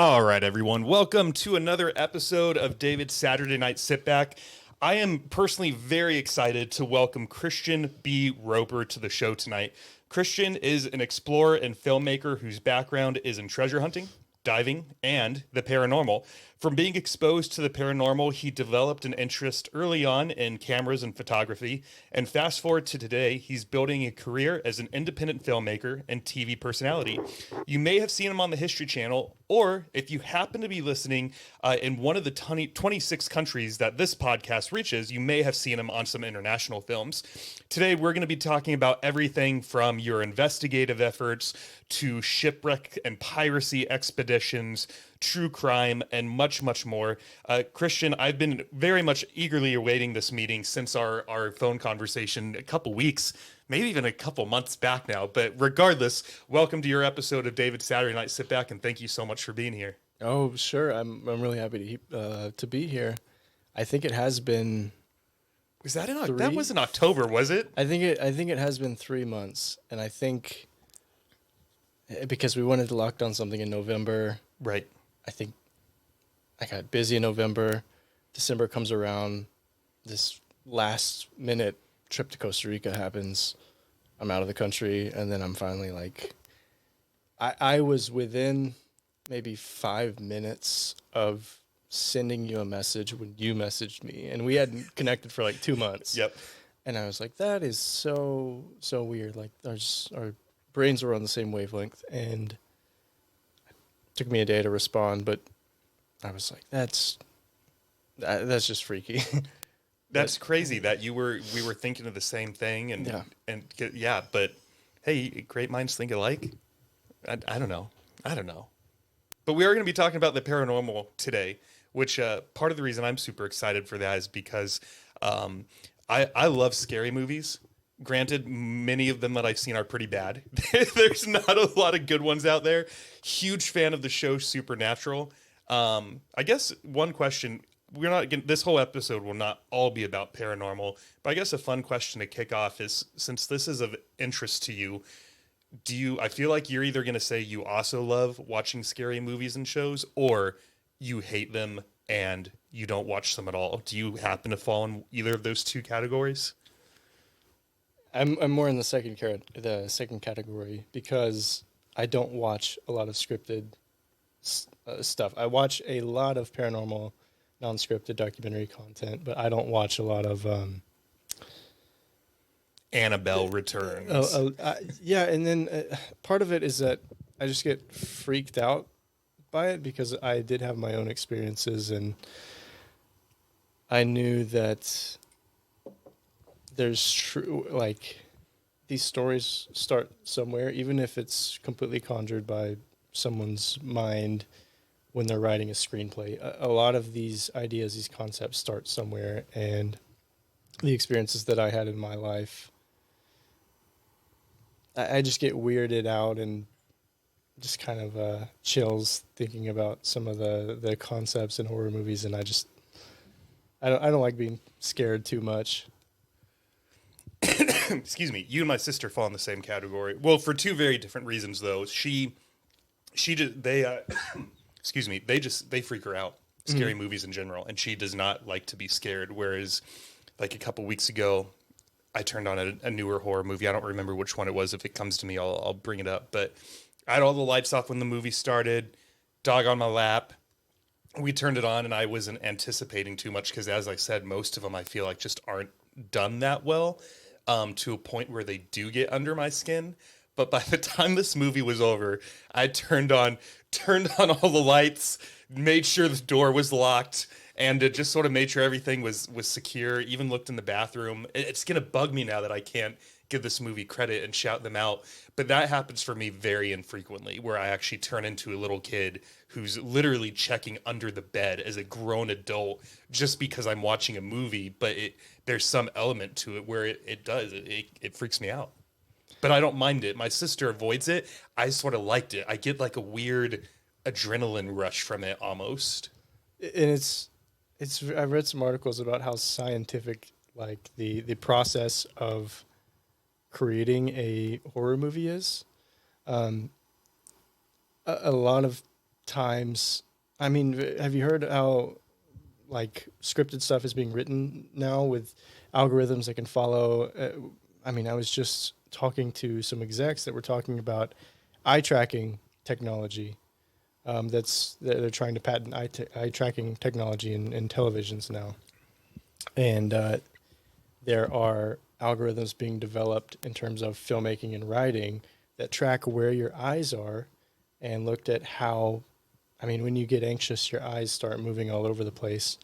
All right, everyone. Welcome to another episode of David's Saturday Night Sitback. I am personally very excited to welcome Christian B. Roper to the show tonight. Christian is an explorer and filmmaker whose background is in treasure hunting, diving, and the paranormal. From being exposed to the paranormal, he developed an interest early on in cameras and photography. And fast forward to today, he's building a career as an independent filmmaker and TV personality. You may have seen him on the History Channel, or if you happen to be listening in one of the 26 countries that this podcast reaches, you may have seen him on some international films. Today, we're going to be talking about everything from your investigative efforts to shipwreck and piracy expeditions, true crime, and much, much more. Christian, I've been very much eagerly awaiting this meeting since our phone conversation a couple weeks, maybe even a couple months back now. But regardless, welcome to your episode of David's Saturday Night Sit Back, and thank you so much for being here. Oh, sure. I'm really happy to be here. I think it has been. Was that that was in October, was it? I think it has been 3 months, and I think because we wanted to lock down something in November. Right. I think I got busy in November. December comes around. This last minute trip to Costa Rica happens. I'm out of the country, and then I'm finally like, I was within maybe 5 minutes of sending you a message when you messaged me, and we hadn't connected for like 2 months. Yep. And I was like, that is so weird. Like our brains were on the same wavelength, and it took me a day to respond, but I was like, that's just freaky. That's crazy that we were thinking of the same thing, and but hey, great minds think alike. I don't know. But we are going to be talking about the paranormal today, which part of the reason I'm super excited for that is because I love scary movies. Granted, many of them that I've seen are pretty bad. There's not a lot of good ones out there. Huge fan of the show Supernatural. I guess one question, this whole episode will not all be about paranormal, but I guess a fun question to kick off is, since this is of interest to you, I feel like you're either going to say you also love watching scary movies and shows, or you hate them and you don't watch them at all. Do you happen to fall in either of those two categories? I'm more in the second category because I don't watch a lot of scripted stuff. I watch a lot of paranormal, non-scripted documentary content, but I don't watch a lot of Annabelle Returns. Yeah, and then part of it is that I just get freaked out by it because I did have my own experiences, and I knew that there's these stories start somewhere, even if it's completely conjured by someone's mind when they're writing a screenplay. A lot of these ideas, these concepts start somewhere, and the experiences that I had in my life, I just get weirded out and just kind of chills thinking about some of the concepts in horror movies, and I don't like being scared too much. Excuse me. You and my sister fall in the same category. Well, for two very different reasons, though. Excuse me. They freak her out. Scary movies in general, and she does not like to be scared. Whereas, like a couple weeks ago, I turned on a newer horror movie. I don't remember which one it was. If it comes to me, I'll bring it up. But I had all the lights off when the movie started. Dog on my lap. We turned it on, and I wasn't anticipating too much because, as I said, most of them I feel like just aren't done that well, to a point where they do get under my skin. But by the time this movie was over, I turned on all the lights, made sure the door was locked, and it just sort of made sure everything was secure. Even looked in the bathroom. It's gonna bug me now that I can't give this movie credit and shout them out, but that happens for me very infrequently, where I actually turn into a little kid who's literally checking under the bed as a grown adult just because I'm watching a movie. But there's some element to it where it freaks me out. But I don't mind it. My sister avoids it. I sort of liked it. I get like a weird adrenaline rush from it almost. And I've read some articles about how scientific, like the process of creating a horror movie is. A lot of times. I mean, have you heard how like scripted stuff is being written now with algorithms that can follow? I mean, I was just talking to some execs that were talking about eye tracking technology. They're trying to patent eye tracking technology in televisions now, and there are algorithms being developed in terms of filmmaking and writing that track where your eyes are and looked at how, I mean, when you get anxious, your eyes start moving all over the place.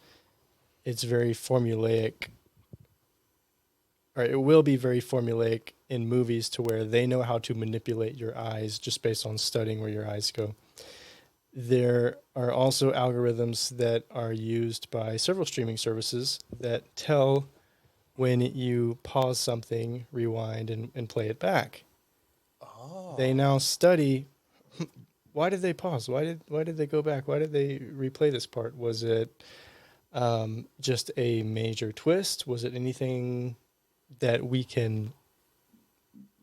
It's very formulaic, or it will be very formulaic in movies to where they know how to manipulate your eyes just based on studying where your eyes go. There are also algorithms that are used by several streaming services that tell when you pause something, rewind, and play it back. Oh. They now study why did they pause? Why did they go back? Why did they replay this part? Was it just a major twist? Was it anything that we can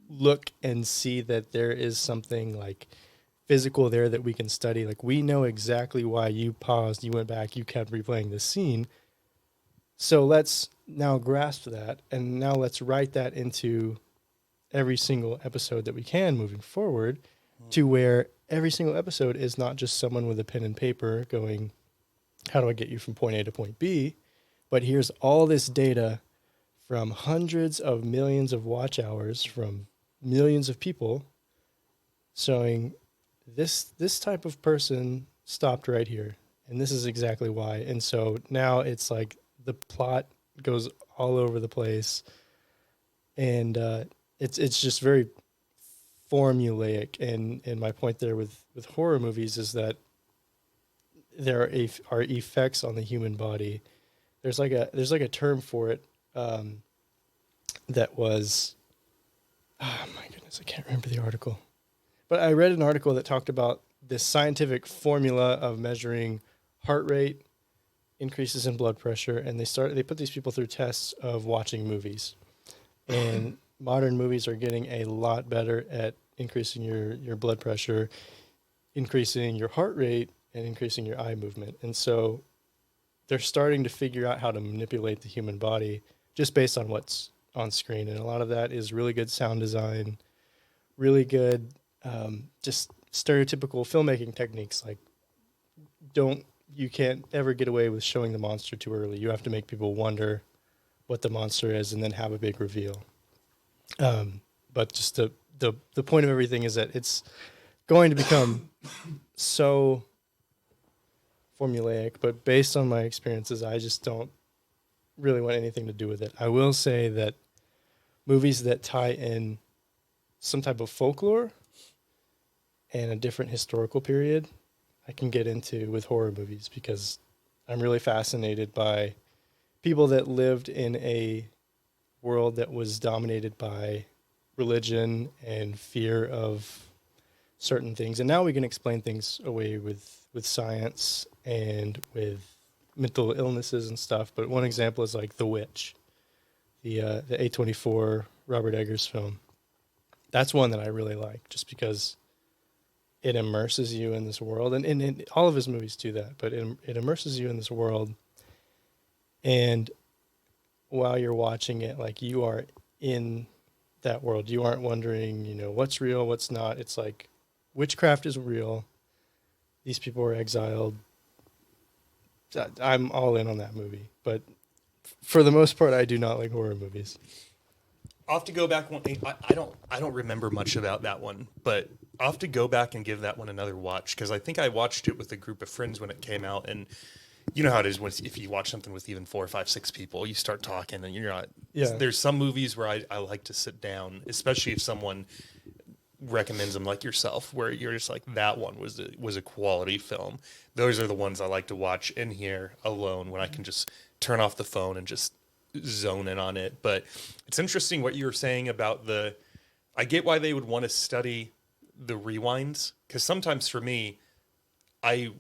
look and see that there is something like physical there that we can study? Like, we know exactly why you paused, you went back, you kept replaying the scene. So let's now grasp that, and now let's write that into every single episode that we can moving forward, to where every single episode is not just someone with a pen and paper going, how do I get you from point A to point B? But here's all this data from hundreds of millions of watch hours from millions of people showing this type of person stopped right here. And this is exactly why. And so now it's like the plot goes all over the place. And it's just very formulaic. And my point there with horror movies is that there are effects on the human body. There's like a term for it that was, oh my goodness, I can't remember the article. But I read an article that talked about this scientific formula of measuring heart rate, increases in blood pressure, and they put these people through tests of watching movies. And modern movies are getting a lot better at increasing your blood pressure, increasing your heart rate, and increasing your eye movement. And so they're starting to figure out how to manipulate the human body just based on what's on screen. And a lot of that is really good sound design, really good just stereotypical filmmaking techniques. Like, you can't ever get away with showing the monster too early. You have to make people wonder what the monster is and then have a big reveal. But just the point of everything is that it's going to become so formulaic, but based on my experiences, I just don't really want anything to do with it. I will say that movies that tie in some type of folklore and a different historical period, I can get into with horror movies, because I'm really fascinated by people that lived in a world that was dominated by religion and fear of certain things. And now we can explain things away with science and with mental illnesses and stuff. But one example is like The Witch, the A24 Robert Eggers film. That's one that I really like, just because it immerses you in this world, and all of his movies do that, but it immerses you in this world. And while you're watching it, like, you are in that world. You aren't wondering, what's real, what's not. It's like, witchcraft is real. These people are exiled. I'm all in on that movie. But for the most part, I do not like horror movies. I'll have to go back one. I don't remember much about that one, but I'll have to go back and give that one another watch, because I think I watched it with a group of friends when it came out, and you know how it is if you watch something with even 4, 5, 6 people, you start talking and you're not. Yeah. There's some movies where I like to sit down, especially if someone recommends them, like yourself, where you're just like, that one was a quality film. Those are the ones I like to watch in here alone, when I can just turn off the phone and just zone in on it. But it's interesting what you were saying about I get why they would want to study the rewinds, because sometimes for me, I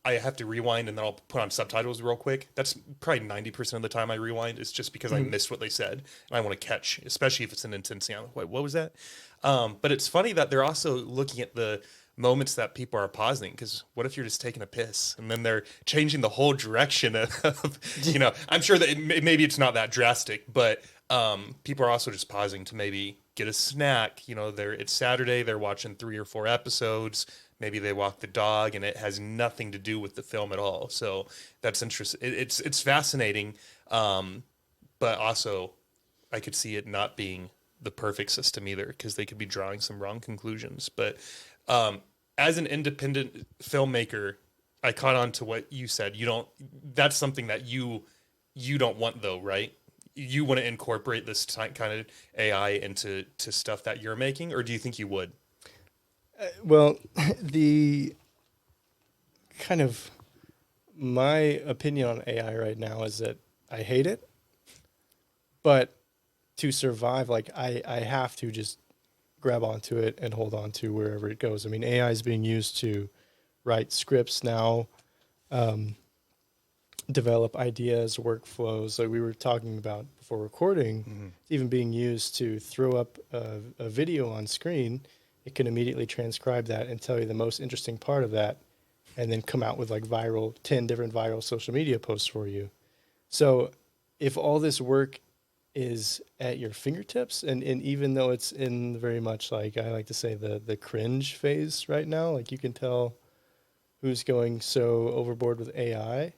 have to rewind and then I'll put on subtitles real quick. That's probably 90% of the time I rewind. It's just because I missed what they said and I want to catch, especially if it's an intense scene. Wait, what was that? But it's funny that they're also looking at the moments that people are pausing. Because what if you're just taking a piss and then they're changing the whole direction of I'm sure that maybe it's not that drastic, but people are also just pausing to maybe get a snack. It's Saturday, they're watching 3 or 4 episodes. Maybe they walk the dog, and it has nothing to do with the film at all. So that's interesting. It's fascinating, but also I could see it not being the perfect system either, because they could be drawing some wrong conclusions. But as an independent filmmaker, I caught on to what you said. You don't. That's something that you don't want, though, right? You want to incorporate this kind of AI into stuff that you're making, or do you think you would? Well, the kind of my opinion on AI right now is that I hate it, but to survive, like I have to just grab onto it and hold on to wherever it goes. I mean, AI is being used to write scripts now, develop ideas, workflows, like we were talking about before recording. Mm-hmm. Even being used to throw up a video on screen. It can immediately transcribe that and tell you the most interesting part of that, and then come out with like 10 different viral social media posts for you. So if all this work is at your fingertips, and even though it's in very much, like I like to say, the cringe phase right now, like you can tell who's going so overboard with AI.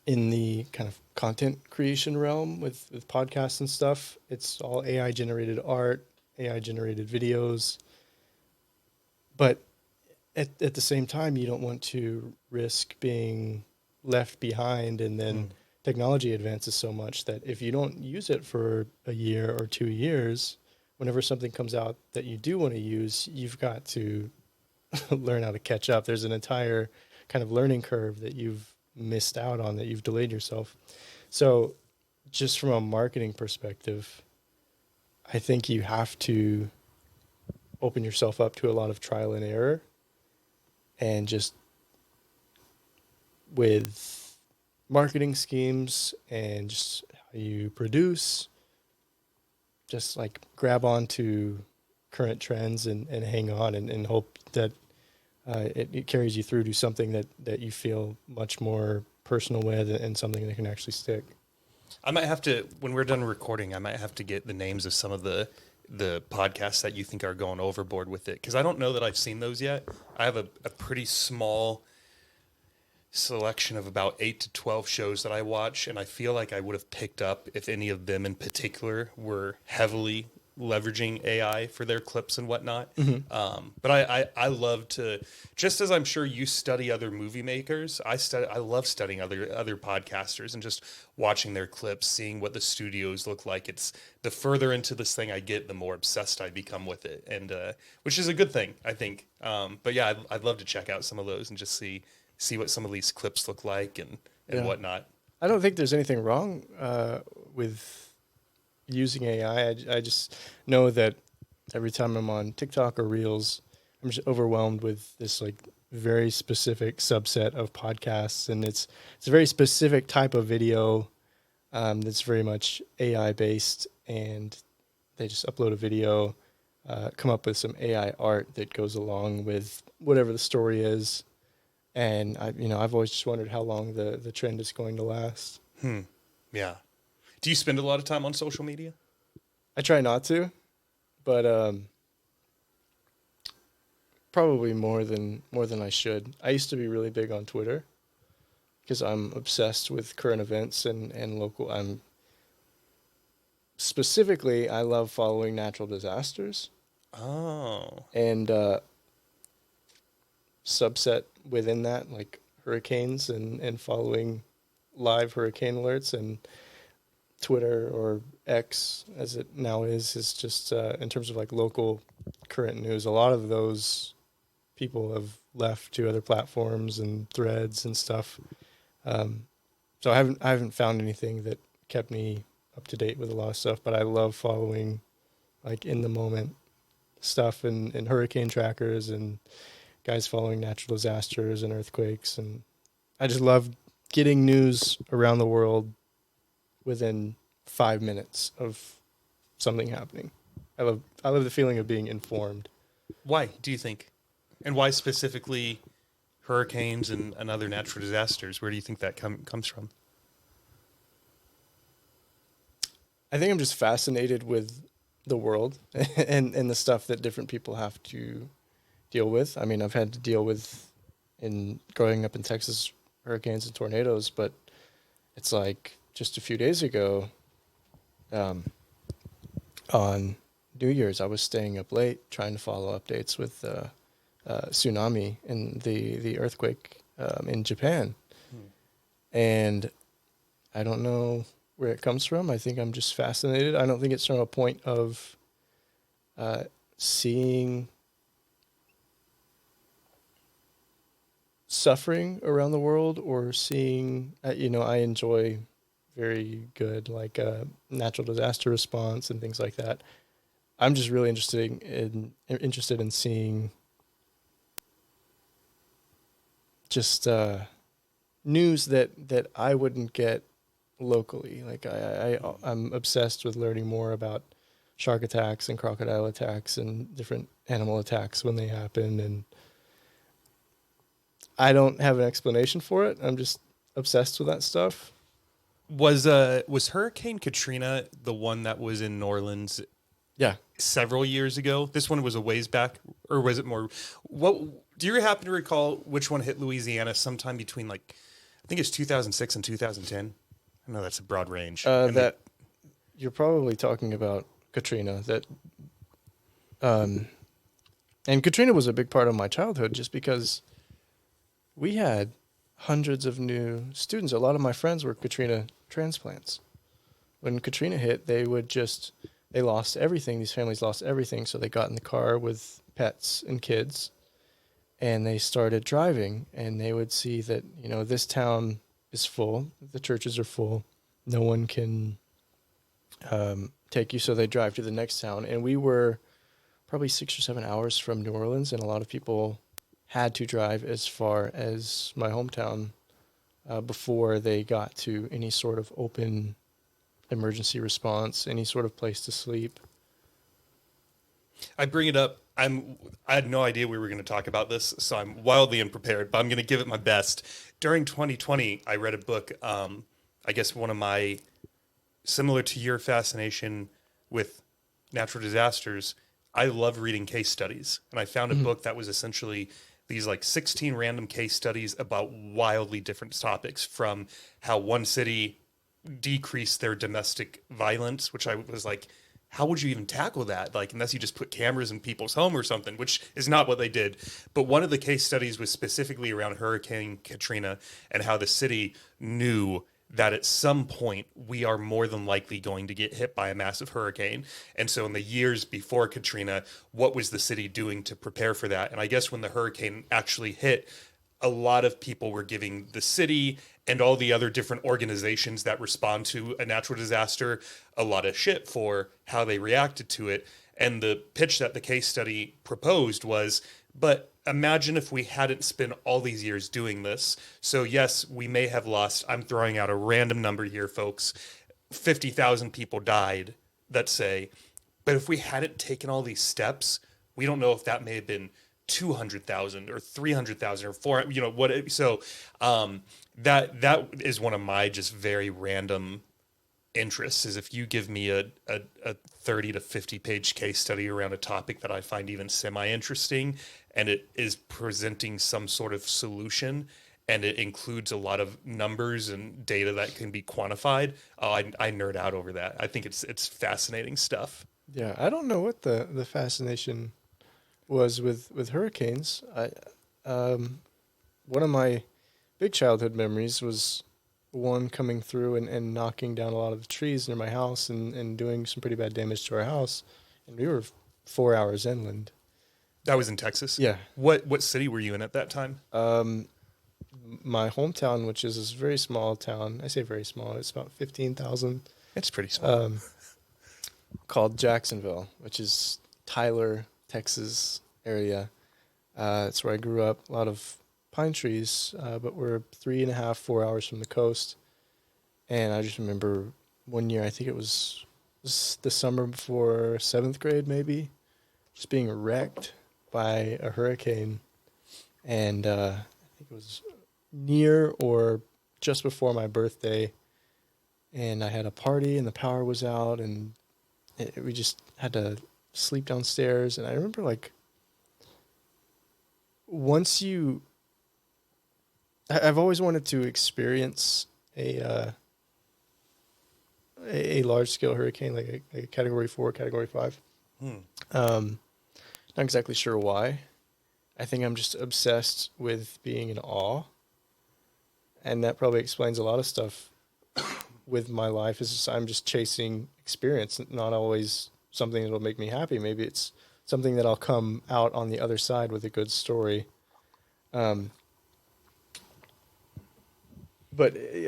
In the kind of content creation realm with podcasts and stuff, it's all AI generated art, AI generated videos. But at the same time, you don't want to risk being left behind, and then technology advances so much that if you don't use it for a year or 2 years, whenever something comes out that you do want to use, you've got to learn how to catch up. There's an entire kind of learning curve that you've missed out on, that you've delayed yourself. So just from a marketing perspective, I think you have to open yourself up to a lot of trial and error, and just with marketing schemes and just how you produce, just like grab on to current trends and hang on, and hope that it carries you through to something that you feel much more personal with, and something that can actually stick. I might have to, when we're done recording, I might have to get the names of some of the podcasts that you think are going overboard with it, because I don't know that I've seen those yet. I have a pretty small selection of about 8 to 12 shows that I watch, and I feel like I would have picked up if any of them in particular were heavily leveraging AI for their clips and whatnot. But I love to, just as I'm sure you study other movie makers, I love studying other podcasters and just watching their clips, seeing what the studios look like. It's the further into this thing I get, the more obsessed I become with it, and which is a good thing, I think. But yeah, I'd love to check out some of those and just see what some of these clips look like and whatnot. I don't think there's anything wrong with using AI. I just know that every time I'm on TikTok or Reels, I'm just overwhelmed with this like very specific subset of podcasts, and it's a very specific type of video that's very much AI based, and they just upload a video, come up with some AI art that goes along with whatever the story is, and I've always just wondered how long the trend is going to last. Yeah. Do you spend a lot of time on social media? I try not to, but probably more than I should. I used to be really big on Twitter because I'm obsessed with current events and local. Specifically, I love following natural disasters. Oh. And subset within that, like hurricanes, and following live hurricane alerts. And Twitter, or X as it now is just in terms of like local current news, a lot of those people have left to other platforms and threads and stuff. So I haven't found anything that kept me up to date with a lot of stuff, but I love following like in the moment stuff, and hurricane trackers, and guys following natural disasters and earthquakes, and I just love getting news around the world within 5 minutes of something happening. I love the feeling of being informed. Why do you think? And why specifically hurricanes and other natural disasters? Where do you think that comes from? I think I'm just fascinated with the world and the stuff that different people have to deal with. I mean, I've had to deal with in growing up in Texas hurricanes and tornadoes, but it's like just a few days ago, um, on New Year's, I was staying up late trying to follow updates with tsunami and the earthquake in Japan, and I don't know where it comes from. I think I'm just fascinated. I don't think it's from a point of seeing suffering around the world or seeing, I enjoy very good like natural disaster response and things like that. I'm just really interested in seeing just news that I wouldn't get locally. Like I'm obsessed with learning more about shark attacks and crocodile attacks and different animal attacks when they happen, and I don't have an explanation for it. I'm just obsessed with that stuff. Was Hurricane Katrina the one that was in New Orleans Yeah. several years ago? This one was a ways back, or was it more? What do you happen to recall? Which one hit Louisiana sometime between like I think it's 2006 and 2010? I know that's a broad range. That you're probably talking about Katrina. Um, and Katrina was a big part of my childhood just because we had hundreds of new students. A lot of my friends were Katrina transplants. When Katrina hit, they lost everything. These families lost everything. So they got in the car with pets and kids and they started driving, and they would see that, this town is full. The churches are full. No one can take you. So they drive to the next town. And we were probably 6 or 7 hours from New Orleans. And a lot of people had to drive as far as my hometown before they got to any sort of open emergency response, any sort of place to sleep. I bring it up. I had no idea we were going to talk about this, so I'm wildly unprepared, but I'm going to give it my best. During 2020, I read a book. I guess one of my, similar to your fascination with natural disasters, I love reading case studies. And I found a book that was essentially these like 16 random case studies about wildly different topics, from how one city decreased their domestic violence, which I was like, how would you even tackle that? Like, unless you just put cameras in people's home or something, which is not what they did. But one of the case studies was specifically around Hurricane Katrina and how the city knew that at some point we are more than likely going to get hit by a massive hurricane. And so in the years before Katrina, what was the city doing to prepare for that? And I guess when the hurricane actually hit, a lot of people were giving the city and all the other different organizations that respond to a natural disaster a lot of shit for how they reacted to it. And the pitch that the case study proposed was, but imagine if we hadn't spent all these years doing this. So yes, we may have lost, I'm throwing out a random number here, folks, 50,000 people died, let's say. But if we hadn't taken all these steps, we don't know if that may have been 200,000 or 300,000 or 400, what. So that is one of my just very random interests, is if you give me a 30 to 50 page case study around a topic that I find even semi interesting, and it is presenting some sort of solution, and it includes a lot of numbers and data that can be quantified. Oh, I nerd out over that. I think it's fascinating stuff. Yeah, I don't know what the fascination was with hurricanes. One of my big childhood memories was one coming through and knocking down a lot of the trees near my house and doing some pretty bad damage to our house. And we were 4 hours inland. That was in Texas? Yeah. What city were you in at that time? My hometown, which is this very small town. I say very small. It's about 15,000. It's pretty small. Called Jacksonville, which is Tyler, Texas area. It's where I grew up. A lot of pine trees, but we're 3.5, 4 hours from the coast. And I just remember one year, I think it was the summer before 7th grade, maybe, just being wrecked by a hurricane, and I think it was near or just before my birthday, and I had a party and the power was out, and we just had to sleep downstairs. And I remember, like, once you, I've always wanted to experience a large scale hurricane, like a category 4, category 5. Not exactly sure why. I think I'm just obsessed with being in awe. And that probably explains a lot of stuff with my life. Is just, I'm just chasing experience, not always something that'll make me happy. Maybe it's something that I'll come out on the other side with a good story. But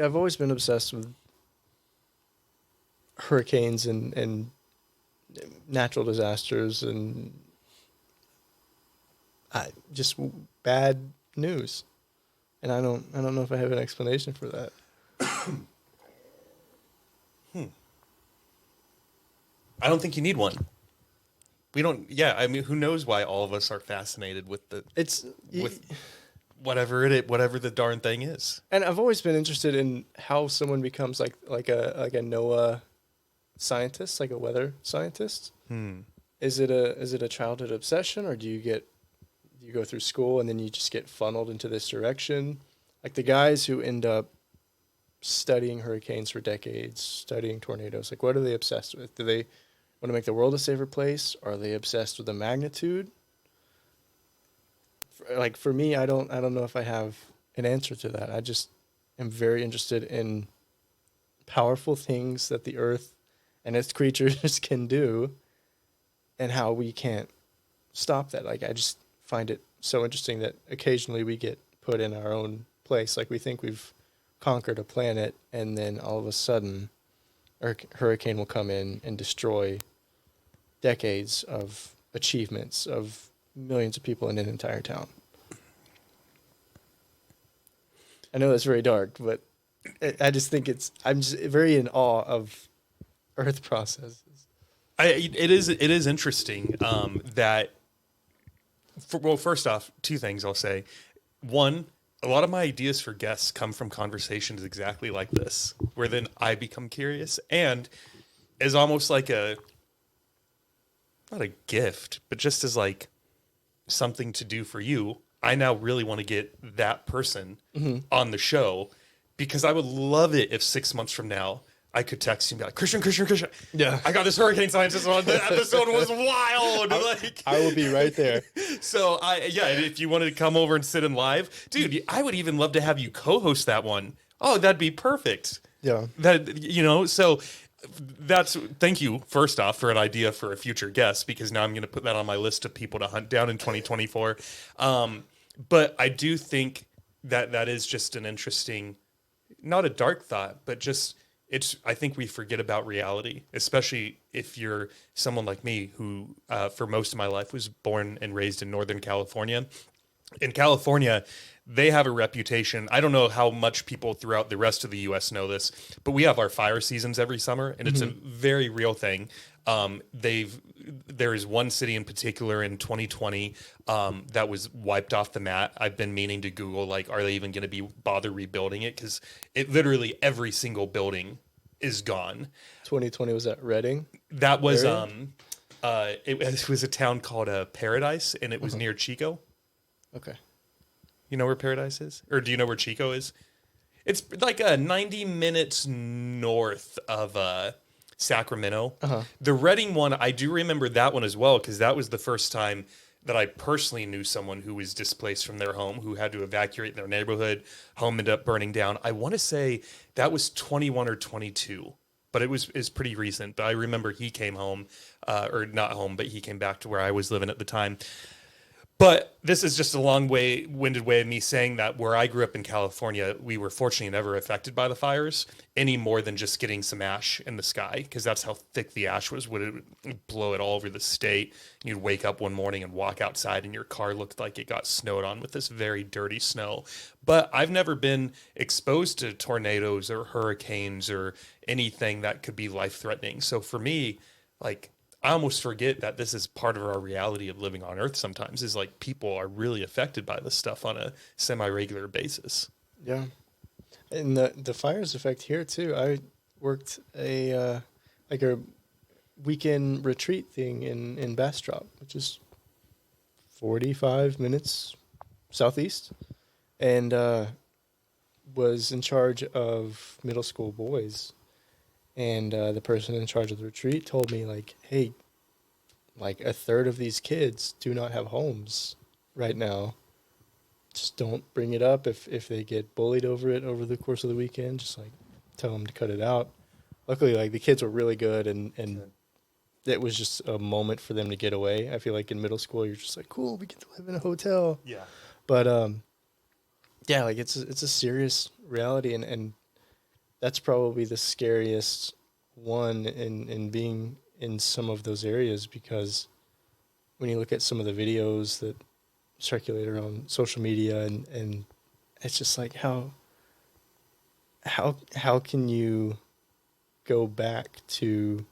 I've always been obsessed with hurricanes and natural disasters and just bad news. And I don't know if I have an explanation for that. I don't think you need one. We don't. Yeah, I mean, who knows why all of us are fascinated with whatever the darn thing is. And I've always been interested in how someone becomes like a NOAA scientist, like a weather scientist. Is it a childhood obsession, or do you go through school and then you just get funneled into this direction? Like the guys who end up studying hurricanes for decades, studying tornadoes, like what are they obsessed with? Do they want to make the world a safer place? Are they obsessed with the magnitude? Like for me, I don't know if I have an answer to that. I just am very interested in powerful things that the earth and its creatures can do, and how we can't stop that. Like I just find it so interesting that occasionally we get put in our own place. Like we think we've conquered a planet, and then all of a sudden a hurricane will come in and destroy decades of achievements of millions of people in an entire town. I know that's very dark, but I just think I'm just very in awe of earth processes. It is interesting that. Well, first off, two things I'll say. One, a lot of my ideas for guests come from conversations exactly like this, where then I become curious, and as almost like not a gift, but just as like something to do for you, I now really want to get that person on the show, because I would love it if 6 months from now I could text you and be like, Christian, yeah, I got this hurricane scientist on. The episode was wild. I will be right there. So if you wanted to come over and sit in live, dude, I would even love to have you co-host that one. Oh, that'd be perfect. Yeah. So thank you first off for an idea for a future guest, because now I'm going to put that on my list of people to hunt down in 2024. But I do think that is just an interesting, not a dark thought, but just I think we forget about reality, especially if you're someone like me who, for most of my life, was born and raised in Northern California. In California, they have a reputation. I don't know how much people throughout the rest of the U.S. know this, but we have our fire seasons every summer, and it's a very real thing. There is one city in particular in 2020 that was wiped off the map. I've been meaning to Google, like, are they even going to bother rebuilding it? Because it literally every single building is gone. 2020 was at Reading. That was it was a town called Paradise, and it was near Chico. Okay. You know where Paradise is? Or do you know where Chico is? It's like 90 minutes north of Sacramento. The Reading one, I do remember that one as well, because that was the first time that I personally knew someone who was displaced from their home, who had to evacuate their neighborhood. Home ended up burning down. I want to say that was 21 or 22, but it was pretty recent. But I remember he came home, or not home, but he came back to where I was living at the time. But this is just a long-winded way of me saying that where I grew up in California, we were fortunately never affected by the fires any more than just getting some ash in the sky, because that's how thick the ash was. Would it blow it all over the state? And you'd wake up one morning and walk outside, and your car looked like it got snowed on with this very dirty snow. But I've never been exposed to tornadoes or hurricanes or anything that could be life-threatening. So for me, like, I almost forget that this is part of our reality of living on Earth sometimes, is like people are really affected by this stuff on a semi-regular basis. Yeah. And the fires affect here too. I worked like a weekend retreat thing in Bastrop, which is 45 minutes southeast, and was in charge of middle school boys. And the person in charge of the retreat told me, like, hey, like a third of these kids do not have homes right now. Just don't bring it up if they get bullied over it over the course of the weekend. Just like tell them to cut it out. Luckily, like the kids were really good, and it was just a moment for them to get away. I feel like in middle school, you're just like, cool, we get to live in a hotel. Yeah. But yeah, like it's a serious reality, and that's probably the scariest one in being in some of those areas, because when you look at some of the videos that circulate around social media, and it's just like how can you go back to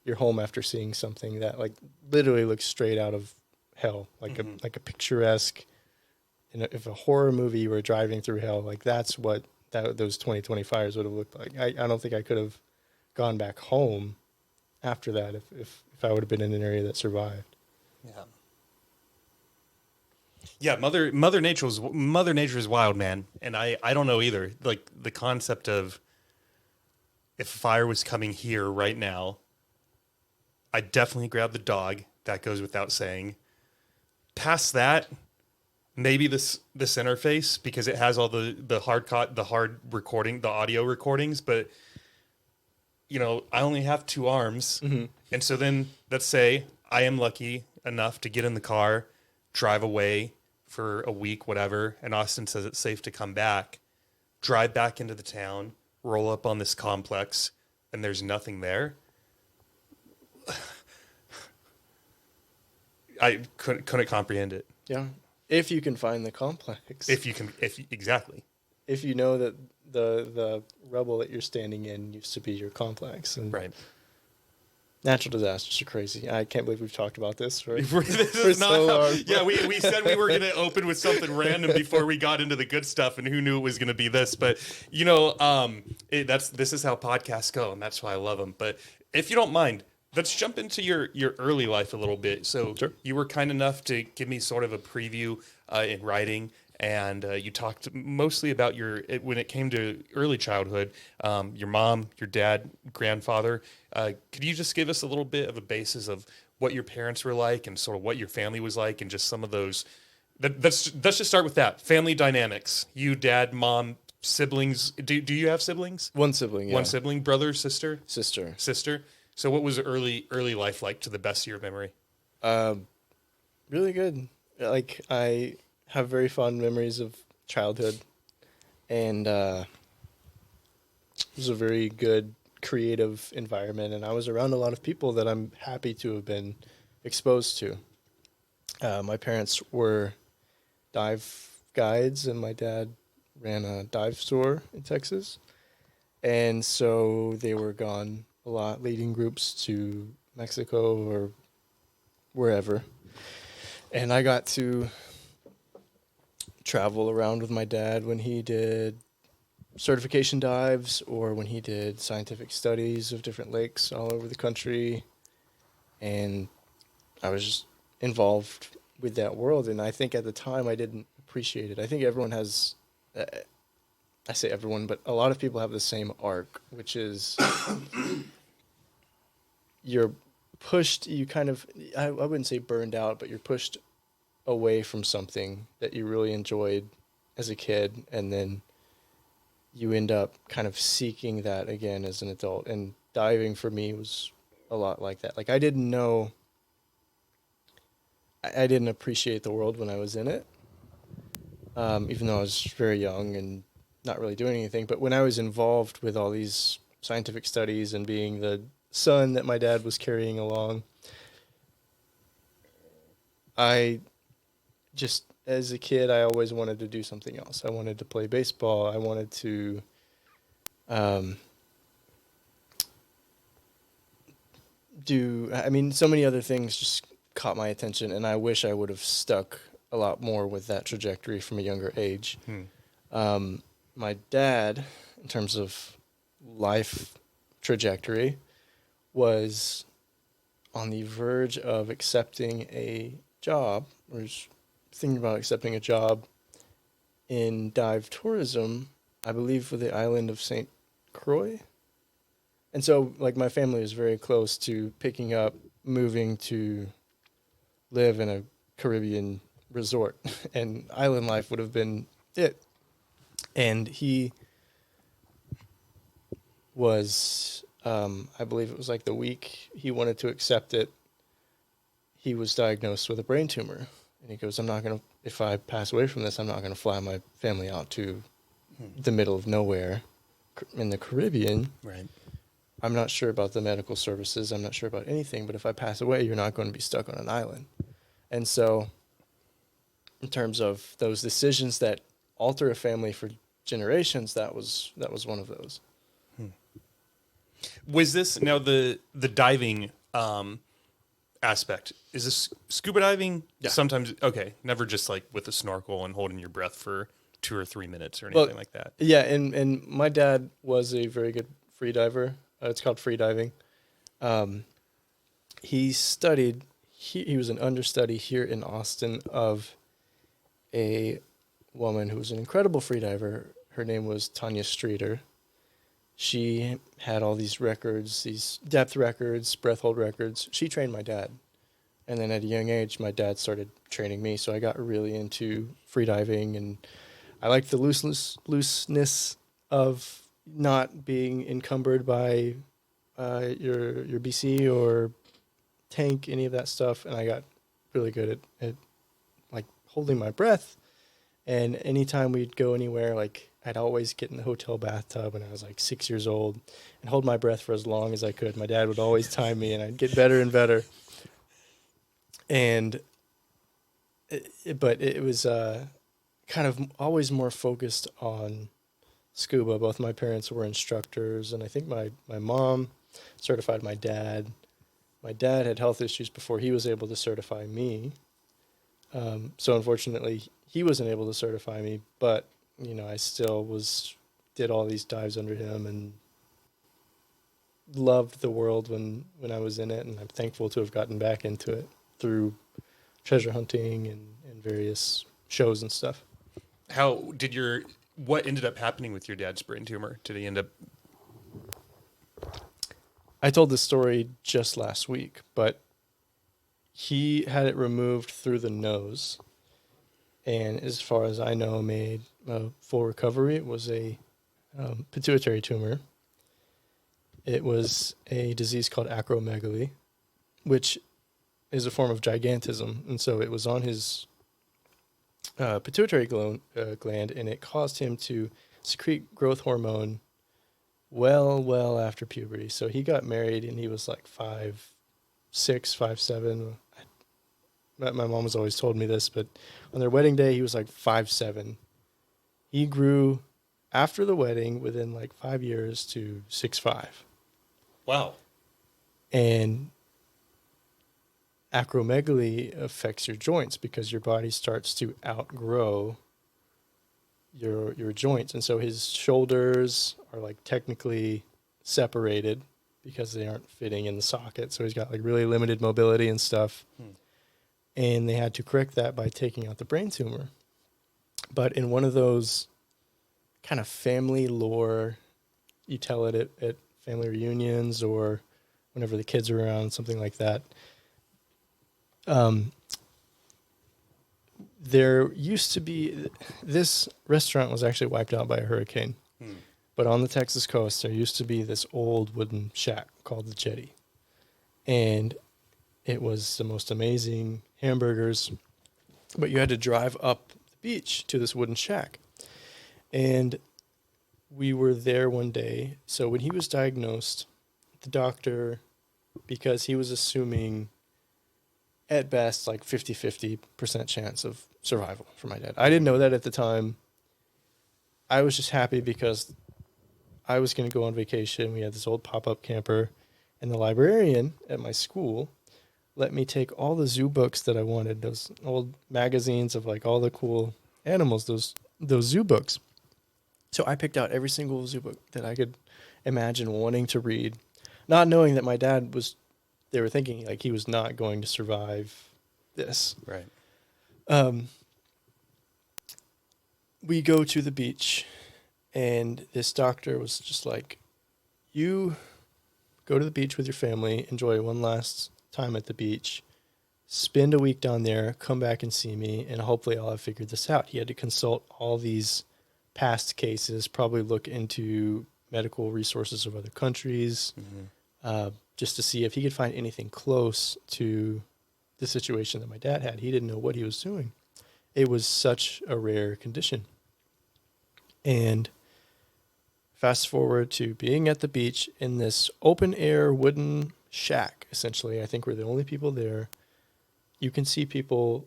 your home after seeing something that like literally looks straight out of hell, like a picturesque, if a horror movie you were driving through hell, like that's what those 2020 fires would have looked like. I don't think I could have gone back home after that if I would have been in an area that survived. Yeah. Yeah, Mother Nature is wild, man, and I don't know either. Like the concept of if fire was coming here right now, I'd definitely grab the dog. That goes without saying. Past that, maybe this interface, because it has all the hard recording, the audio recordings, but you know, I only have two arms. And so then let's say I am lucky enough to get in the car, drive away for a week, whatever, and Austin says it's safe to come back, drive back into the town, roll up on this complex, and there's nothing there. I couldn't comprehend it. Yeah, if you can find the complex. Exactly. If you know that the rubble that you're standing in used to be your complex. And Right. natural disasters are crazy. I can't believe we've talked about this for, This for is not so how- long. Yeah, we said we were going to open with something random before we got into the good stuff, and who knew it was going to be this? But you know, this is how podcasts go, and that's why I love them. But if you don't mind, let's jump into your early life a little bit. So Sure. you were kind enough to give me sort of a preview in writing, and you talked mostly about when it came to early childhood, your mom, your dad, grandfather. Could you just give us a little bit of a basis of what your parents were like and sort of what your family was like, and just some of those? Let's just start with that. Family dynamics. You, dad, mom, siblings. Do you have siblings? One sibling, yeah. One sibling, brother, sister, Sister. sister. So what was early life like to the best of your memory? Really good. Like, I have very fond memories of childhood, and it was a very good creative environment, and I was around a lot of people that I'm happy to have been exposed to. My parents were dive guides, and my dad ran a dive store in Texas, and so they were gone a lot, leading groups to Mexico or wherever. And I got to travel around with my dad when he did certification dives or when he did scientific studies of different lakes all over the country. And I was just involved with that world. And I think at the time I didn't appreciate it. I think everyone has, I say everyone, but a lot of people have the same arc, which is you're pushed, you kind of, I wouldn't say burned out, but you're pushed away from something that you really enjoyed as a kid, and then you end up kind of seeking that again as an adult. And diving for me was a lot like that. Like, I didn't know, I didn't appreciate the world when I was in it, even though I was very young and not really doing anything. But when I was involved with all these scientific studies and being the son that my dad was carrying along, I just, as a kid, I always wanted to do something else. I wanted to play baseball. I wanted to I mean, so many other things just caught my attention, and I wish I would have stuck a lot more with that trajectory from a younger age. My dad, in terms of life trajectory, was on the verge of accepting a job, or was thinking about accepting a job in dive tourism, I believe for the island of St. Croix. And so, like, my family was very close to picking up, moving to live in a Caribbean resort, and island life would have been it. And he was, I believe it was like the week he wanted to accept it, he was diagnosed with a brain tumor. And he goes, if I pass away from this, I'm not going to fly my family out to the middle of nowhere in the Caribbean. Right. I'm not sure about the medical services. I'm not sure about anything. But if I pass away, you're not going to be stuck on an island. And so, in terms of those decisions that alter a family for generations, that was one of those. Was this now the diving aspect? Is this scuba diving? Yeah. Sometimes, okay, never just like with a snorkel and holding your breath for 2 or 3 minutes or anything like that. Yeah, and my dad was a very good free diver. It's called free diving. He studied. He was an understudy here in Austin of a woman who was an incredible free diver. Her name was Tanya Streeter. She had all these records, these depth records, breath hold records. She trained my dad. And then at a young age, my dad started training me. So I got really into free diving, and I liked the looseness of not being encumbered by your BC or tank, any of that stuff. And I got really good at like holding my breath. And anytime we'd go anywhere, like I'd always get in the hotel bathtub when I was like 6 years old and hold my breath for as long as I could. My dad would always time me, and I'd get better and better. And but it was kind of always more focused on scuba. Both my parents were instructors, and I think my mom certified my dad. My dad had health issues before he was able to certify me. So unfortunately, he wasn't able to certify me, but I still did all these dives under him and loved the world when I was in it, and I'm thankful to have gotten back into it through treasure hunting and various shows and stuff. What ended up happening with your dad's brain tumor? Did he end up? I told this story just last week, but he had it removed through the nose, and as far as I know, made a full recovery. It was a pituitary tumor. It was a disease called acromegaly, which is a form of gigantism, and so it was on his pituitary gland, and it caused him to secrete growth hormone well after puberty. So he got married, and he was like 5'6", 5'7". My mom has always told me this, but on their wedding day, he was like 5'7". He grew after the wedding within like 5 years to 6'5". Wow. And acromegaly affects your joints because your body starts to outgrow your joints. And so his shoulders are like technically separated because they aren't fitting in the socket. So he's got like really limited mobility and stuff. And they had to correct that by taking out the brain tumor. But in one of those kind of family lore, you tell it at family reunions or whenever the kids are around, something like that. There used to be, this restaurant was actually wiped out by a hurricane. But on the Texas coast, there used to be this old wooden shack called the Jetty. And it was the most amazing hamburgers, but you had to drive up the beach to this wooden shack. And we were there one day. So when he was diagnosed, the doctor, because he was assuming at best like 50% chance of survival for my dad. I didn't know that at the time. I was just happy because I was going to go on vacation. We had this old pop-up camper, And the librarian at my school let me take all the zoo books that I wanted, those old magazines of like all the cool animals, those zoo books. So I picked out every single zoo book that I could imagine wanting to read, not knowing that my dad was, they were thinking like he was not going to survive this. Right. Um, we go to the beach, and this doctor was just like, you go to the beach with your family, enjoy one last time at the beach, spend a week down there, come back and see me, and hopefully I'll have figured this out. He had to consult all these past cases, probably look into medical resources of other countries, just to see if he could find anything close to the situation that my dad had. He didn't know what he was doing. It was such a rare condition. And fast forward to being at the beach in this open air wooden shack, essentially. I think we're the only people there. You can see people,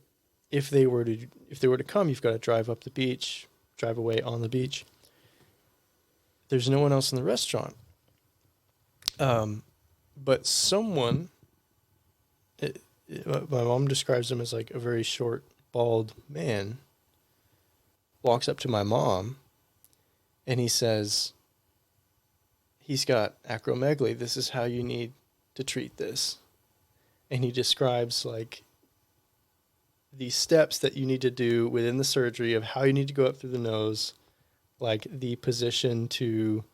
if they were to come, you've got to drive up the beach, drive away on the beach. There's no one else in the restaurant. But someone, my mom describes him as like a very short, bald man, walks up to my mom and he says, he's got acromegaly. This is how you need to treat this. And he describes like the steps that you need to do within the surgery of how you need to go up through the nose, like the position to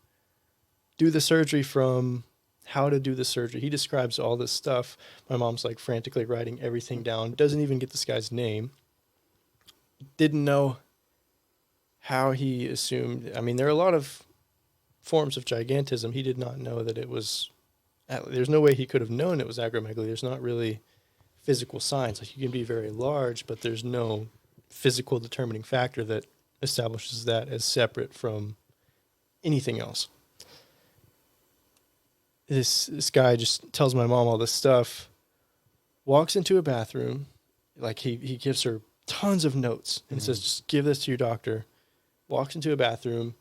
do the surgery from, how to do the surgery. He describes all this stuff. My mom's like frantically writing everything down, doesn't even get this guy's name. Didn't know how he assumed. I mean, there are a lot of forms of gigantism. He did not know that it was, there's no way he could have known it was acromegaly. There's not really physical signs. Like you can be very large, but there's no physical determining factor that establishes that as separate from anything else. This guy just tells my mom all this stuff, walks into a bathroom, like he gives her tons of notes and says, just give this to your doctor. Walks into a bathroom.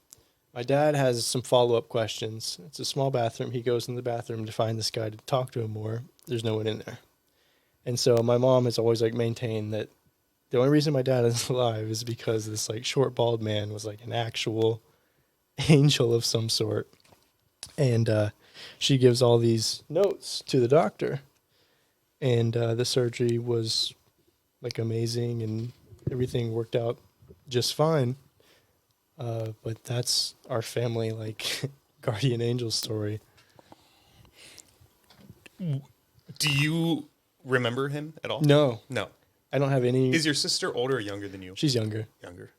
My dad has some follow-up questions. It's a small bathroom. He goes in the bathroom to find this guy to talk to him more. There's no one in there. And so my mom has always like maintained that the only reason my dad is alive is because this like short bald man was like an actual angel of some sort. And she gives all these notes to the doctor, and the surgery was like amazing and everything worked out just fine. But that's our family like guardian angel story. Do you remember him at all? No, No. I don't have any. Is your sister older or younger than you? She's younger. Younger.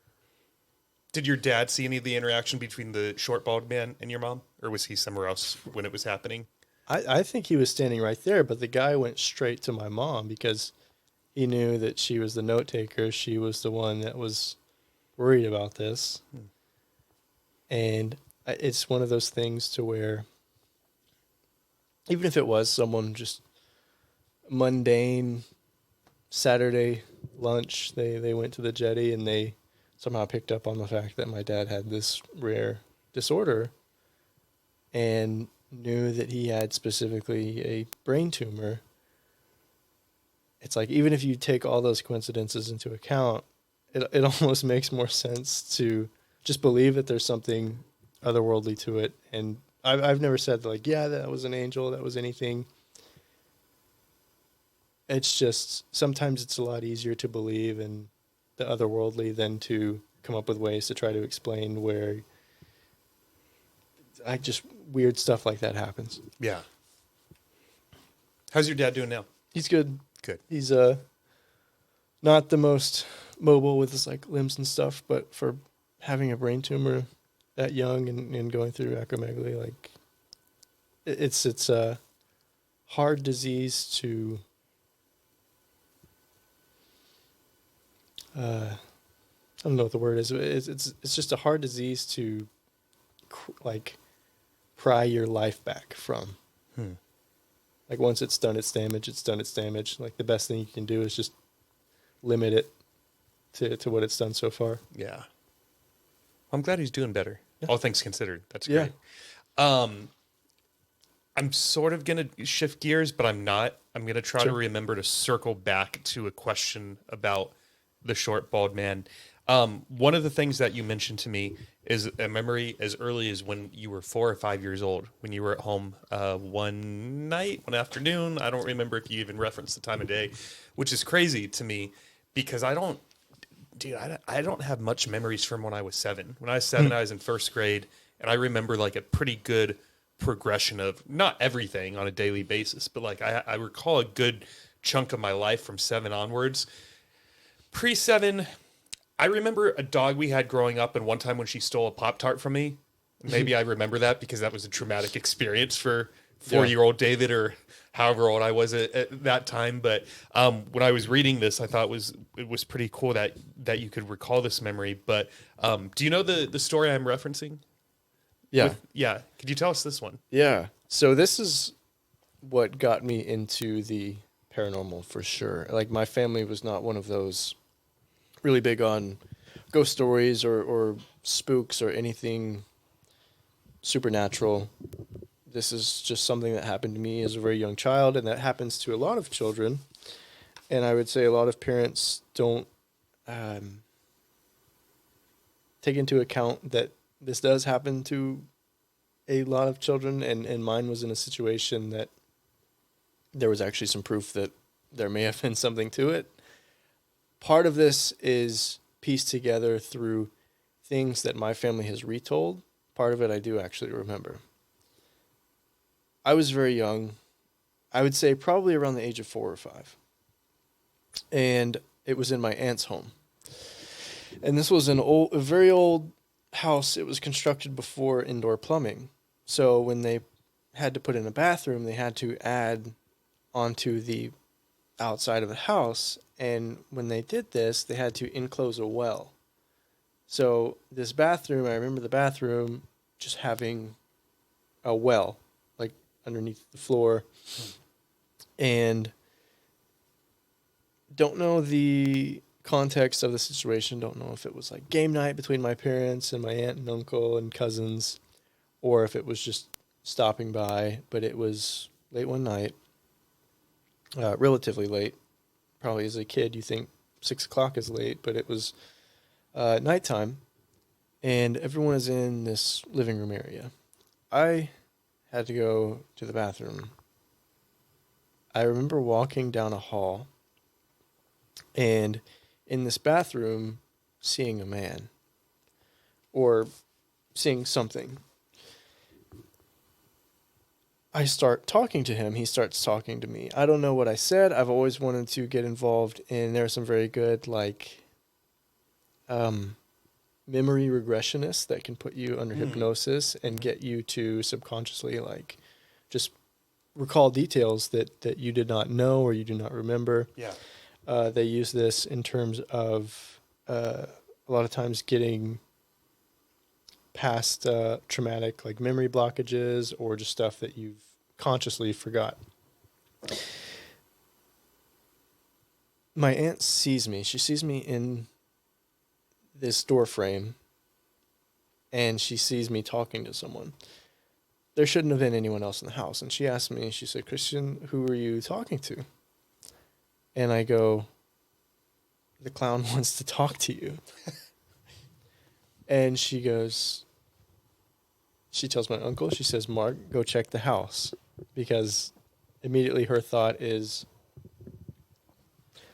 Did your dad see any of the interaction between the short bald man and your mom? Or was he somewhere else when it was happening? I think he was standing right there, but the guy went straight to my mom because he knew that she was the note taker. She was the one that was worried about this. And it's one of those things to where even if it was someone just mundane Saturday lunch, they went to the jetty and they somehow picked up on the fact that my dad had this rare disorder and knew that he had specifically a brain tumor. It's like, even if you take all those coincidences into account, it almost makes more sense to just believe that there's something otherworldly to it. And I've never said like, yeah, that was an angel, that was anything. It's just, sometimes it's a lot easier to believe in the otherworldly than to come up with ways to try to explain where just weird stuff like that happens. Yeah. How's your dad doing now? He's good. Good. He's not the most mobile with his like limbs and stuff, but for having a brain tumor that young and going through acromegaly, like it's a hard disease to I don't know what the word is. It's just a hard disease to like pry your life back from. Like once it's done its damage, it's done its damage. Like the best thing you can do is just limit it to what it's done so far. Yeah. I'm glad he's doing better. Yeah. All things considered. That's Yeah. great. I'm sort of going to shift gears, but I'm not. I'm going to try to Sure. remember to circle back to a question about the short bald man. One of the things that you mentioned to me is a memory as early as when you were 4 or 5 years old, when you were at home one night, one afternoon. I don't remember if you even referenced the time of day, which is crazy to me because I don't have much memories from when I was 7. When I was 7, I was in first grade, and I remember like a pretty good progression of not everything on a daily basis, but like I recall a good chunk of my life from 7 onwards. Pre 7, I remember a dog we had growing up, and one time when she stole a Pop Tart from me. Maybe I remember that because that was a traumatic experience for 4-year-old David or however old I was at that time. But when I was reading this, I thought it was pretty cool that you could recall this memory. But do you know the story I'm referencing? Yeah. Yeah. Could you tell us this one? Yeah. So this is what got me into the paranormal for sure. Like my family was not one of those really big on ghost stories or spooks or anything supernatural. This is just something that happened to me as a very young child, and that happens to a lot of children. And I would say a lot of parents don't take into account that this does happen to a lot of children, and mine was in a situation that there was actually some proof that there may have been something to it. Part of this is pieced together through things that my family has retold. Part of it I do actually remember. I was very young. I would say probably around the age of 4 or 5. And it was in my aunt's home. And this was a very old house. It was constructed before indoor plumbing. So when they had to put in a bathroom, they had to add onto the outside of the house. And when they did this, they had to enclose a well. So this bathroom, I remember the bathroom just having a well, like underneath the floor. And don't know the context of the situation. Don't know if it was like game night between my parents and my aunt and uncle and cousins, or if it was just stopping by. But it was late one night, relatively late. Probably as a kid, you think 6 o'clock is late, but it was nighttime, and everyone is in this living room area. I had to go to the bathroom. I remember walking down a hall, and in this bathroom, seeing a man, or seeing something. I start talking to him. He starts talking to me. I don't know what I said. I've always wanted to get involved in, there are some very good, like, memory regressionists that can put you under hypnosis and get you to subconsciously, like, just recall details that you did not know or you do not remember. Yeah. They use this in terms of a lot of times getting past traumatic, like, memory blockages or just stuff that you've consciously forgot. My aunt sees me. She sees me in this door frame, and she sees me talking to someone. There shouldn't have been anyone else in the house. And she asked me, she said, "Christian, who are you talking to?" And I go, "The clown wants to talk to you." And she goes, she tells my uncle, she says, "Mark, go check the house." Because immediately her thought is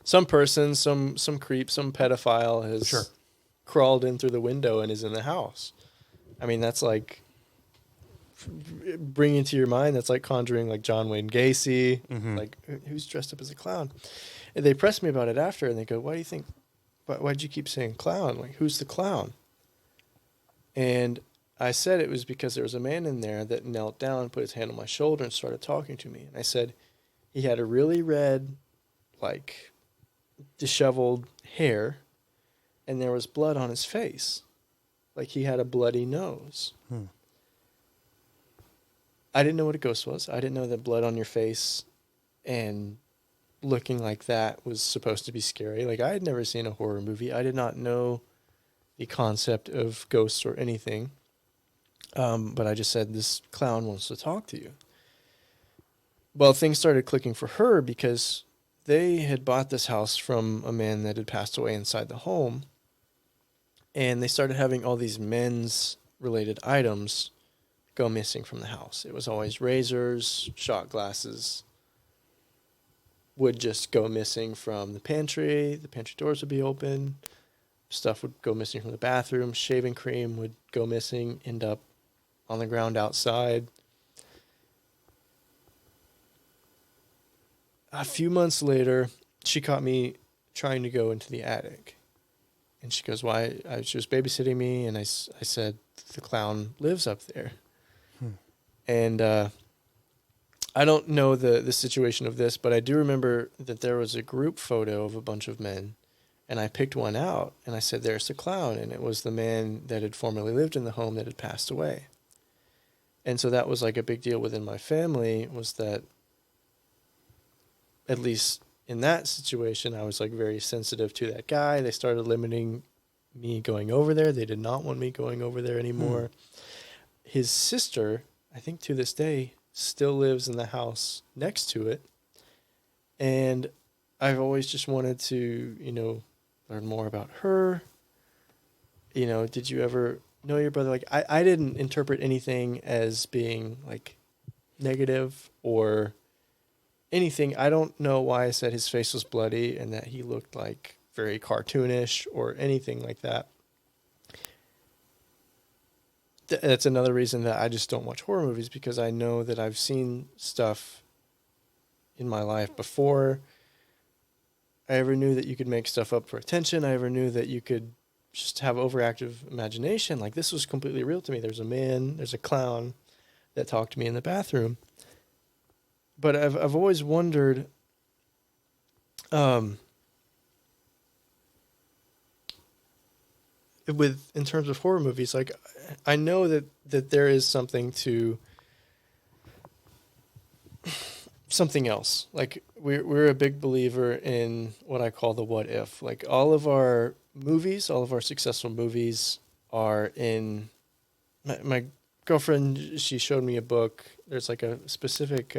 some person, some creep, some pedophile has crawled in through the window and is in the house. I mean, that's like bringing to your mind, that's like conjuring like John Wayne Gacy, like who's dressed up as a clown. And they pressed me about it after, and they go, "Why do you think, why'd you keep saying clown? Like, who's the clown?" And I said it was because there was a man in there that knelt down, put his hand on my shoulder, and started talking to me. And I said he had a really red, like, disheveled hair, and there was blood on his face. Like, he had a bloody nose. I didn't know what a ghost was. I didn't know that blood on your face and looking like that was supposed to be scary. Like, I had never seen a horror movie. I did not know the concept of ghosts or anything. But I just said, "This clown wants to talk to you." Well, things started clicking for her because they had bought this house from a man that had passed away inside the home, and they started having all these men's related items go missing from the house. It was always razors, shot glasses, would just go missing from the pantry. The pantry doors would be open. Stuff would go missing from the bathroom. Shaving cream would go missing, end up on the ground outside. A few months later, she caught me trying to go into the attic. And she goes, why? She was babysitting me, and I said, the clown lives up there. And I don't know the situation of this, but I do remember that there was a group photo of a bunch of men, and I picked one out, and I said, there's the clown, and it was the man that had formerly lived in the home that had passed away. And so that was like a big deal within my family, was that at least in that situation, I was like very sensitive to that guy. They started limiting me going over there. They did not want me going over there anymore. His sister, I think to this day, still lives in the house next to it. And I've always just wanted to, learn more about her. Did you ever know your brother? Like, I didn't interpret anything as being like negative or anything. I don't know why I said his face was bloody and that he looked like very cartoonish or anything like that. That's another reason that I just don't watch horror movies, because I know that I've seen stuff in my life before I ever knew that you could make stuff up for attention. I ever knew that you could just have overactive imagination. Like, this was completely real to me. There's a clown that talked to me in the bathroom. But I've always wondered, in terms of horror movies, like, I know that there is something to something else. Like, we're a big believer in what I call the what if. Like, all of our successful movies are in my girlfriend. She showed me a book. There's like a specific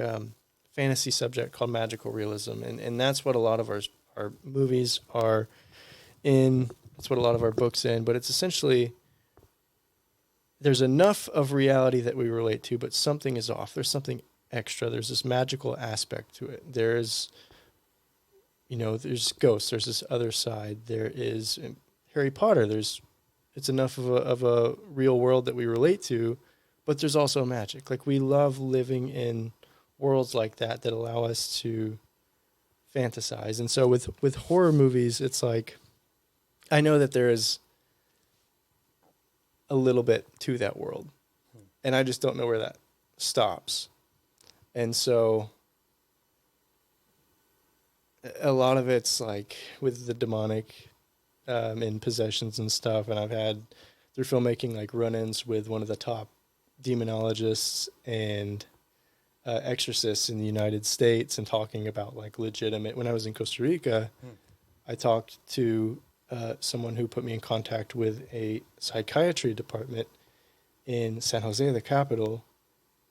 fantasy subject called magical realism, and that's what a lot of our movies are in. That's what a lot of our books in. But it's essentially, there's enough of reality that we relate to, but something is off. There's something extra. There's this magical aspect to it. There's ghosts. There's this other side. There is Harry Potter. It's enough of a real world that we relate to, but there's also magic. Like, we love living in worlds like that allow us to fantasize. And so with horror movies, it's like, I know that there is a little bit to that world, and I just don't know where that stops. And so a lot of it's like with the demonic and possessions and stuff. And I've had, through filmmaking, like run-ins with one of the top demonologists and exorcists in the United States, and talking about like legitimate. When I was in Costa Rica, I talked to someone who put me in contact with a psychiatry department in San Jose, the capital,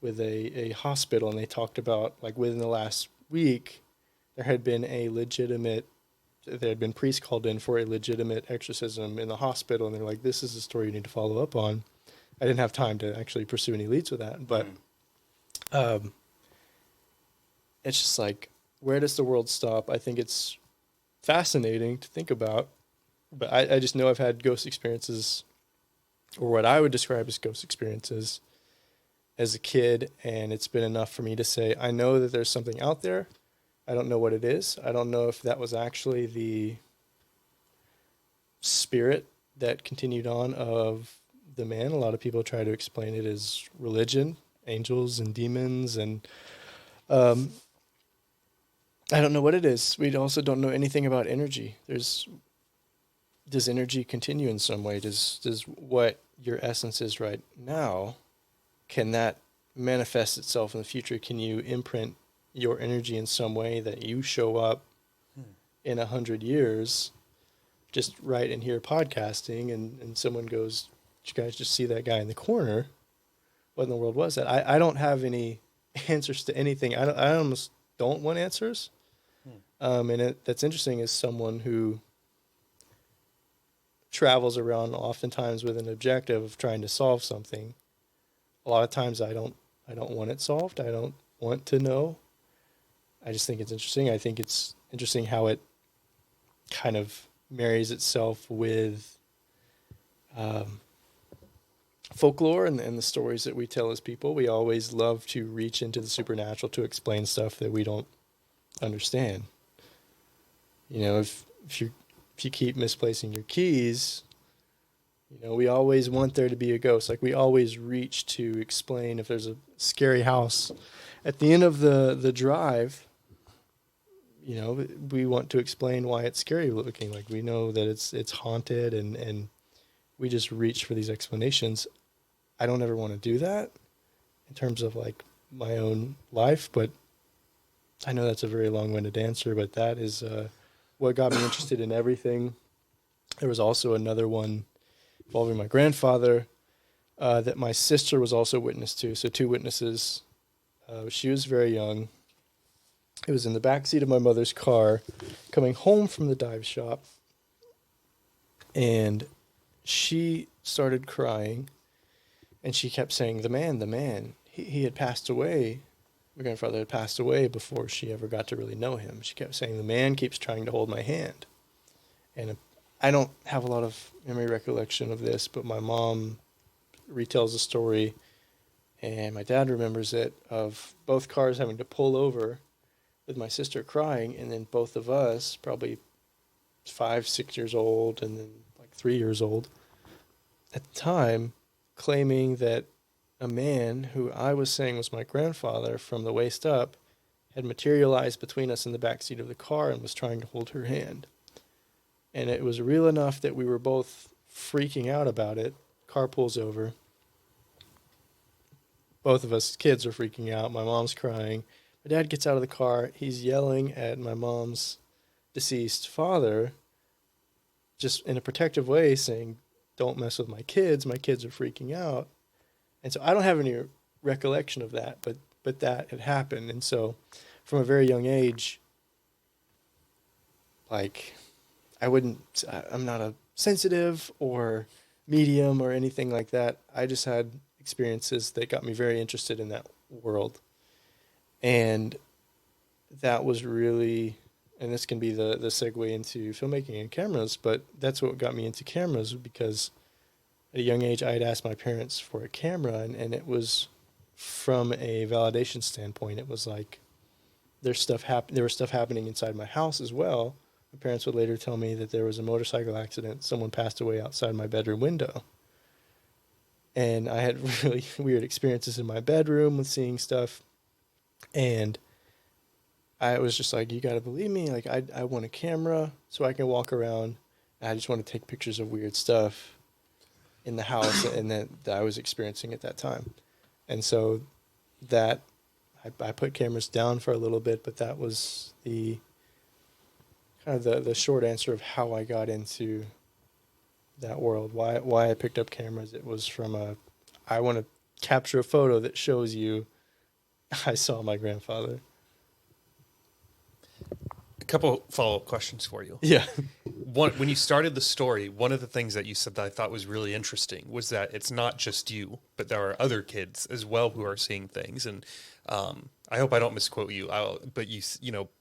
with a hospital, and they talked about, like, within the last week, there had been priests called in for a legitimate exorcism in the hospital, and they're like, this is a story you need to follow up on. I didn't have time to actually pursue any leads with that, but it's just like, where does the world stop? I think it's fascinating to think about, but I just know I've had ghost experiences, or what I would describe as ghost experiences, as a kid, and it's been enough for me to say, I know that there's something out there. I don't know what it is. I don't know if that was actually the spirit that continued on of the man. A lot of people try to explain it as religion, angels and demons, and I don't know what it is. We also don't know anything about energy. Does energy continue in some way? Does what your essence is right now, can that manifest itself in the future? Can you imprint your energy in some way that you show up in 100 years, just right in here podcasting, and someone goes, did you guys just see that guy in the corner? What in the world was that? I don't have any answers to anything. I almost don't want answers. That's interesting as someone who travels around oftentimes with an objective of trying to solve something. A lot of times I don't want it solved. I don't want to know. I just think it's interesting. I think it's interesting how it kind of marries itself with folklore and the stories that we tell as people. We always love to reach into the supernatural to explain stuff that we don't understand. If you keep misplacing your keys, we always want there to be a ghost. Like we always reach to explain if there's a scary house at the end of the drive. We want to explain why it's scary looking. Like we know that it's haunted, and we just reach for these explanations. I don't ever want to do that in terms of like my own life, but I know that's a very long-winded answer, but that is what got me interested in everything. There was also another one involving my grandfather that my sister was also witness to. So two witnesses. She was very young. It was in the back seat of my mother's car coming home from the dive shop. And she started crying. And she kept saying, the man, he had passed away. My grandfather had passed away before she ever got to really know him. She kept saying, the man keeps trying to hold my hand. And I don't have a lot of memory recollection of this, but my mom retells the story, and my dad remembers it, of both cars having to pull over with my sister crying, and then both of us, probably 5, 6 years old, and then like 3 years old, at the time, claiming that a man who I was saying was my grandfather from the waist up had materialized between us in the backseat of the car and was trying to hold her hand. And it was real enough that we were both freaking out about it. Car pulls over. Both of us kids are freaking out. My mom's crying. My dad gets out of the car. He's yelling at my mom's deceased father, just in a protective way, saying, don't mess with my kids. My kids are freaking out. And so I don't have any recollection of that, but that had happened. And so from a very young age, like, I'm not a sensitive or medium or anything like that. I just had experiences that got me very interested in that world. And that was really, and this can be the segue into filmmaking and cameras, but that's what got me into cameras, because at a young age I had asked my parents for a camera, and it was from a validation standpoint. It was like there was stuff happening inside my house as well. My parents would later tell me that there was a motorcycle accident. Someone passed away outside my bedroom window. And I had really weird experiences in my bedroom with seeing stuff. And I was just like, you got to believe me. Like, I want a camera so I can walk around. And I just want to take pictures of weird stuff in the house and that I was experiencing at that time. And so that, I put cameras down for a little bit, but that was the kind of the short answer of how I got into that world. Why I picked up cameras. It was from I want to capture a photo that shows you I saw my grandfather. A couple follow-up questions for you. Yeah. One, when you started the story, one of the things that you said that I thought was really interesting was that it's not just you, but there are other kids as well who are seeing things. And I hope I don't misquote you, but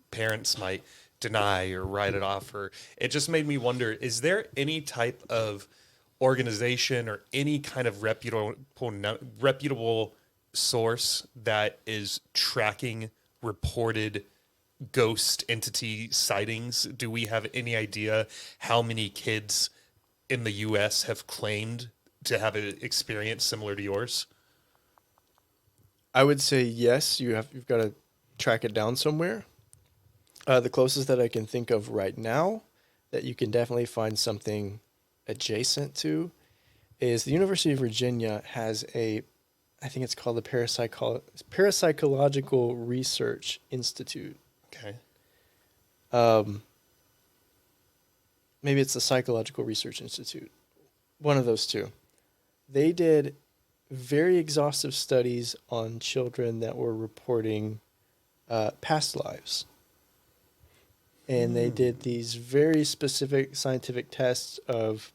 parents might deny or write it off, or it just made me wonder, is there any type of organization or any kind of reputable source that is tracking reported ghost entity sightings? Do we have any idea how many kids in the US have claimed to have an experience similar to yours? I would say yes. You've got to track it down somewhere. The closest that I can think of right now that you can definitely find something adjacent to is the University of Virginia has I think it's called the Parapsychological Research Institute. Okay. Maybe it's the Psychological Research Institute. One of those two. They did very exhaustive studies on children that were reporting past lives. And they did these very specific scientific tests of,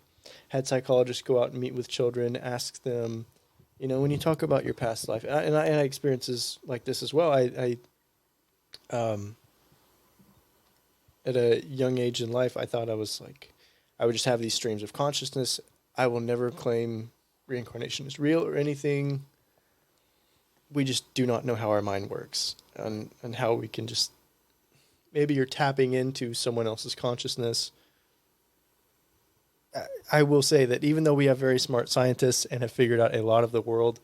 had psychologists go out and meet with children, ask them, you know, when you talk about your past life, and I experiences like this as well. I at a young age in life, I thought I was like, I would just have these streams of consciousness. I will never claim reincarnation is real or anything. We just do not know how our mind works, and how we can just, maybe you're tapping into someone else's consciousness. I will say that even though we have very smart scientists and have figured out a lot of the world,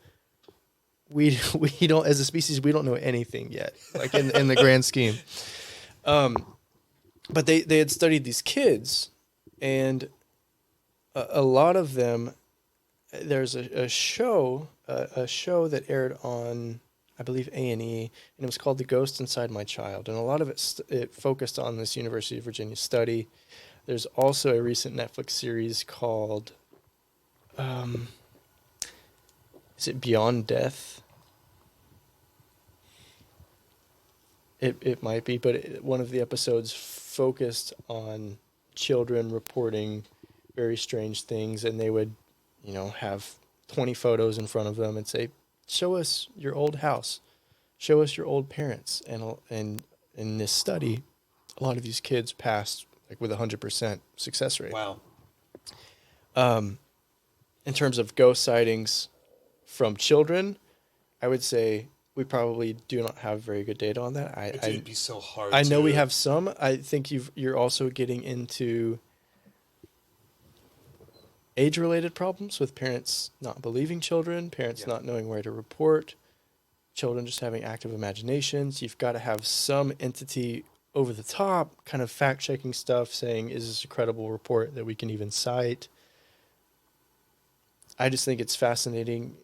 we don't, as a species, we don't know anything yet, like in the grand scheme. But they had studied these kids, and a lot of them, there's a show that aired on, I believe, A&E, and it was called The Ghost Inside My Child, and a lot of it focused on this University of Virginia study. There's also a recent Netflix series called, is it Beyond Death? It might be, but one of the episodes focused on children reporting very strange things, and they would, you know, have 20 photos in front of them and say, "Show us your old house, show us your old parents." And in this study, a lot of these kids passed like with 100% success rate. Wow. In terms of ghost sightings from children, I would say we probably do not have very good data on that. It'd be so hard. I know we have some. I think you're also getting into age-related problems with parents not believing children, parents not knowing where to report, children just having active imaginations. You've got to have some entity over the top, kind of fact-checking stuff, saying, is this a credible report that we can even cite? I just think it's fascinating,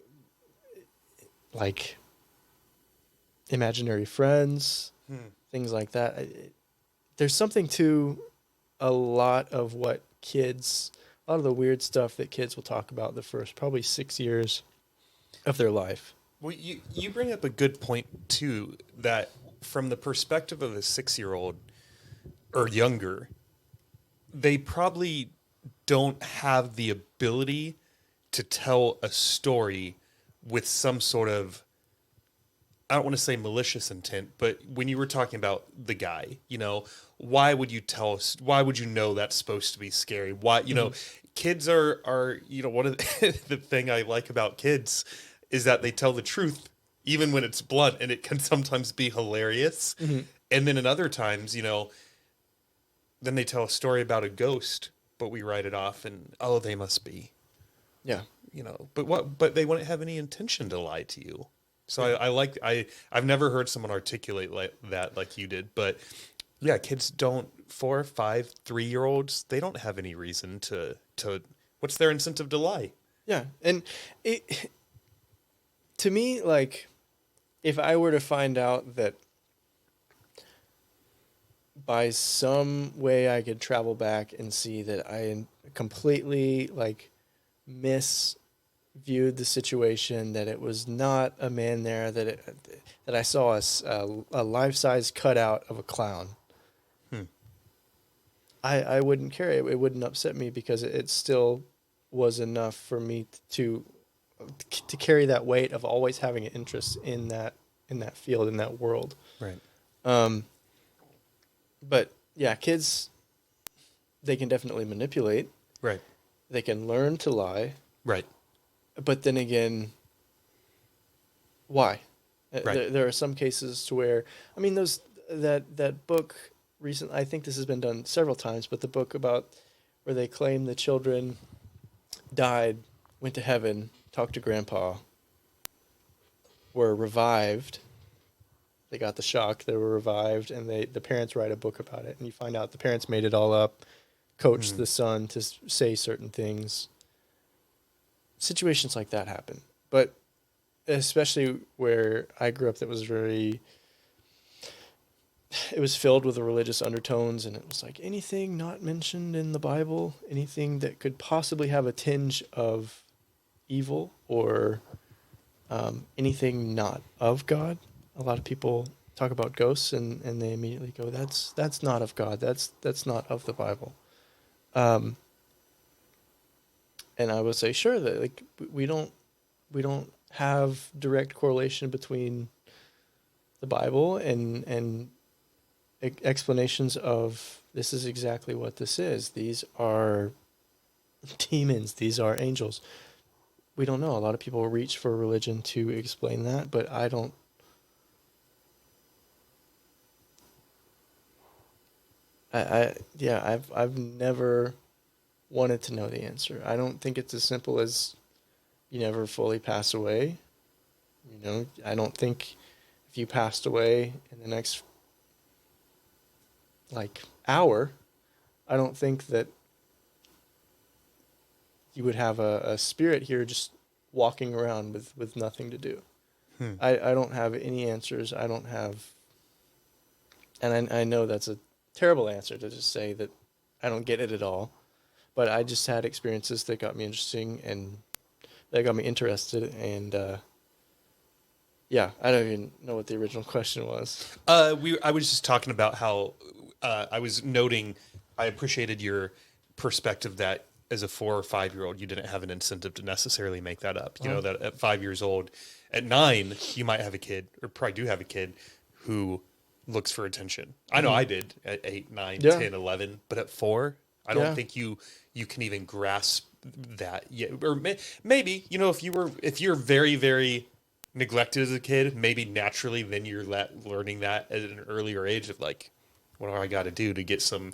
like imaginary friends, things like that. There's something to a lot of what kids, a lot of the weird stuff that kids will talk about the first probably 6 years of their life. Well, you bring up a good point too, that from the perspective of a 6-year-old or younger, they probably don't have the ability to tell a story with some sort of, I don't want to say malicious intent, but when you were talking about the guy, you know, why would you tell us, why would you know that's supposed to be scary? Why, you know, kids are, you know, one of the thing I like about kids is that they tell the truth, even when it's blunt, and it can sometimes be hilarious. And then in other times, you know, then they tell a story about a ghost, but we write it off and, oh, they must be. Yeah. You know, but they wouldn't have any intention to lie to you. So I've never heard someone articulate like you did, but yeah, kids don't, 4, 5, 3-year-olds, they don't have any reason to, what's their incentive to lie? Yeah. And to me, like, if I were to find out that by some way I could travel back and see that I completely like misviewed the situation, that it was not a man there, that I saw a life-size cutout of a clown, I wouldn't care. It wouldn't upset me, because it still was enough for me to carry that weight of always having an interest in that field, in that world. Right. But yeah, kids, they can definitely manipulate. Right. They can learn to lie. Right. But then again, why? Right. There are some cases to where, I mean, that book recently, I think this has been done several times, but the book about where they claim the children died, went to heaven, talked to grandpa, were revived. They got the shock, they were revived, and the parents write a book about it, and you find out the parents made it all up, coached the son to say certain things. Situations like that happen. But especially where I grew up, that was it was filled with the religious undertones, and it was like anything not mentioned in the Bible, anything that could possibly have a tinge of evil or anything not of God. A lot of people talk about ghosts and they immediately go, that's not of God. That's not of the Bible. Um, and I would say, sure, that like we don't have direct correlation between the Bible and explanations of this is exactly what this is. These are demons. These are angels. We don't know. A lot of people reach for religion to explain that, but I don't. I've never wanted to know the answer. I don't think it's as simple as you never fully pass away. You know, I don't think if you passed away in the next like hour, I don't think that you would have a spirit here just walking around with nothing to do. Hmm. I don't have any answers. I don't have, and I know that's a terrible answer to just say that I don't get it at all, but I just had experiences that got me interesting and that got me interested. And yeah, I don't even know what the original question was. I was just talking about how I was noting I appreciated your perspective that as a 4 or 5 year old you didn't have an incentive to necessarily make that up. You know that at 5 years old, at 9 you might have a kid or probably do have a kid who looks for attention. I know I did at 8, 9, Yeah. 10, 11, but at 4, I don't Yeah. think you can even grasp that yet. Or maybe if you're very very neglected as a kid, maybe naturally then you're learning that at an earlier age of like, what do I got to do to get some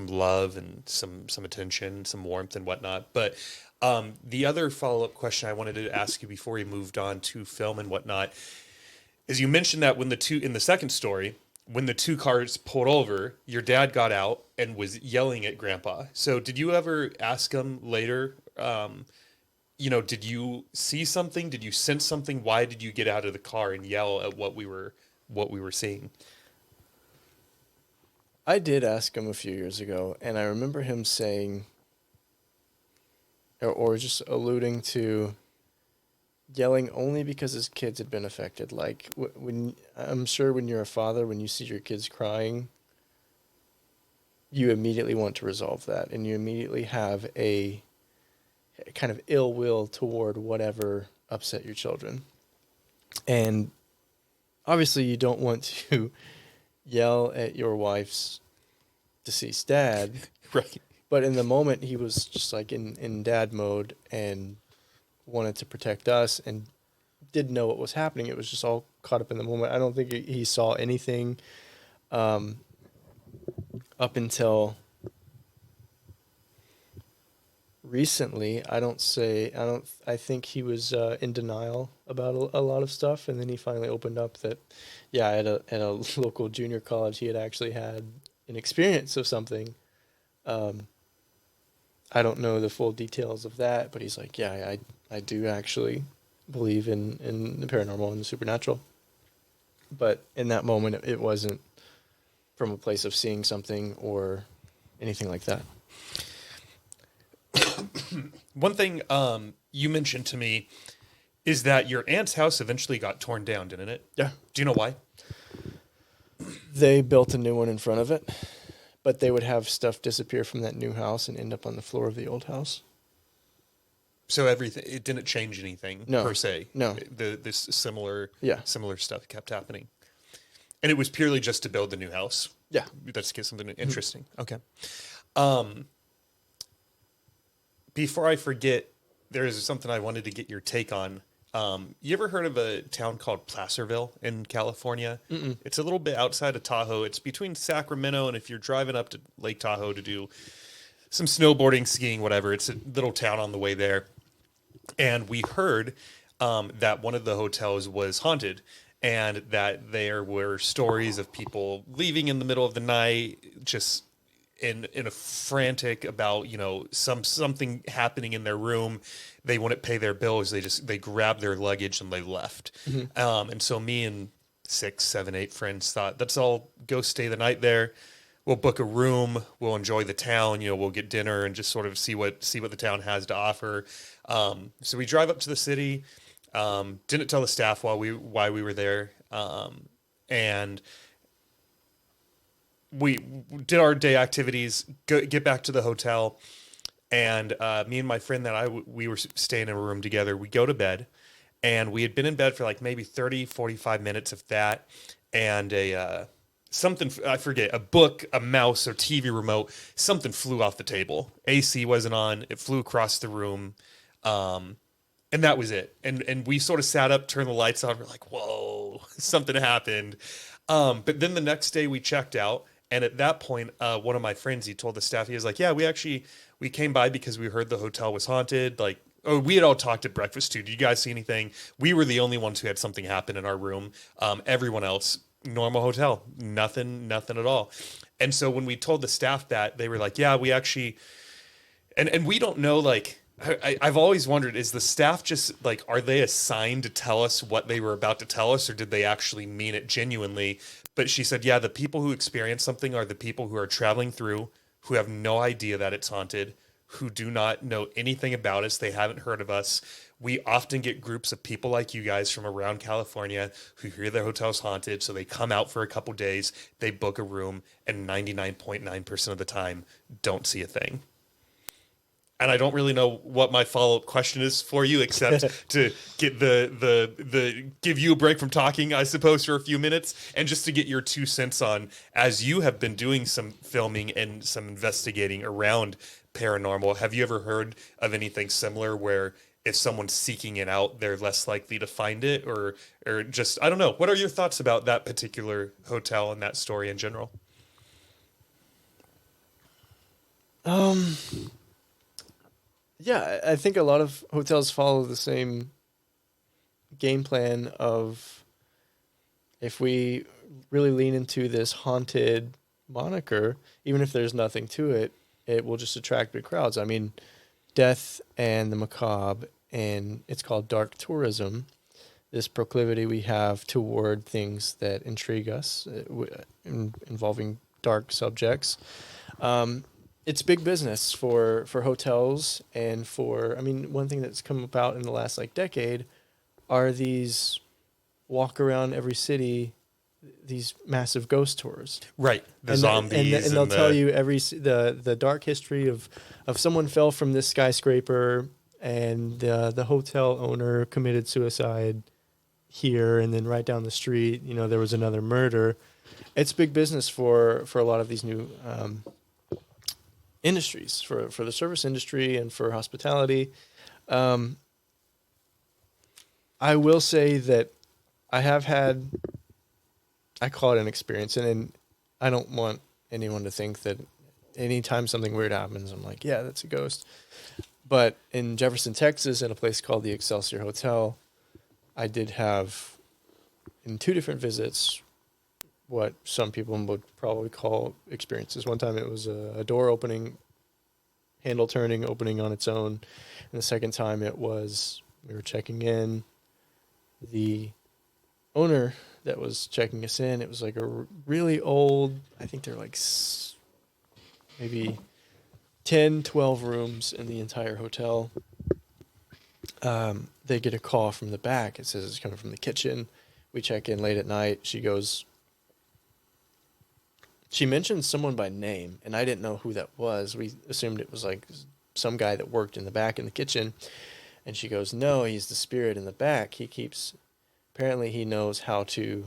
love and some attention, some warmth and whatnot. But the other follow up question I wanted to ask you before we moved on to film and whatnot is you mentioned that when the two in the second story, when the two cars pulled over, your dad got out and was yelling at Grandpa. So did you ever ask him later? Did you see something? Did you sense something? Why did you get out of the car and yell at what we were seeing? I did ask him a few years ago, and I remember him saying, or just alluding to yelling only because his kids had been affected. Like when I'm sure when you're a father, when you see your kids crying, you immediately want to resolve that, and you immediately have a kind of ill will toward whatever upset your children. And obviously, you don't want to yell at your wife's deceased dad. Right. But in the moment, he was just like in dad mode and wanted to protect us and didn't know what was happening. It was just all caught up in the moment. I don't think he saw anything up until recently. I think he was in denial about a lot of stuff. And then he finally opened up that, yeah, at a local junior college, he had actually had an experience of something. I don't know the full details of that, but he's like, yeah, I do actually believe in the paranormal and the supernatural. But in that moment, it wasn't from a place of seeing something or anything like that. One thing you mentioned to me is that your aunt's house eventually got torn down, didn't it? Yeah. Do you know why? They built a new one in front of it, but they would have stuff disappear from that new house and end up on the floor of the old house. So it didn't change anything per se. No. This similar Yeah. similar stuff kept happening. And it was purely just to build the new house. Yeah. Let's get something interesting. Okay. Before I forget, there is something I wanted to get your take on. You ever heard of a town called Placerville in California? Mm-mm. It's a little bit outside of Tahoe. It's between Sacramento and if you're driving up to Lake Tahoe to do some snowboarding, skiing, whatever, it's a little town on the way there. And we heard that one of the hotels was haunted and that there were stories of people leaving in the middle of the night, just in a frantic about, something happening in their room. They wouldn't pay their bills. They grabbed their luggage and they left. Mm-hmm. And so me and 6, 7, 8 friends thought, let's all go stay the night there. We'll book a room. We'll enjoy the town. We'll get dinner and just sort of see what the town has to offer. So we drive up to the city. Didn't tell the staff why we were there. And we did our day activities, get back to the hotel, and me and my friend we were staying in a room together. We go to bed, and we had been in bed for like maybe 30, 45 minutes of that, and something, I forget, a book, a mouse, or TV remote, something flew off the table. AC wasn't on. It flew across the room. And that was it. And we sort of sat up, turned the lights on. We're like, whoa, something happened. But then the next day we checked out. And at that point, one of my friends, he told the staff, he was like, yeah, we came by because we heard the hotel was haunted. Like, oh, we had all talked at breakfast too. Did you guys see anything? We were the only ones who had something happen in our room. Everyone else, normal hotel, nothing at all. And so when we told the staff that, they were like, yeah, we actually, and we don't know, like, I've always wondered, is the staff just like, are they assigned to tell us what they were about to tell us, or did they actually mean it genuinely? But she said, yeah, the people who experience something are the people who are traveling through, who have no idea that it's haunted, who do not know anything about us. They haven't heard of us. We often get groups of people like you guys from around California who hear their hotel's haunted. So they come out for a couple days, they book a room, and 99.9% of the time don't see a thing. And I don't really know what my follow-up question is for you, except to get the give you a break from talking, I suppose, for a few minutes, and just to get your 2 cents on, as you have been doing some filming and some investigating around paranormal, have you ever heard of anything similar where if someone's seeking it out, they're less likely to find it, or just, I don't know. What are your thoughts about that particular hotel and that story in general? Um, yeah, I think a lot of hotels follow the same game plan of, if we really lean into this haunted moniker, even if there's nothing to it, it will just attract big crowds. I mean, death and the macabre, and it's called dark tourism, this proclivity we have toward things that intrigue us, involving dark subjects. It's big business for hotels, and for, I mean, one thing that's come about in the last like decade are these walk around every city, these massive ghost tours. Right, the zombies, and they'll tell you the dark history of someone fell from this skyscraper, and the hotel owner committed suicide here, and then right down the street, there was another murder. It's big business for a lot of these new industries, for the service industry and for hospitality. I will say that I have had, I call it an experience, and I don't want anyone to think that anytime something weird happens, I'm like, yeah, that's a ghost. But in Jefferson, Texas, at a place called the Excelsior Hotel, I did have, in 2 different visits, what some people would probably call experiences. One time it was a door opening, handle turning, opening on its own. And the second time it was, we were checking in. The owner that was checking us in, it was like a really old, I think they're like maybe 10, 12 rooms in the entire hotel. They get a call from the back. It says it's coming from the kitchen. We check in late at night. She mentioned someone by name, and I didn't know who that was. We assumed it was like some guy that worked in the back in the kitchen. And she goes, no, he's the spirit in the back. Apparently he knows how to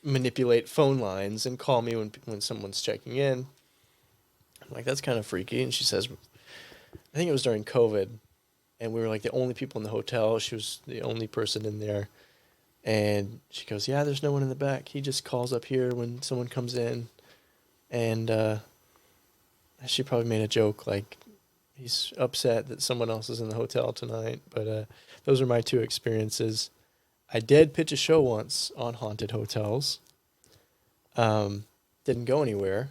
manipulate phone lines and call me when someone's checking in. I'm like, that's kind of freaky. And she says, I think it was during COVID, and we were like the only people in the hotel. She was the only person in there. And she goes, yeah, there's no one in the back. He just calls up here when someone comes in. And she probably made a joke like, he's upset that someone else is in the hotel tonight. But those are my 2 experiences. I did pitch a show once on haunted hotels. Didn't go anywhere.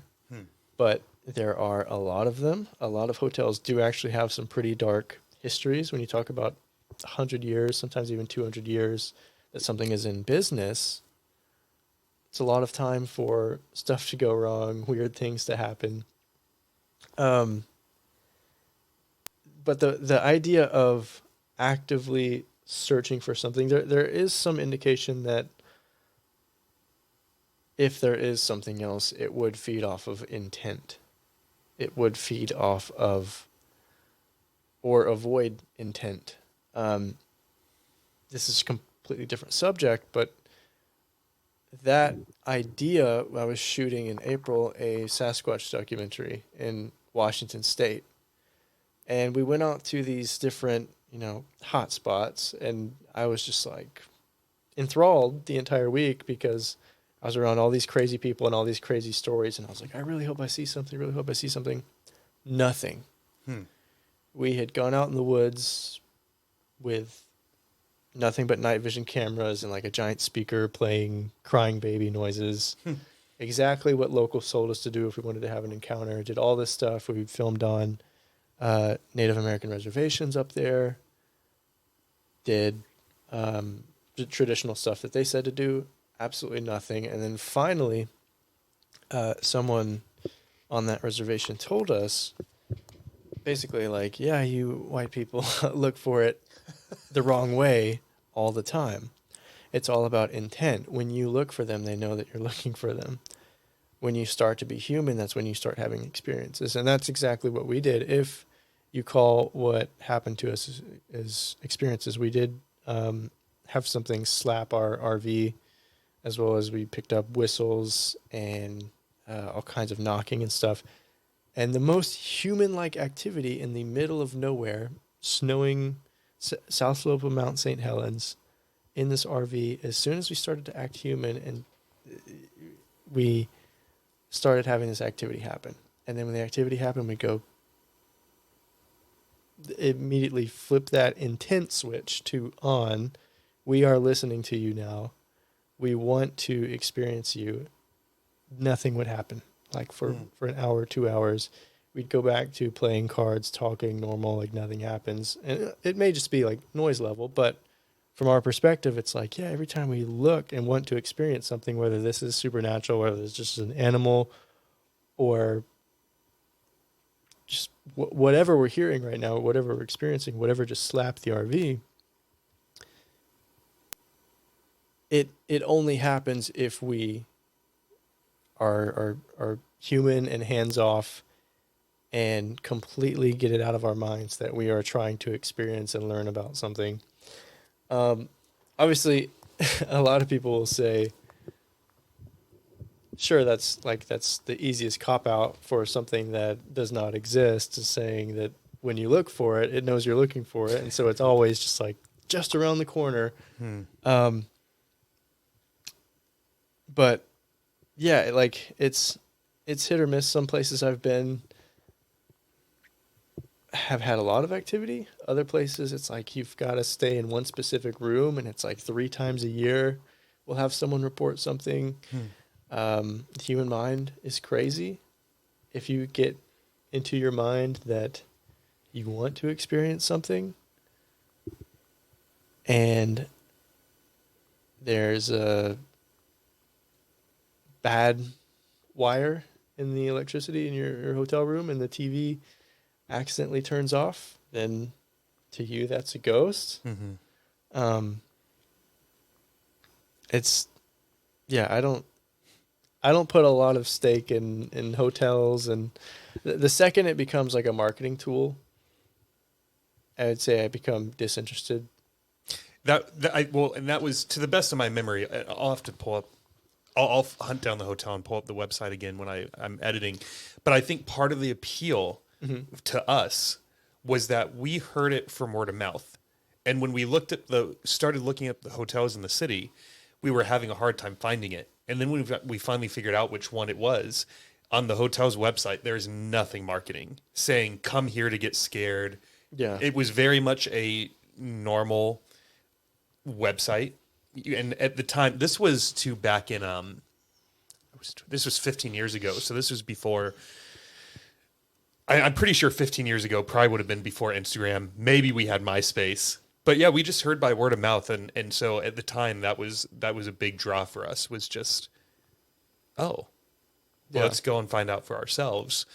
But there are a lot of them. A lot of hotels do actually have some pretty dark histories. When you talk about 100 years, sometimes even 200 years, that something is in business, it's a lot of time for stuff to go wrong, weird things to happen. But the idea of actively searching for something. There is some indication that if there is something else, it would feed off of intent. It would feed off of or avoid intent. Um, this is a completely different subject, but that idea, I was shooting in April a Sasquatch documentary in Washington State. And we went out to these different, hot spots. And I was just like enthralled the entire week because I was around all these crazy people and all these crazy stories. And I was like, I really hope I see something, really hope I see something. Nothing. We had gone out in the woods with nothing but night vision cameras and like a giant speaker playing crying baby noises. Exactly what locals told us to do if we wanted to have an encounter. Did all this stuff. We filmed on Native American reservations up there. Did the traditional stuff that they said to do. Absolutely nothing. And then finally, someone on that reservation told us, basically like, yeah, you white people look for it the wrong way all the time. It's all about intent. When you look for them, they know that you're looking for them. When you start to be human, that's when you start having experiences. And that's exactly what we did. If you call what happened to us as experiences, we did have something slap our RV, as well as we picked up whistles and all kinds of knocking and stuff. And the most human-like activity in the middle of nowhere, snowing south slope of Mount St. Helens, in this RV, as soon as we started to act human and we started having this activity happen. And then when the activity happened, we go immediately flip that intent switch to on. We are listening to you now. We want to experience you. Nothing would happen. Like for an hour, 2 hours, we'd go back to playing cards, talking normal, like nothing happens. And it may just be like noise level, but from our perspective, it's like, yeah, every time we look and want to experience something, whether this is supernatural, whether it's just an animal or just whatever we're hearing right now, whatever we're experiencing, whatever just slapped the RV, it only happens if we are human and hands off and completely get it out of our minds that we are trying to experience and learn about something. Obviously, a lot of people will say, sure, that's the easiest cop out for something that does not exist, is saying that when you look for it, it knows you're looking for it. And so it's always just like just around the corner. But yeah, like it's hit or miss. Some places I've been have had a lot of activity. Other places it's like you've got to stay in one specific room, and it's like 3 times a year we'll have someone report something. The human mind is crazy. If you get into your mind that you want to experience something and there's a bad wire in the electricity in your hotel room and the TV accidentally turns off, then to you that's a ghost. It's I don't put a lot of stake in hotels, and the second it becomes like a marketing tool, I would say I become disinterested. And that was, to the best of my memory. I'll have to pull up. I'll hunt down the hotel and pull up the website again when I'm editing. But I think part of the appeal to us was that we heard it from word of mouth, and when we started looking at the hotels in the city, we were having a hard time finding it. And then when we finally figured out which one it was, on the hotel's website, there's nothing marketing saying, come here to get scared. Yeah. It was very much a normal website. And at the time, this was back in, this was 15 years ago. So this was before, I'm pretty sure 15 years ago probably would have been before Instagram. Maybe we had MySpace. But yeah, we just heard by word of mouth, and so at the time that was a big draw for us, was just, let's go and find out for ourselves.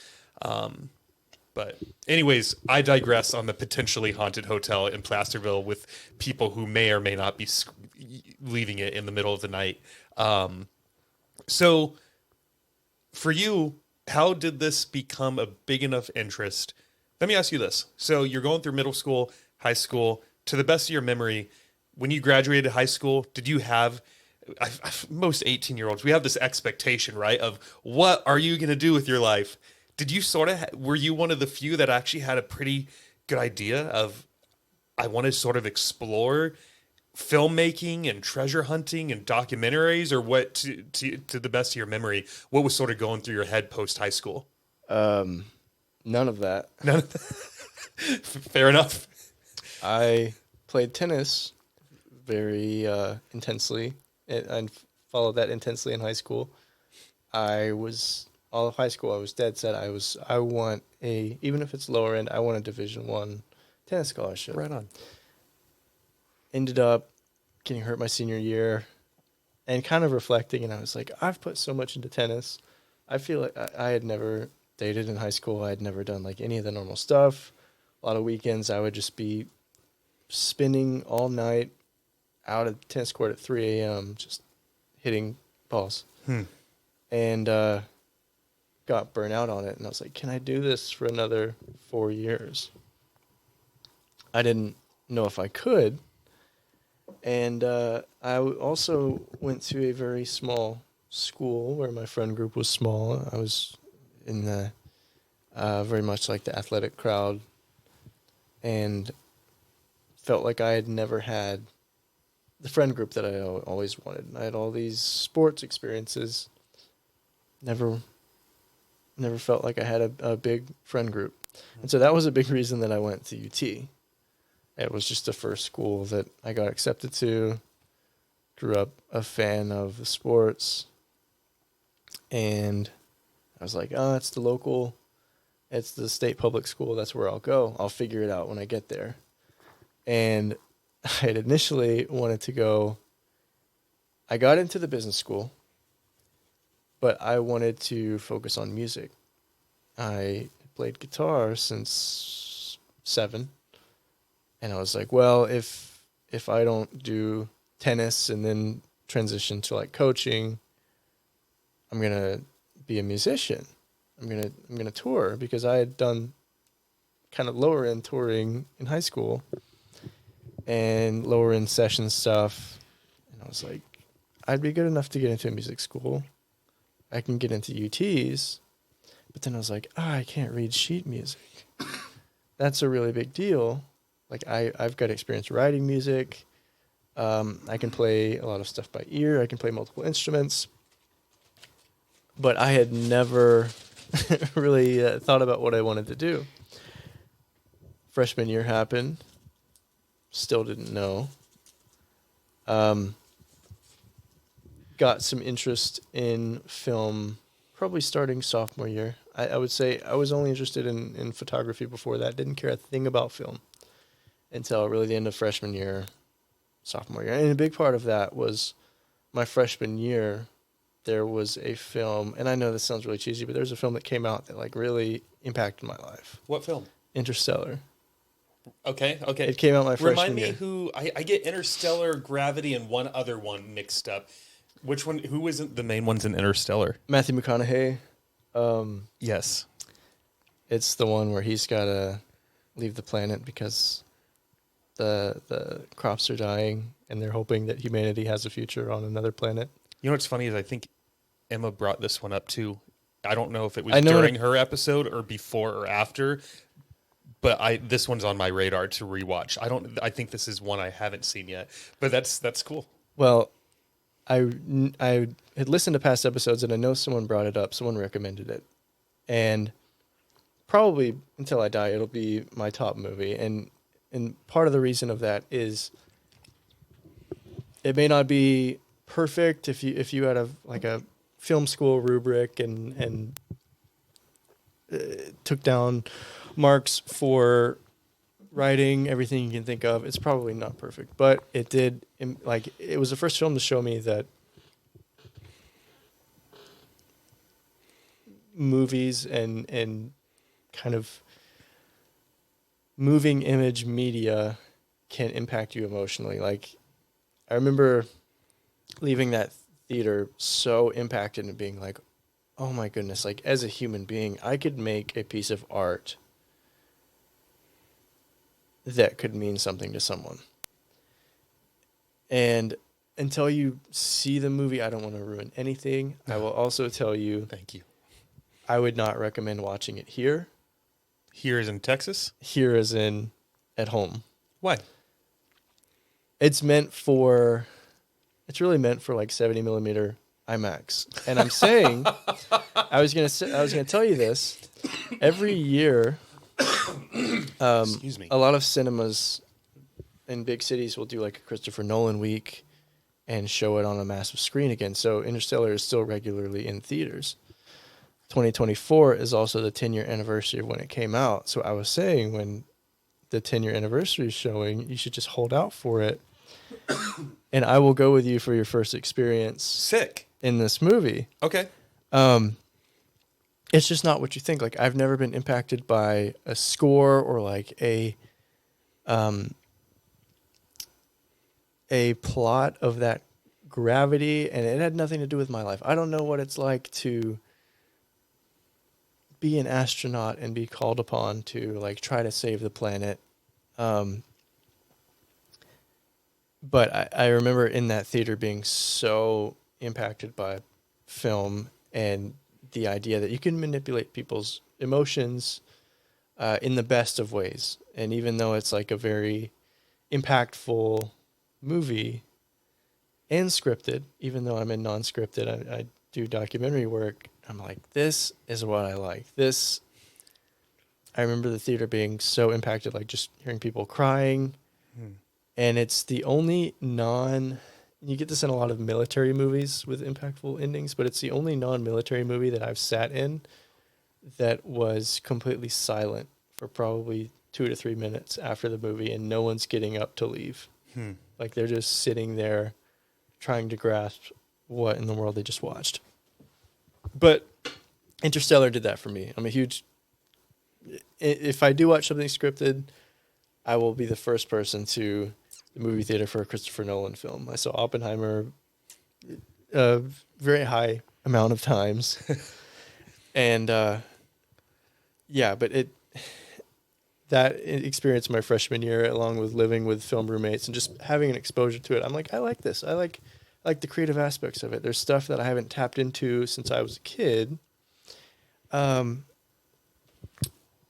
But anyways, I digress on the potentially haunted hotel in Placerville with people who may or may not be leaving it in the middle of the night. So for you, how did this become a big enough interest? Let me ask you this. So you're going through middle school, high school. To the best of your memory, when you graduated high school, did you have most 18-year-olds, we have this expectation, right, of what are you going to do with your life? Did you sort of, were you one of the few that actually had a pretty good idea of, I want to sort of explore filmmaking and treasure hunting and documentaries, or what, to the best of your memory, what was sort of going through your head post high school? None of that. None of that. Fair enough. I played tennis very intensely and followed that intensely in high school. All of high school, I was dead set. I want even if it's lower end, I want a Division I tennis scholarship. Right on. Ended up getting hurt my senior year and kind of reflecting, and I was like, I've put so much into tennis. I feel like I had never dated in high school. I had never done like any of the normal stuff. A lot of weekends I would just be spending all night out at the tennis court at 3 a.m. just hitting balls. And got burnt out on it. And I was like, can I do this for another 4 years? I didn't know if I could. And I also went to a very small school where my friend group was small. I was in the very much like the athletic crowd, and felt like I had never had the friend group that I always wanted. I had all these sports experiences. Never felt like I had a big friend group. And so that was a big reason that I went to UT. It was just the first school that I got accepted to. Grew up a fan of the sports. And I was like, oh, it's the state public school. That's where I'll go. I'll figure it out when I get there. And I had initially wanted to go. I got into the business school, but I wanted to focus on music. I played guitar since 7, and I was like, well, if I don't do tennis and then transition to like coaching, I'm gonna be a musician. I'm gonna tour, because I had done kind of lower end touring in high school and lower end session stuff, and I was like, I'd be good enough to get into a music school. I can get into UTs. But then I was like, I can't read sheet music. That's a really big deal. Like I've got experience writing music. I can play a lot of stuff by ear. I can play multiple instruments. But I had never really thought about what I wanted to do. Freshman year happened. Still didn't know. Got some interest in film probably starting sophomore year. I would say I was only interested in photography before that. Didn't care a thing about film until really the end of freshman year, sophomore year. And a big part of that was my freshman year, there was a film, and I know this sounds really cheesy, but there's a film that came out that like really impacted my life. What film? Interstellar. Okay. It came out my freshman year. Remind me who, I get Interstellar, Gravity, and one other one mixed up. Which one? Who was the main ones in Interstellar? Matthew McConaughey. Yes. It's the one where he's got to leave the planet because the crops are dying, and they're hoping that humanity has a future on another planet. You know what's funny is I think Emma brought this one up too. I don't know if it was during her episode or before or after, but this one's on my radar to rewatch. I think this is one I haven't seen yet, but that's cool. Well, I had listened to past episodes, and I know someone brought it up. Someone recommended it. And probably until I die, it'll be my top movie. And part of the reason of that is it may not be perfect if you had a film school rubric and took down marks for writing everything you can think of. It's probably not perfect, but it did, like, it was the first film to show me that movies and kind of moving image media can impact you emotionally. Like, I remember leaving that theater so impacted and being like, oh my goodness, like as a human being, I could make a piece of art that could mean something to someone. And until you see the movie, I don't want to ruin anything. I will also tell you, Thank you. I would not recommend watching it here. Here is in Texas. Here as in at home. Why? It's really meant for like 70 millimeter IMAX. And I'm saying, I was gonna tell you this. Every year, Excuse me. a lot of cinemas in big cities will do like a Christopher Nolan week and show it on a massive screen again. So Interstellar is still regularly in theaters. 2024 is also the 10-year anniversary of when it came out. So I was saying, when the 10-year anniversary is showing, you should just hold out for it. And I will go with you for your first experience Sick. in this movie. Okay. It's just not what you think. Like, I've never been impacted by a score or like a plot of that gravity, and it had nothing to do with my life. I don't know what it's like to be an astronaut and be called upon to like try to save the planet. But I remember in that theater being so impacted by film and the idea that you can manipulate people's emotions in the best of ways. And even though it's like a very impactful movie and scripted, even though I'm in non-scripted, I do documentary work, I'm like, this is what I like. I remember the theater being so impacted, like just hearing people crying. And it's the only you get this in a lot of military movies with impactful endings, but it's the only non-military movie that I've sat in that was completely silent for probably 2 to 3 minutes after the movie, and no one's getting up to leave. Like, they're just sitting there trying to grasp what in the world they just watched. But Interstellar did that for me. If I do watch something scripted, I will be the first person to the movie theater for a Christopher Nolan film. I saw Oppenheimer a very high amount of times. And but that experience my freshman year, along with living with film roommates and just having an exposure to it, I'm like, I like this. I like the creative aspects of it. There's stuff that I haven't tapped into since I was a kid. I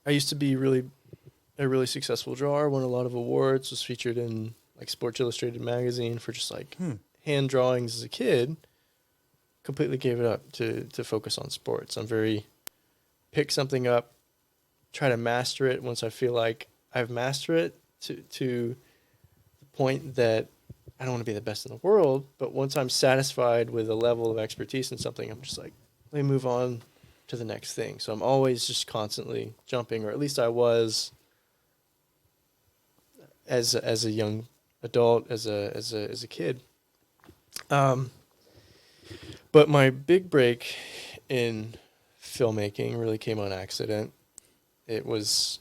used to be a really successful drawer, won a lot of awards, was featured in like Sports Illustrated magazine for just like hand drawings as a kid. Completely gave it up to focus on sports. I'm very pick something up, try to master it. Once I feel like I've mastered it to the point that I don't want to be the best in the world, but once I'm satisfied with a level of expertise in something, I'm just like, let me move on to the next thing. So I'm always just constantly jumping, or at least I was as a young adult, as a kid. But my big break in filmmaking really came on accident. It was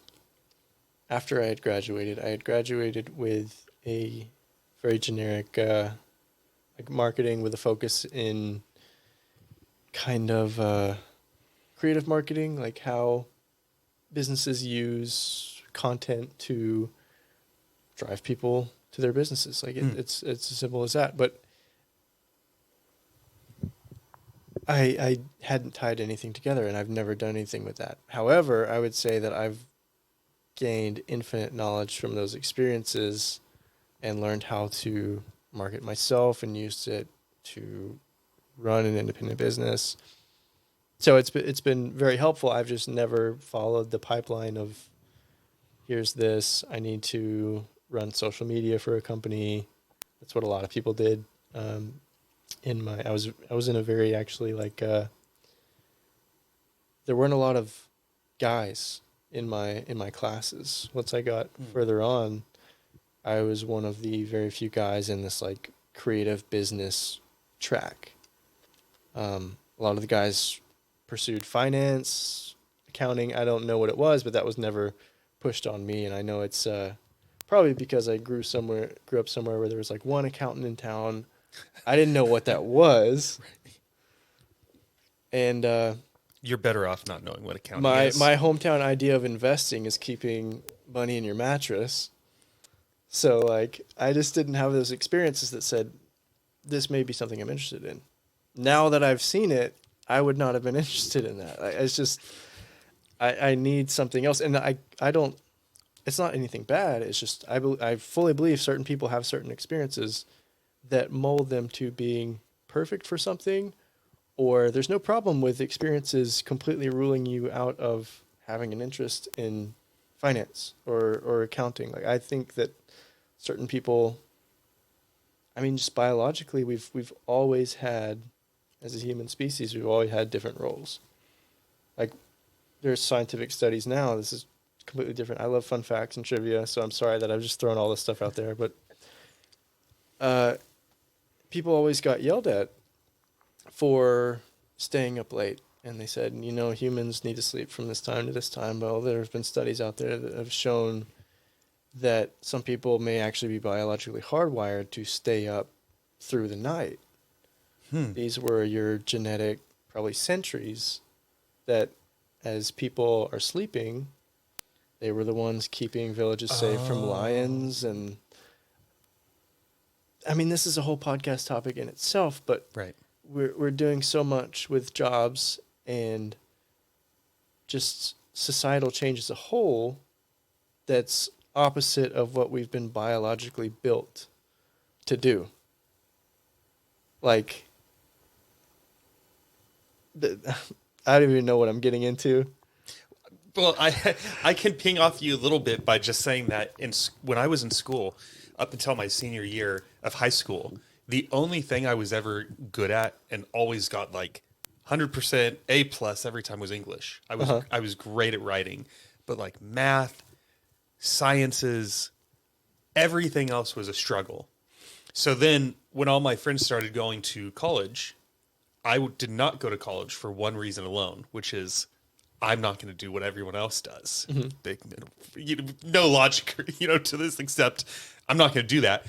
after I had graduated. I had graduated with a very generic like marketing with a focus in kind of creative marketing, like how businesses use content to drive people to their businesses. Like it's as simple as that. But I hadn't tied anything together, and I've never done anything with that. However, I would say that I've gained infinite knowledge from those experiences and learned how to market myself and used it to run an independent business. So it's been very helpful. I've just never followed the pipeline of, here's this, I need to run social media for a company. That's what a lot of people did. I was in a very actually like there weren't a lot of guys in my classes. Once I got further on, I was one of the very few guys in this like creative business track. A lot of the guys pursued finance, accounting. I don't know what it was, but that was never pushed on me, and I know it's probably because I grew up somewhere where there was like one accountant in town. I didn't know what that was, and You're better off not knowing what accounting my is. my hometown idea of investing is keeping money in your mattress. So like I just didn't have those experiences that said this may be something I'm interested in. Now that I've seen it, I would not have been interested in that. It's just I need something else, and I don't. It's not anything bad. It's just I fully believe certain people have certain experiences that mold them to being perfect for something, or there's no problem with experiences completely ruling you out of having an interest in finance or accounting. Like I think that certain people, I mean, just biologically, we've always had, as a human species, we've always had different roles. Like there's scientific studies now. This is completely different. I love fun facts and trivia, so I'm sorry that I've just thrown all this stuff out there, but people always got yelled at for staying up late. And they said, you know, humans need to sleep from this time to this time. Well, there have been studies out there that have shown that some people may actually be biologically hardwired to stay up through the night. These were your genetic, probably centuries, that as people are sleeping, they were the ones keeping villages safe from lions. And I mean, this is a whole podcast topic in itself, but Right. we're doing so much with jobs and just societal change as a whole that's opposite of what we've been biologically built to do. Like, I don't even know what I'm getting into. Well, I can ping off you a little bit by just saying that when I was in school, up until my senior year of high school, the only thing I was ever good at and always got like 100% A plus every time was English. I was great at writing, but like math, sciences, everything else was a struggle. So then when all my friends started going to college, did not go to college for one reason alone, which is I'm not going to do what everyone else does. No logic, to this, except I'm not going to do that.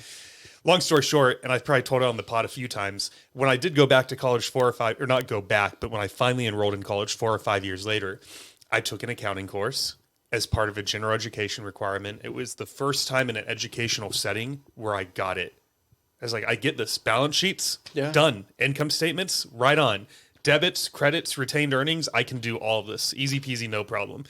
Long story short, and I've probably told it on the pod a few times, when I did go back to college not go back, but when I finally enrolled in college 4 or 5 years later, I took an accounting course as part of a general education requirement. It was the first time in an educational setting where I got it. I was like, I get this. Balance sheets, done. Income statements, right on. Debits, credits, retained earnings, I can do all of this. Easy peasy, no problem.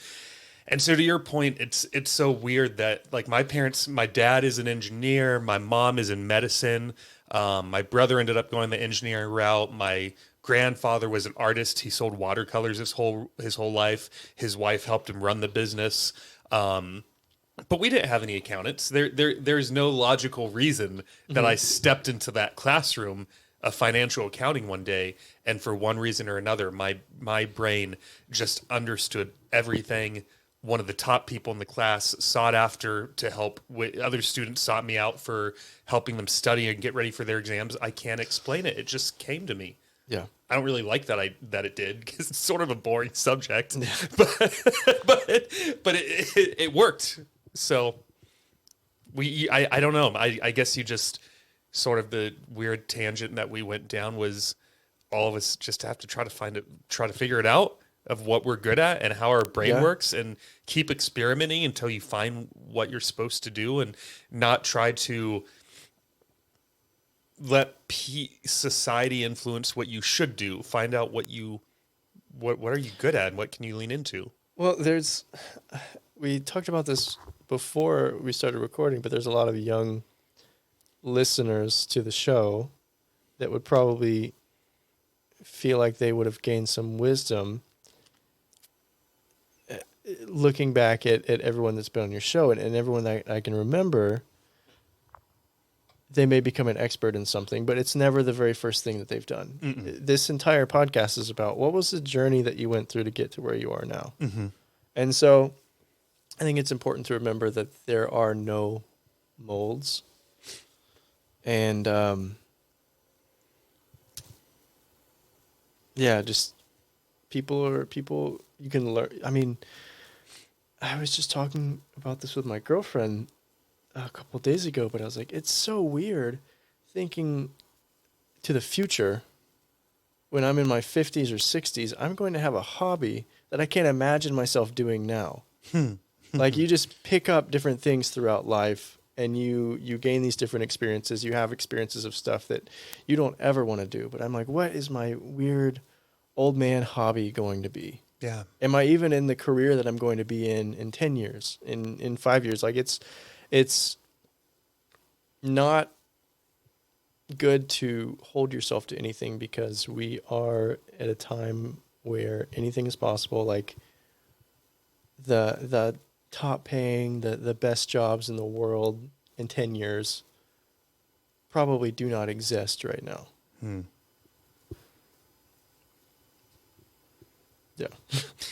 And so to your point, it's so weird that like my dad is an engineer, my mom is in medicine, my brother ended up going the engineering route, my grandfather was an artist, he sold watercolors his whole life, his wife helped him run the business. But we didn't have any accountants. There's no logical reason that I stepped into that classroom of financial accounting one day, and for one reason or another, my brain just understood everything. One of the top people in the class sought after to help with other students, sought me out for helping them study and get ready for their exams. I can't explain it. It just came to me. Yeah. I don't really like that it did, because it's sort of a boring subject, yeah. but it worked. So I don't know. I guess you just sort of, the weird tangent that we went down was all of us just have to try to figure it out of what we're good at and how our brain works, and keep experimenting until you find what you're supposed to do, and not try to let society influence what you should do. Find out what are you good at and what can you lean into. Well, we talked about this before we started recording, but there's a lot of young listeners to the show that would probably feel like they would have gained some wisdom looking back at everyone that's been on your show, and everyone that I can remember. They may become an expert in something, but it's never the very first thing that they've done. Mm-mm. This entire podcast is about what was the journey that you went through to get to where you are now. Mm-hmm. And so I think it's important to remember that there are no molds. And just people you can learn. I mean, I was just talking about this with my girlfriend a couple of days ago, but I was like, it's so weird thinking to the future when I'm in my 50s or 60s, I'm going to have a hobby that I can't imagine myself doing now. Like you just pick up different things throughout life and you gain these different experiences. You have experiences of stuff that you don't ever want to do. But I'm like, what is my weird old man hobby going to be? Yeah. Am I even in the career that I'm going to be in 10 years, in 5 years? Like it's not good to hold yourself to anything because we are at a time where anything is possible. Like the top paying, the best jobs in the world in 10 years probably do not exist right now. Yeah.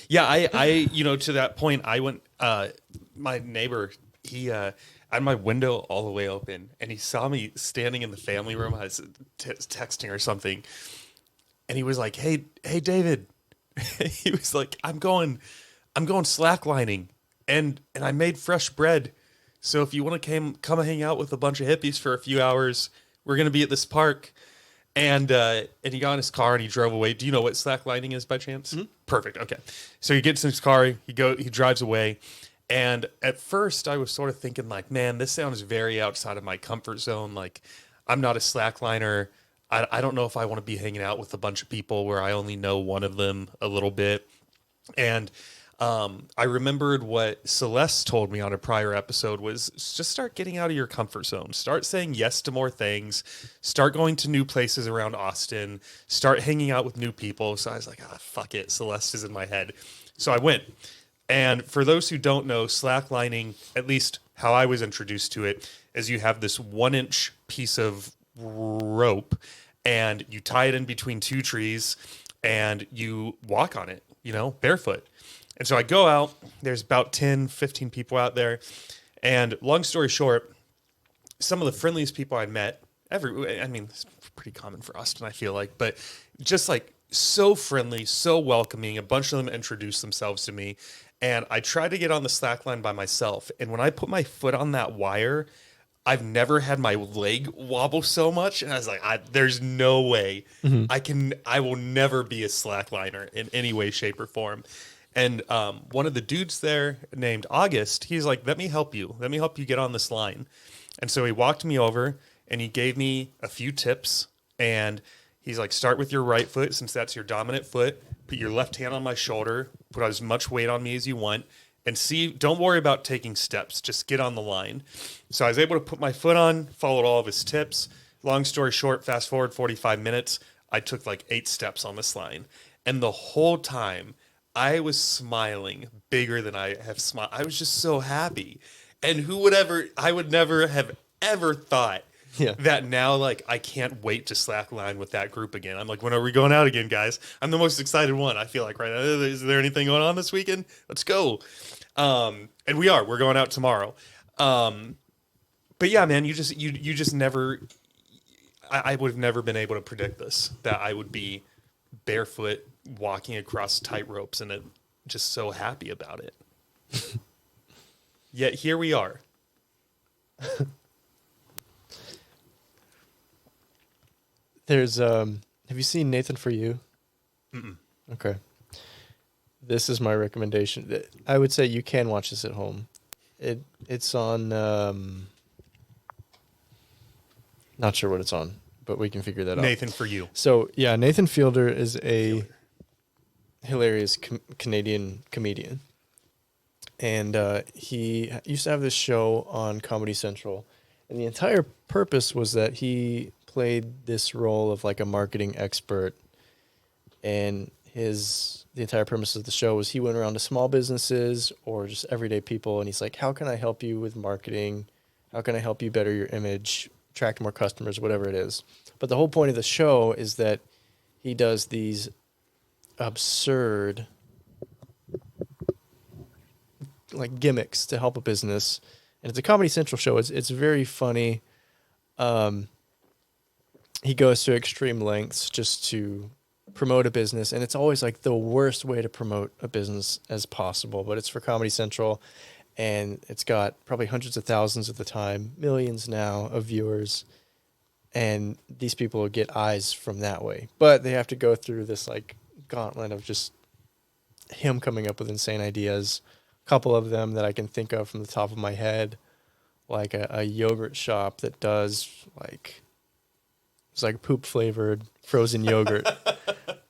Yeah, I, to that point, I went, my neighbor, he, I had my window all the way open and he saw me standing in the family room. I was texting or something. And he was like, Hey, David, he was like, I'm going slacklining and I made fresh bread. So if you want to come hang out with a bunch of hippies for a few hours, we're going to be at this park. And he got in his car and he drove away. Do you know what slacklining is by chance? Mm-hmm. Perfect. Okay. So he gets in his car, he drives away. And at first I was sort of thinking like, man, this sounds very outside of my comfort zone. Like I'm not a slackliner. I don't know if I want to be hanging out with a bunch of people where I only know one of them a little bit. And I remembered what Celeste told me on a prior episode was just start getting out of your comfort zone. Start saying yes to more things. Start going to new places around Austin. Start hanging out with new people. So I was like, fuck it. Celeste is in my head. So I went. And for those who don't know, slacklining, at least how I was introduced to it, is you have this 1-inch piece of rope and you tie it in between two trees and you walk on it, barefoot. And so I go out, there's about 10, 15 people out there. And long story short, some of the friendliest people I met, it's pretty common for Austin, I feel like, but just like so friendly, so welcoming. A bunch of them introduced themselves to me. And I tried to get on the slack line by myself. And when I put my foot on that wire, I've never had my leg wobble so much. And I was like, there's no way I will never be a slackliner in any way, shape, or form. And one of the dudes there named August, he's like, let me help you. Let me help you get on this line. And so he walked me over and he gave me a few tips. And he's like, start with your right foot since that's your dominant foot. Put your left hand on my shoulder. Put as much weight on me as you want. And don't worry about taking steps. Just get on the line. So I was able to put my foot on, followed all of his tips. Long story short, fast forward 45 minutes, I took like 8 steps on this line. And the whole time, I was smiling bigger than I have smiled. I was just so happy. And I would never have ever thought that now, like, I can't wait to slackline with that group again. I'm like, when are we going out again, guys? I'm the most excited one, I feel like, right now. Is there anything going on this weekend? Let's go. And we're going out tomorrow. But yeah, man, you just never, I would have never been able to predict this, that I would be barefoot walking across tight ropes and just so happy about it. Yet here we are. There's have you seen Nathan For You? Mm-mm. Okay. This is my recommendation. I would say you can watch this at home. It's on not sure what it's on, but we can figure that out. Nathan For You. So, yeah, Nathan Fielder is a hilarious Canadian comedian. And he used to have this show on Comedy Central. And the entire purpose was that he played this role of like a marketing expert. And the entire premise of the show was he went around to small businesses or just everyday people. And he's like, how can I help you with marketing? How can I help you better your image, attract more customers, whatever it is? But the whole point of the show is that he does these absurd like gimmicks to help a business, and it's a Comedy Central show. It's very funny. He goes to extreme lengths just to promote a business, and it's always like the worst way to promote a business as possible, but it's for Comedy Central, and it's got probably hundreds of thousands at the time, millions now of viewers, and these people will get eyes from that way. But they have to go through this like gauntlet of just him coming up with insane ideas. A couple of them that I can think of from the top of my head, like a yogurt shop that does like it's like poop flavored frozen yogurt.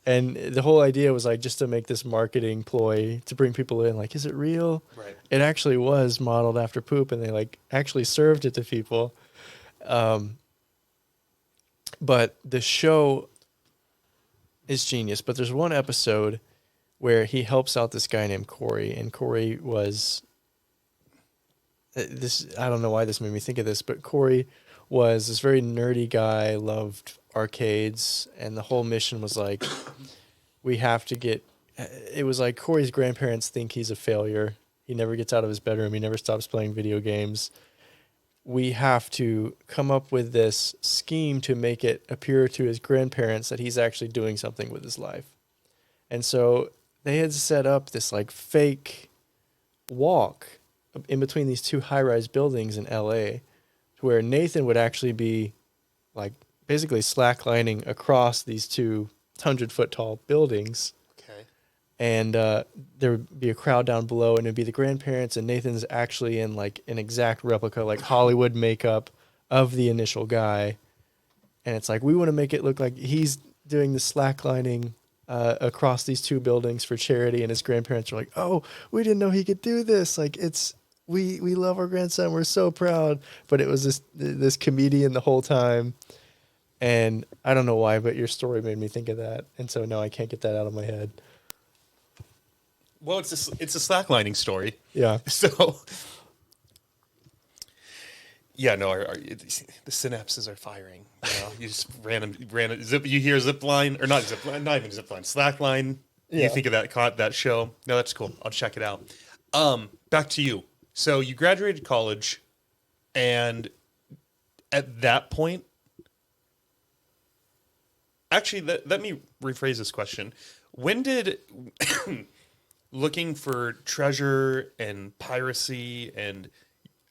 And the whole idea was like just to make this marketing ploy to bring people in. Like, is it real? Right. It actually was modeled after poop, and they like actually served it to people. But the show is genius. But there's one episode where he helps out this guy named Corey, and Corey was this. I don't know why this made me think of this, but Corey was this very nerdy guy, loved arcades, and the whole mission was like, we have to get. It was like Corey's grandparents think he's a failure. He never gets out of his bedroom. He never stops playing video games. We have to come up with this scheme to make it appear to his grandparents that he's actually doing something with his life. And so they had set up this like fake walk in between these two high-rise buildings in LA, where Nathan would actually be like basically slacklining across these 200-foot tall buildings. Okay. And there would be a crowd down below, and it'd be the grandparents, and Nathan's actually in like an exact replica, like Hollywood makeup of the initial guy. And it's like, we want to make it look like he's doing the slacklining across these two buildings for charity, and his grandparents are like, oh, we didn't know he could do this. Like, we love our grandson. We're so proud. But it was this comedian the whole time. And I don't know why, but your story made me think of that. And so now I can't get that out of my head. Well, it's a slacklining story. Yeah. So, yeah, no, the synapses are firing. You know, you just ran a zip. You hear zip line, or not zip line, not even zip line, slackline. Yeah. You think of that show. No, that's cool. I'll check it out. Back to you. So you graduated college, and at that point, actually, let me rephrase this question. When did looking for treasure and piracy, and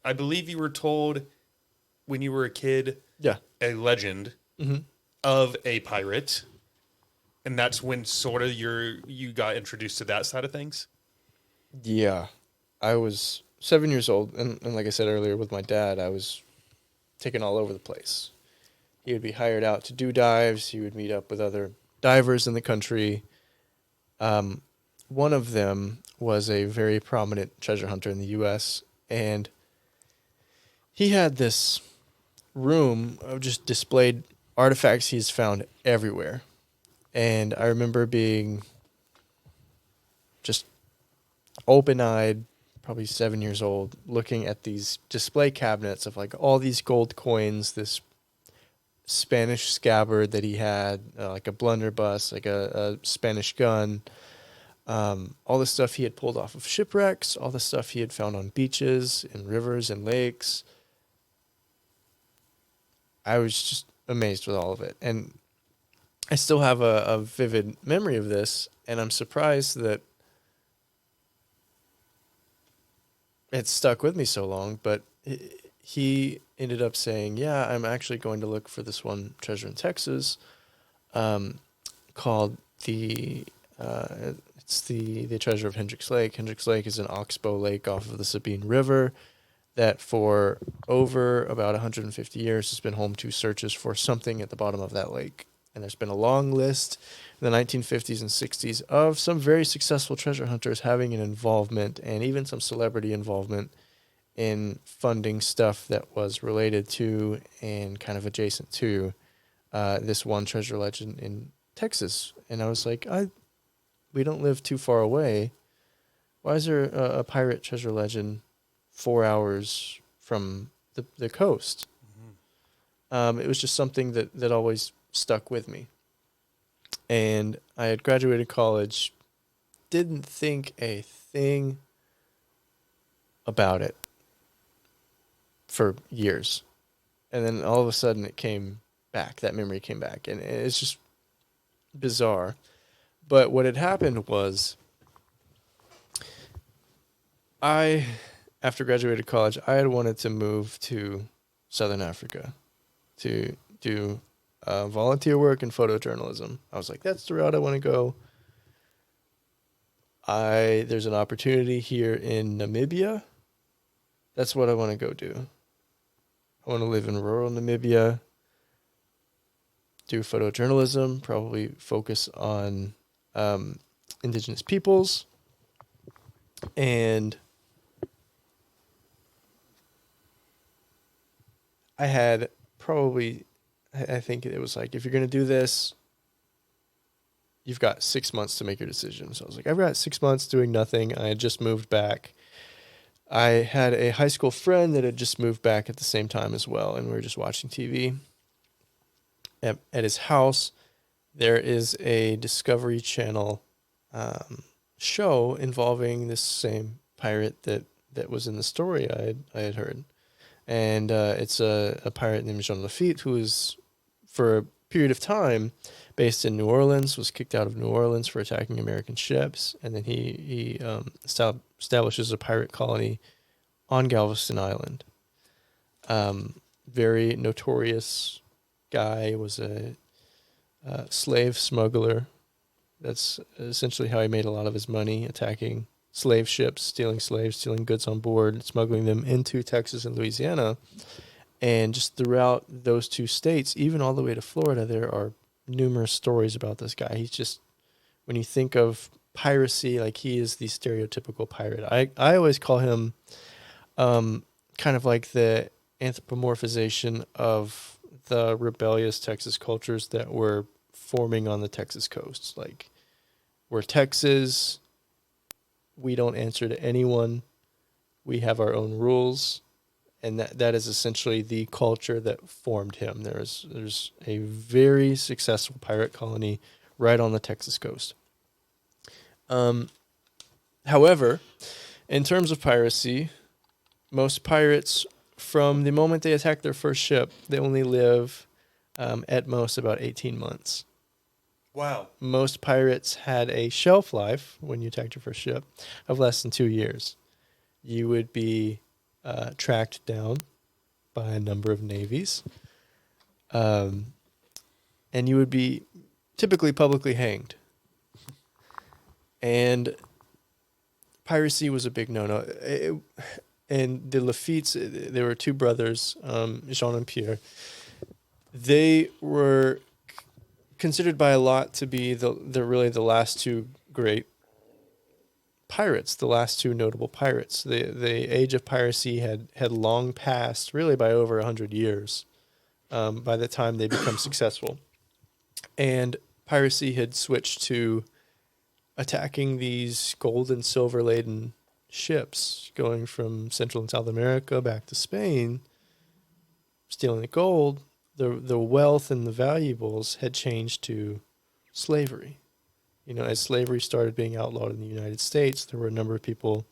I believe you were told when you were a kid, Yeah. a legend of a pirate, and that's when sort of you got introduced to that side of things? Yeah. I was 7 years old, and like I said earlier with my dad, I was taken all over the place. He would be hired out to do dives. He would meet up with other divers in the country. One of them was a very prominent treasure hunter in the U.S., and he had this room of just displayed artifacts he's found everywhere. And I remember being just open-eyed, probably 7 years old, looking at these display cabinets of like all these gold coins, this Spanish scabbard that he had, like a blunderbuss, like a Spanish gun, all the stuff he had pulled off of shipwrecks, all the stuff he had found on beaches and rivers and lakes. I was just amazed with all of it. And I still have a vivid memory of this, and I'm surprised that it stuck with me so long, but he ended up saying, yeah, I'm actually going to look for this one treasure in Texas, called it's the treasure of Hendricks Lake. Hendricks Lake is an oxbow lake off of the Sabine River that for over about 150 years has been home to searches for something at the bottom of that lake. And there's been a long list in the 1950s and 60s of some very successful treasure hunters having an involvement, and even some celebrity involvement, in funding stuff that was related to and kind of adjacent to this one treasure legend in Texas. And I was like, we don't live too far away. Why is there a pirate treasure legend 4 hours from the coast? It was just something that always stuck with me. And I had graduated college, didn't think a thing about it for years. And then all of a sudden it came back. That memory came back. And it's just bizarre. But what had happened was after graduated college, I had wanted to move to Southern Africa to do volunteer work in photojournalism. I was like, that's the route I want to go. There's an opportunity here in Namibia. That's what I want to go do. I want to live in rural Namibia, do photojournalism, probably focus on indigenous peoples, and I had probably, I think it was like, if you're going to do this, you've got 6 months to make your decision. So I was like, I've got 6 months doing nothing. I had just moved back. I had a high school friend that had just moved back at the same time as well, and we were just watching TV. At his house, there is a Discovery Channel show involving this same pirate that was in the story I had heard. And it's a pirate named Jean Lafitte, who is, for a period of time, based in New Orleans, was kicked out of New Orleans for attacking American ships, and then he establishes a pirate colony on Galveston Island. Very notorious guy, was a slave smuggler. That's essentially how he made a lot of his money, attacking slave ships, stealing slaves, stealing goods on board, smuggling them into Texas and Louisiana. And just throughout those two states, even all the way to Florida, there are numerous stories about this guy. He's just, when you think of piracy, like, he is the stereotypical pirate. I always call him kind of like the anthropomorphization of the rebellious Texas cultures that were forming on the Texas coast. Like, we're Texas, we don't answer to anyone, we have our own rules, and that is essentially the culture that formed him. There's a very successful pirate colony right on the Texas coast. However, in terms of piracy, most pirates, from the moment they attack their first ship, they only live at most about 18 months. Wow. Most pirates had a shelf life, when you attacked your first ship, of less than 2 years. You would be tracked down by a number of navies, and you would be typically publicly hanged. And piracy was a big no-no. And the Lafitte's, there were two brothers, Jean and Pierre. They were considered by a lot to be really the last two great pirates, the last two notable pirates. The age of piracy had long passed, really by over 100 years, by the time they become successful. And piracy had switched to attacking these gold and silver laden ships going from Central and South America back to Spain, stealing the gold. The wealth and the valuables had changed to slavery. You know, as slavery started being outlawed in the United States, there were a number of people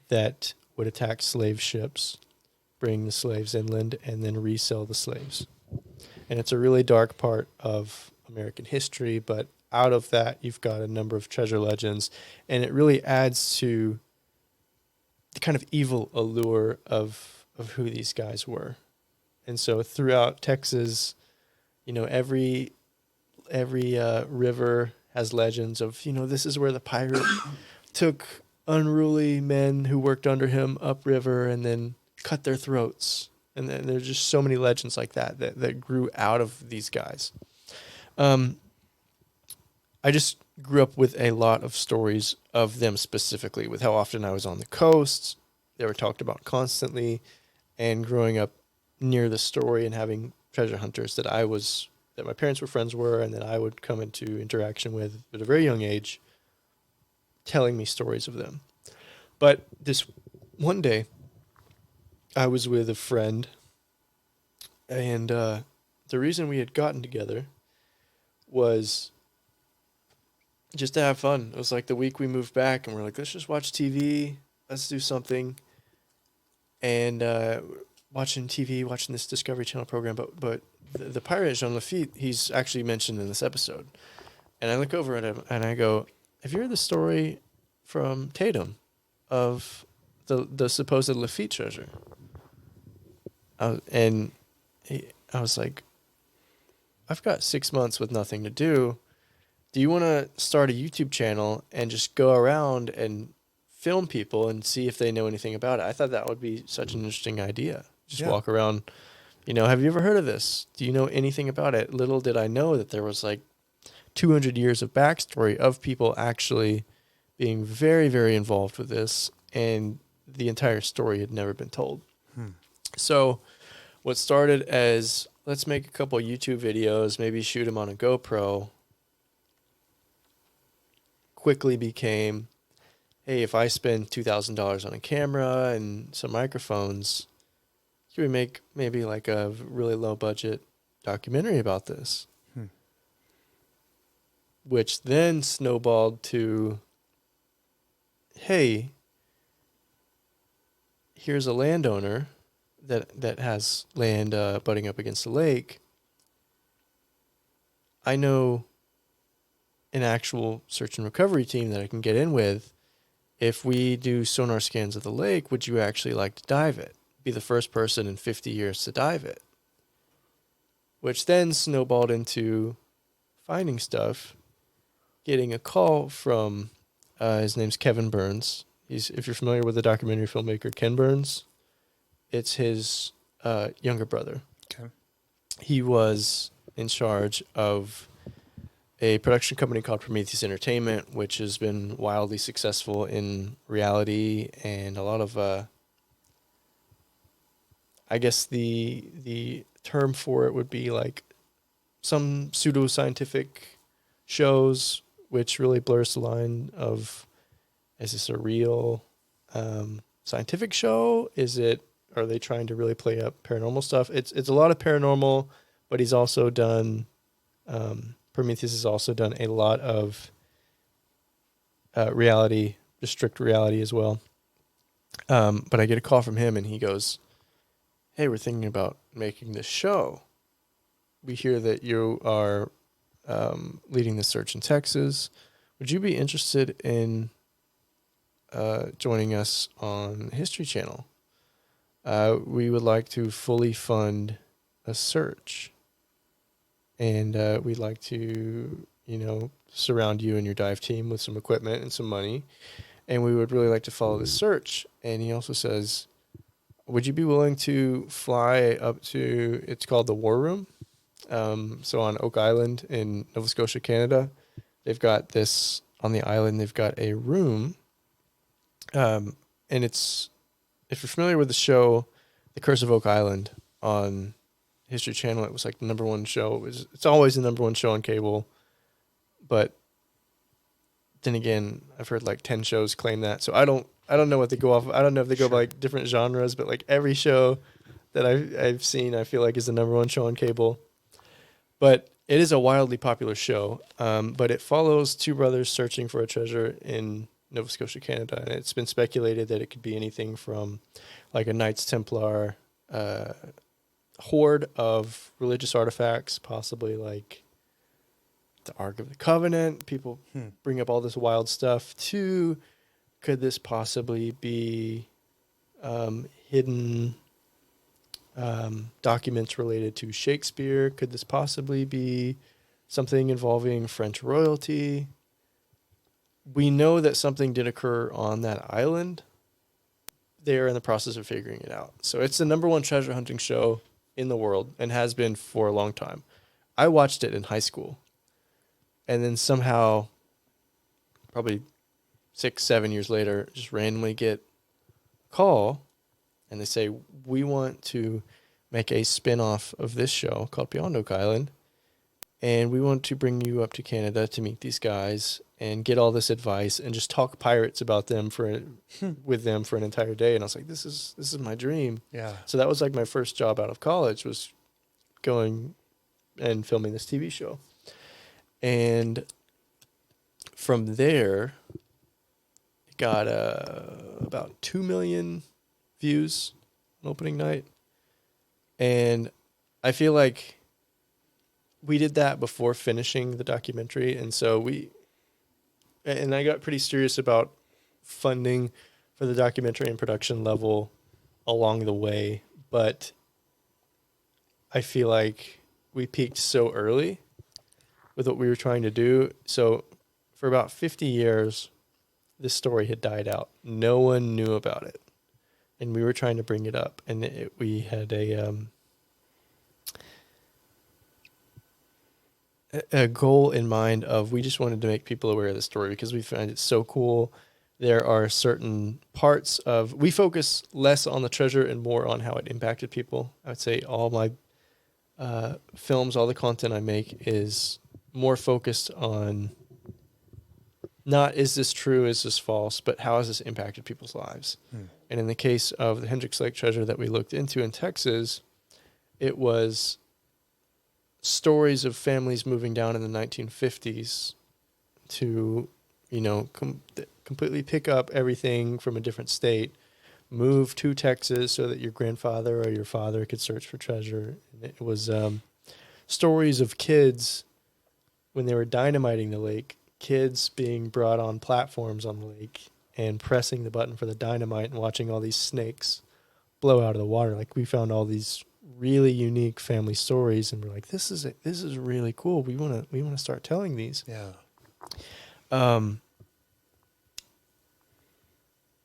that would attack slave ships, bring the slaves inland, and then resell the slaves. And it's a really dark part of American history, but out of that, you've got a number of treasure legends, and it really adds to the kind of evil allure of who these guys were. And so throughout Texas, you know, every river has legends of, you know, this is where the pirate took unruly men who worked under him upriver and then cut their throats. And then there's just so many legends like that grew out of these guys. I just grew up with a lot of stories of them specifically, with how often I was on the coast. They were talked about constantly, and growing up near the story and having treasure hunters that my parents were friends were, and that I would come into interaction with at a very young age, telling me stories of them. But this one day, I was with a friend, and the reason we had gotten together was just to have fun. It was like the week we moved back, and we're like, let's just watch TV, let's do something. And watching TV, watching this Discovery Channel program, but the pirate Jean Lafitte, he's actually mentioned in this episode. And I look over at him and I go, have you heard the story from Tatum of the supposed Lafitte treasure? I was like, I've got 6 months with nothing to do. Do you want to start a YouTube channel and just go around and film people and see if they know anything about it? I thought that would be such an interesting idea. Just walk around, have you ever heard of this? Do you know anything about it? Little did I know that there was like 200 years of backstory of people actually being very, very involved with this, and the entire story had never been told. So what started as, let's make a couple YouTube videos, maybe shoot them on a GoPro, quickly became, hey, if I spend $2,000 on a camera and some microphones, can we make maybe like a really low budget documentary about this? Which then snowballed to, hey, here's a landowner that has land butting up against the lake. I know an actual search and recovery team that I can get in with. If we do sonar scans of the lake, would you actually like to dive it? Be the first person in 50 years to dive it. Which then snowballed into finding stuff, getting a call from, his name's Kevin Burns. If you're familiar with the documentary filmmaker Ken Burns, it's his younger brother. Okay. He was in charge of a production company called Prometheus Entertainment, which has been wildly successful in reality and a lot of, I guess the term for it would be like some pseudoscientific shows, which really blurs the line of, is this a real scientific show? Are they trying to really play up paranormal stuff? It's a lot of paranormal, but he's also done, Prometheus has also done a lot of reality, just strict reality as well. But I get a call from him and he goes, hey, we're thinking about making this show. We hear that you are leading the search in Texas. Would you be interested in joining us on History Channel? We would like to fully fund a search. And we'd like to, surround you and your dive team with some equipment and some money. And we would really like to follow the search. And he also says, would you be willing to fly up to, it's called the War Room. So on Oak Island in Nova Scotia, Canada, they've got this, on the island, they've got a room. And it's, if you're familiar with the show, The Curse of Oak Island on History Channel, it was like the number one show. It's always the number one show on cable. But then again, I've heard like 10 shows claim that. So I don't know what they go off of. I don't know if they go by like different genres, but like every show that I've seen, I feel like is the number one show on cable. But it is a wildly popular show. But it follows two brothers searching for a treasure in Nova Scotia, Canada. And it's been speculated that it could be anything from like a Knights Templar hoard of religious artifacts, possibly like the Ark of the Covenant. People bring up all this wild stuff, to could this possibly be hidden documents related to Shakespeare? Could this possibly be something involving French royalty? We know that something did occur on that island. They're in the process of figuring it out. So it's the number one treasure hunting show in the world and has been for a long time. I watched it in high school. And then somehow, probably 6-7 years later, just randomly get a call and they say, we want to make a spin-off of this show called Beyond Oak Island. And we want to bring you up to Canada to meet these guys and get all this advice and just talk pirates about them with them for an entire day. And I was like, this is my dream. Yeah. So that was like my first job out of college, was going and filming this TV show. And from there, it got about 2 million views on opening night. And I feel like we did that before finishing the documentary, and so I got pretty serious about funding for the documentary and production level along the way, but I feel like we peaked so early with what we were trying to do. So for about 50 years, this story had died out. No one knew about it, and we were trying to bring it up, and we had a goal in mind of, we just wanted to make people aware of the story because we find it so cool. There are certain parts of, we focus less on the treasure and more on how it impacted people. I would say all my films, all the content I make is more focused on not is this true, is this false, but how has this impacted people's lives? And in the case of the Hendricks Lake treasure that we looked into in Texas, it was stories of families moving down in the 1950s to, completely pick up everything from a different state, move to Texas so that your grandfather or your father could search for treasure. And it was stories of kids when they were dynamiting the lake, kids being brought on platforms on the lake and pressing the button for the dynamite and watching all these snakes blow out of the water. Like, we found all these really unique family stories, and we're like, this is really cool. We want to start telling these. Yeah.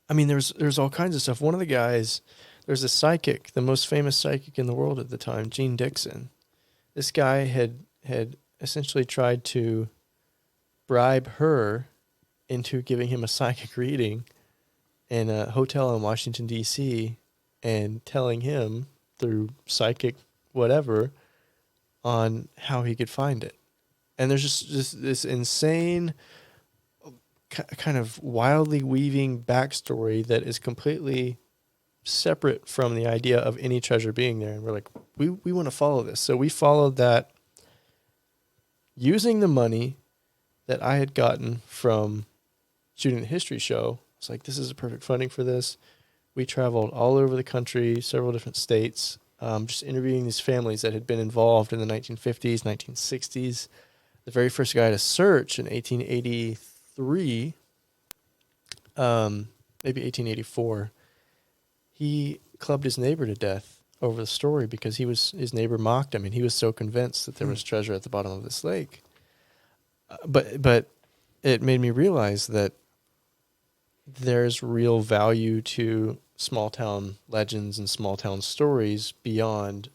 I mean, there's all kinds of stuff. One of the guys, there's a psychic, the most famous psychic in the world at the time, Gene Dixon. This guy had essentially tried to bribe her into giving him a psychic reading in a hotel in Washington, D.C., and telling him through psychic whatever on how he could find it. And there's just this insane kind of wildly weaving backstory that is completely separate from the idea of any treasure being there. And we're like, we want to follow this. So we followed that using the money that I had gotten from shooting the history show. It's like, this is a perfect funding for this. We traveled all over the country, several different states, just interviewing these families that had been involved in the 1950s, 1960s. The very first guy to search in 1883, maybe 1884, he clubbed his neighbor to death over the story because his neighbor mocked him, and he was so convinced that there was treasure at the bottom of this lake. But it made me realize that there's real value to small town legends and small town stories beyond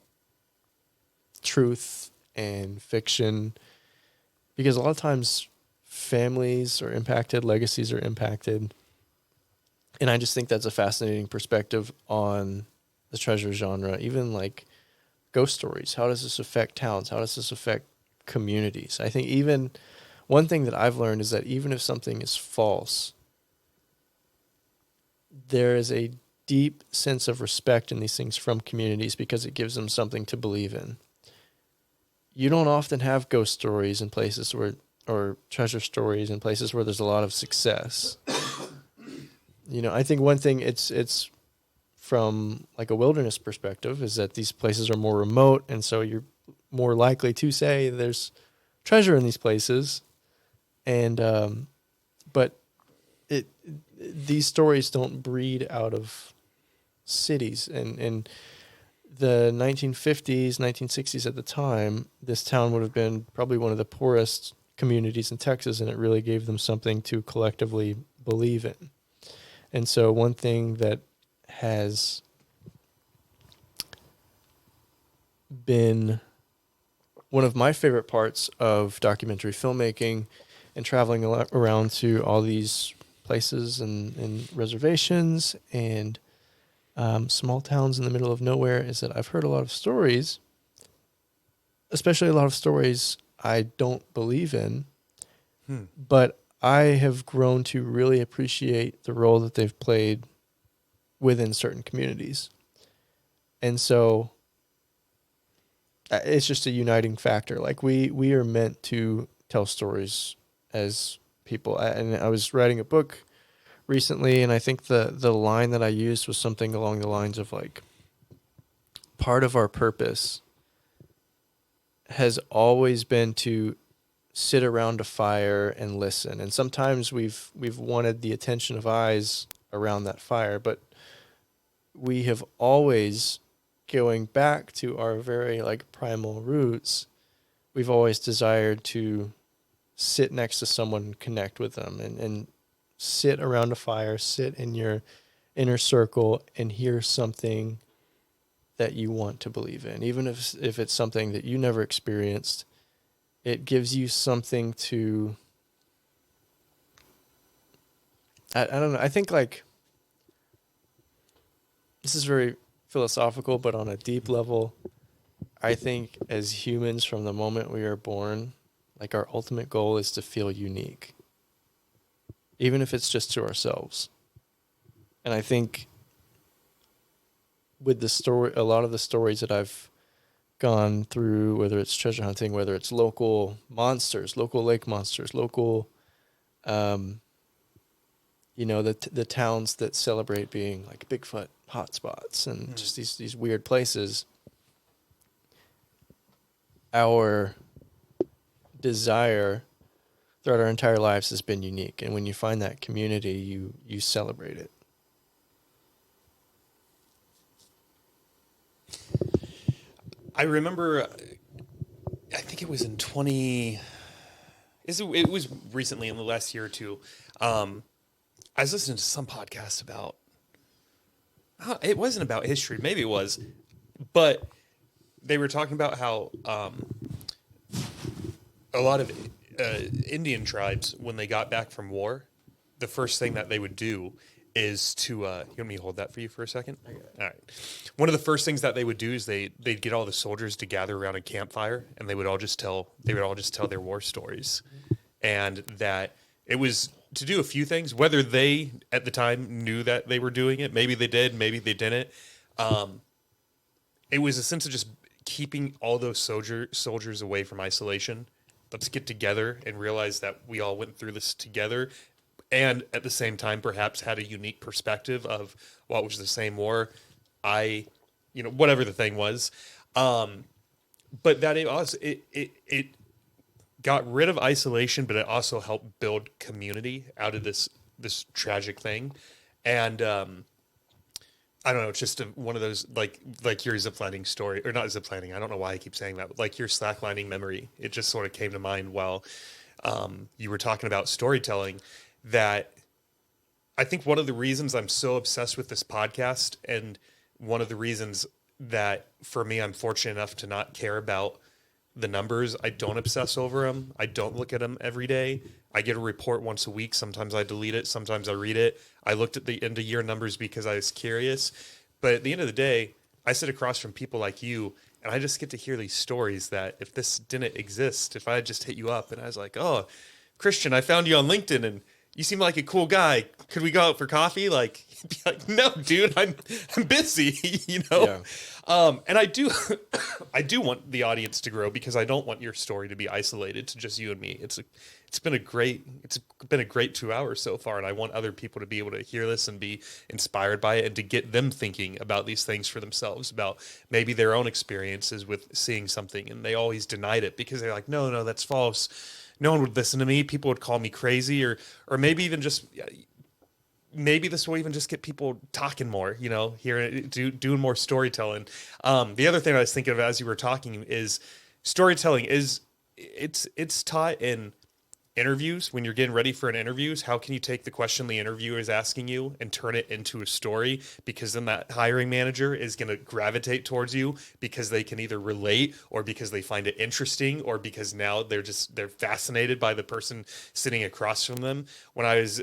truth and fiction, because a lot of times families are impacted, legacies are impacted. And I just think that's a fascinating perspective on the treasure genre, even like ghost stories. How does this affect towns? How does this affect communities? I think even one thing that I've learned is that even if something is false, there is a deep sense of respect in these things from communities because it gives them something to believe in. You don't often have ghost stories in places where, or treasure stories in places where there's a lot of success. I think one thing it's from like a wilderness perspective is that these places are more remote, and so you're more likely to say there's treasure in these places. And but these stories don't breed out of cities. And in the 1950s, 1960s at the time, this town would have been probably one of the poorest communities in Texas, and it really gave them something to collectively believe in. And so one thing that has been one of my favorite parts of documentary filmmaking and traveling around to all these places and reservations and small towns in the middle of nowhere is that I've heard a lot of stories, especially a lot of stories I don't believe in, but I have grown to really appreciate the role that they've played within certain communities. And so it's just a uniting factor. Like we are meant to tell stories as people. And I was writing a book recently, and I think the line that I used was something along the lines of like, part of our purpose has always been to sit around a fire and listen. And sometimes we've wanted the attention of eyes around that fire, but we have always, going back to our very like primal roots, we've always desired to sit next to someone and connect with them, and sit around a fire, sit in your inner circle and hear something that you want to believe in. Even if it's something that you never experienced, it gives you something to, I don't know. I think like this is very philosophical, but on a deep level, I think as humans from the moment we are born, like our ultimate goal is to feel unique, even if it's just to ourselves. And I think with the story, a lot of the stories that I've gone through, whether it's treasure hunting, whether it's local monsters, local lake monsters, local, the towns that celebrate being like Bigfoot hotspots and just these weird places. Our desire throughout our entire lives has been unique, and when you find that community, you celebrate it. I remember, I think it was in it was recently in the last year or two. I was listening to some podcast about, it wasn't about history, maybe it was, but they were talking about how a lot of Indian tribes, when they got back from war, the first thing that they would do is to, you want me to hold that for you for a second? All right. One of the first things that they would do is they'd get all the soldiers to gather around a campfire, and they would all just tell their war stories. And that it was to do a few things, whether they at the time knew that they were doing it. Maybe they did, maybe they didn't. It was a sense of just keeping all those soldiers away from isolation. Let's get together and realize that we all went through this together, and at the same time perhaps had a unique perspective of what was the same war. Whatever the thing was. But that it got rid of isolation, but it also helped build community out of this tragic thing. And I don't know, it's just one of those, like your ziplining story, or not ziplining, I don't know why I keep saying that, but like your slacklining memory, it just sort of came to mind while you were talking about storytelling. That I think one of the reasons I'm so obsessed with this podcast, and one of the reasons that for me, I'm fortunate enough to not care about the numbers. I don't obsess over them. I don't look at them every day. I get a report once a week. Sometimes I delete it. Sometimes I read it. I looked at the end of year numbers because I was curious. But at the end of the day, I sit across from people like you, and I just get to hear these stories that if this didn't exist, if I had just hit you up and I was like, oh, Christian, I found you on LinkedIn and you seem like a cool guy. Could we go out for coffee? Like, he'd be like, no, dude, I'm busy, Yeah. And I do, I do want the audience to grow, because I don't want your story to be isolated to just you and me. It's been a great 2 hours so far, and I want other people to be able to hear this and be inspired by it, and to get them thinking about these things for themselves, about maybe their own experiences with seeing something, and they always denied it because they're like, no, that's false. No one would listen to me. People would call me crazy, or maybe even just, maybe this will even just get people talking more, doing more storytelling. The other thing I was thinking of as you were talking is storytelling it's taught in interviews. When you're getting ready for an interviews, how can you take the question the interviewer is asking you and turn it into a story? Because then that hiring manager is going to gravitate towards you, because they can either relate, or because they find it interesting, or because now they're fascinated by the person sitting across from them. When I was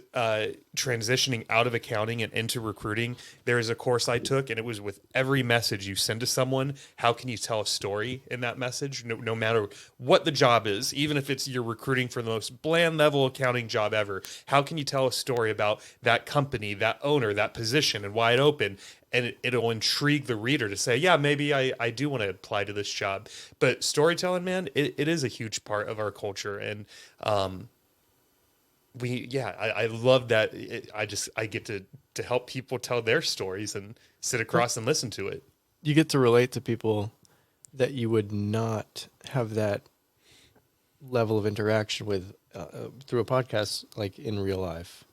transitioning out of accounting and into recruiting, there is a course I took, and it was with every message you send to someone, how can you tell a story in that message? No matter what the job is, even if it's you're recruiting for the most bland level accounting job ever, how can you tell a story about that company, that owner, that position, and why it opened? And it'll intrigue the reader to say, yeah, maybe I do want to apply to this job. But storytelling, man, it is a huge part of our culture. And I love that. I get to help people tell their stories and sit across and listen to it. You get to relate to people that you would not have that level of interaction with through a podcast, like in real life.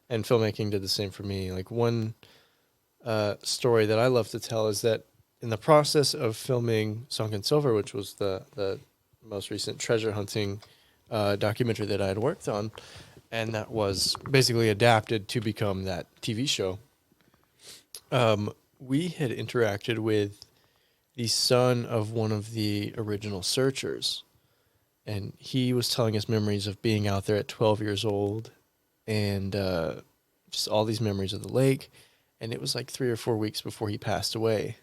And filmmaking did the same for me. Like one story that I love to tell is that in the process of filming Sunken Silver, which was the most recent treasure hunting documentary that I had worked on, and that was basically adapted to become that TV show, we had interacted with the son of one of the original searchers. And he was telling us memories of being out there at 12 years old and just all these memories of the lake. And it was like 3 or 4 weeks before he passed away.